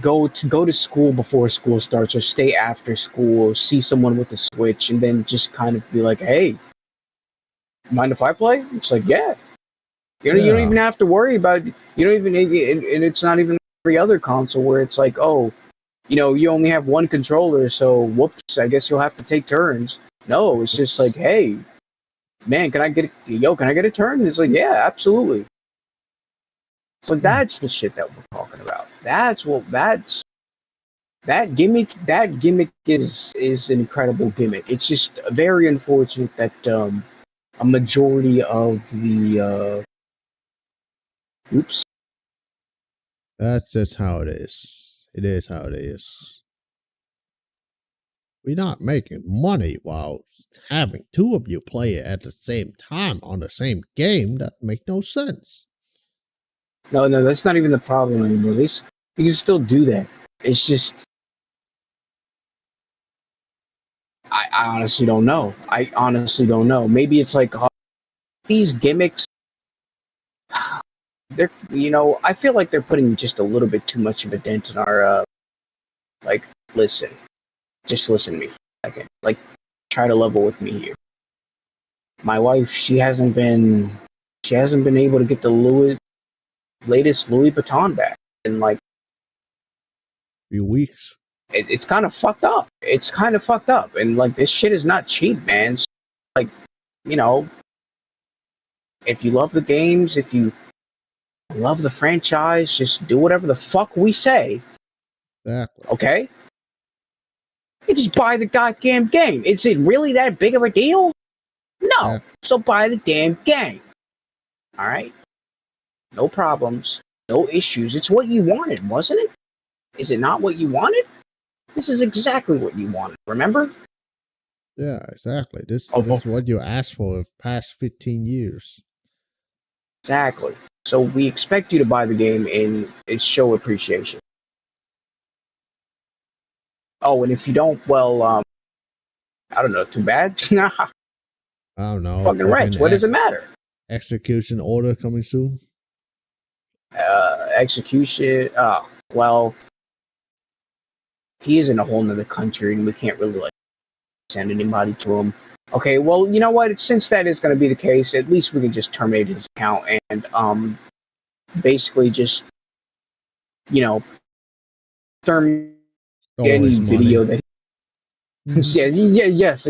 go to school before school starts, or stay after school, see someone with a Switch, and then just kind of be like, hey, mind if I play? It's like, yeah. You don't even have to worry about, you don't even, and it's not even every other console where it's like, oh, you know, you only have one controller, so whoops, I guess you'll have to take turns. No, it's just like, hey, man, can I get a turn? And it's like, yeah, absolutely. So that's the shit that we're talking about. That gimmick is an incredible gimmick. It's just very unfortunate that a majority of the That's just how it is. It is how it is. We're not making money while having two of you play it at the same time on the same game. That makes no sense. No, that's not even the problem anymore. You can still do that. It's just, I honestly don't know. Maybe it's like these gimmicks. They're, I feel like they're putting just a little bit too much of a dent in our. Listen, just listen to me for a second. Like, try to level with me here. My wife, she hasn't been able to get the latest Louis Vuitton bag in like few weeks. It's kind of fucked up. And like, this shit is not cheap, man. So, like, you know, if you love the games, if you love the franchise, just do whatever the fuck we say. Exactly. Okay? You just buy the goddamn game. Is it really that big of a deal? No. Yeah. So buy the damn game. Alright? No problems. No issues. It's what you wanted, wasn't it? Is it not what you wanted? This is exactly what you wanted, remember? Yeah, exactly. This Oh, is what you asked for the past 15 years. exactly. So we expect you to buy the game and show appreciation. Oh, and if you don't, well, I don't know, too bad. I don't know. Fucking wretch, what does it matter? Execution order coming soon? Execution, well, he is in a whole nother country and we can't really, like, send anybody to him. Okay, well, you know what? Since that is going to be the case, at least we can just terminate his account and, basically just, you know, terminate any video that yes,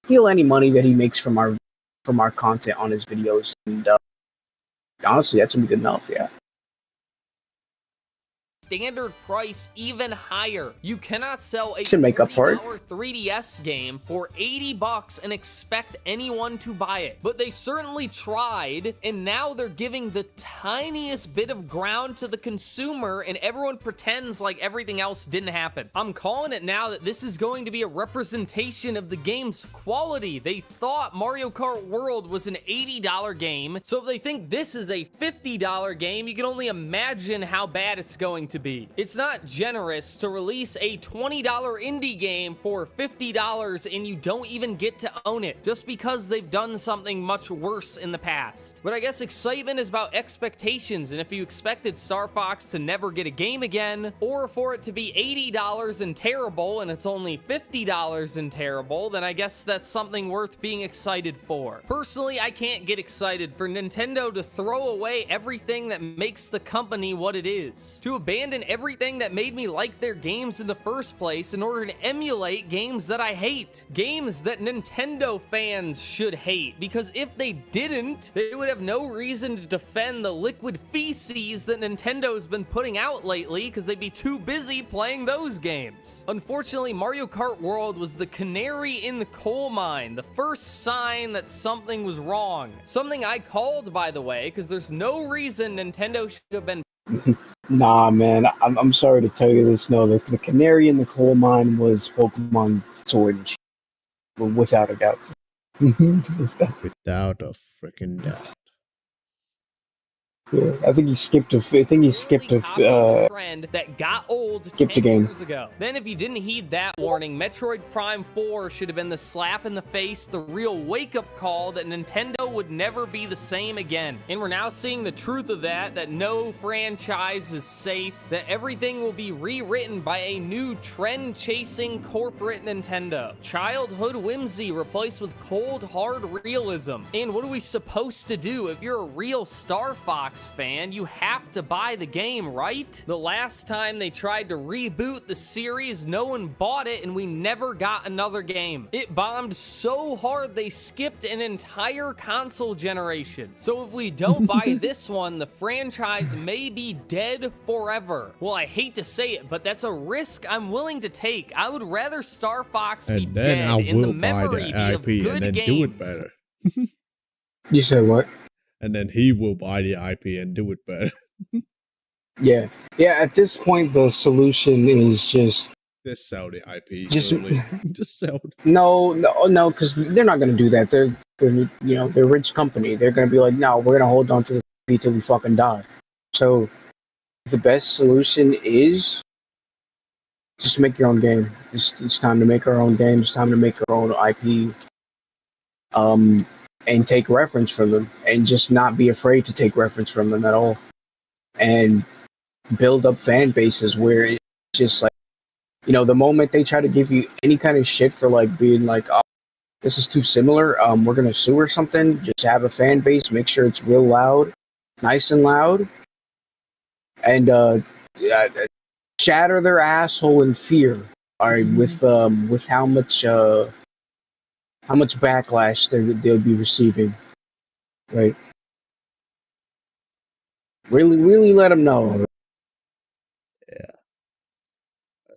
steal any money that he makes from our content on his videos, and honestly, that's gonna be good enough. Yeah. Standard price even higher. You cannot sell a Should make up for it. $40 3DS game for $80 and expect anyone to buy it. But they certainly tried, and now they're giving the tiniest bit of ground to the consumer, and everyone pretends like everything else didn't happen. I'm calling it now that this is going to be a representation of the game's quality. They thought Mario Kart World was an $80 game, so if they think this is a $50 game, you can only imagine how bad it's going to be. It's not generous to release a $20 indie game for $50 and you don't even get to own it just because they've done something much worse in the past. But I guess excitement is about expectations, and if you expected Star Fox to never get a game again, or for it to be $80 and terrible and it's only $50 and terrible, then I guess that's something worth being excited for. Personally, I can't get excited for Nintendo to throw away everything that makes the company what it is. To abandon everything that made me like their games in the first place in order to emulate games that I hate. Games that Nintendo fans should hate, because if they didn't, they would have no reason to defend the liquid feces that Nintendo's been putting out lately, because they'd be too busy playing those games. Unfortunately, Mario Kart World was the canary in the coal mine, the first sign that something was wrong. Something I called, by the way, because there's no reason Nintendo should have been Nah, man, I'm sorry to tell you this. No, the canary in the coal mine was Pokemon Sword and Shield, without a doubt. Without a freaking doubt. Yeah, I think he skipped a trend that got old skipped 10 a game. years ago. Then if you didn't heed that warning, Metroid Prime 4 should have been the slap in the face, the real wake-up call that Nintendo would never be the same again. And we're now seeing the truth of that no franchise is safe, that everything will be rewritten by a new trend-chasing corporate Nintendo. Childhood whimsy replaced with cold, hard realism. And what are we supposed to do? If you're a real Star Fox fan, you have to buy the game, right? The last time they tried to reboot the series, no one bought it and we never got another game. It bombed so hard they skipped an entire console generation. So if we don't buy this one, the franchise may be dead forever. Well, I hate to say it, but that's a risk I'm willing to take. I would rather Star Fox be dead in the memory of good games. Do it better. You said what? And then he will buy the IP and do it better. Yeah. At this point, the solution is just sell the IP. Just sell it. No, because they're not gonna do that. They're they're a rich company. They're gonna be like, no, we're gonna hold on to this IP till we fucking die. So the best solution is just make your own game. It's time to make our own game. It's time to make our own IP. And take reference from them, and just not be afraid to take reference from them at all, and build up fan bases where it's just like, the moment they try to give you any kind of shit for like being like, oh, this is too similar, we're gonna sue or something, just have a fan base, make sure it's real loud, nice and loud, and shatter their asshole in fear. All right, with how much how much backlash they'll be receiving, right? Really let them know.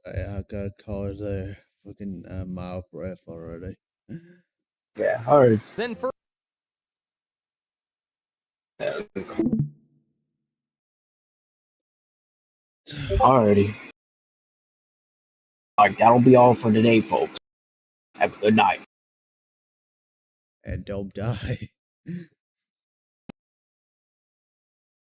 I got caught there. Fucking mouth breath already. Yeah, hard. Then for Alrighty. Alright, that'll be all for today, folks. Have a good night. And don't die.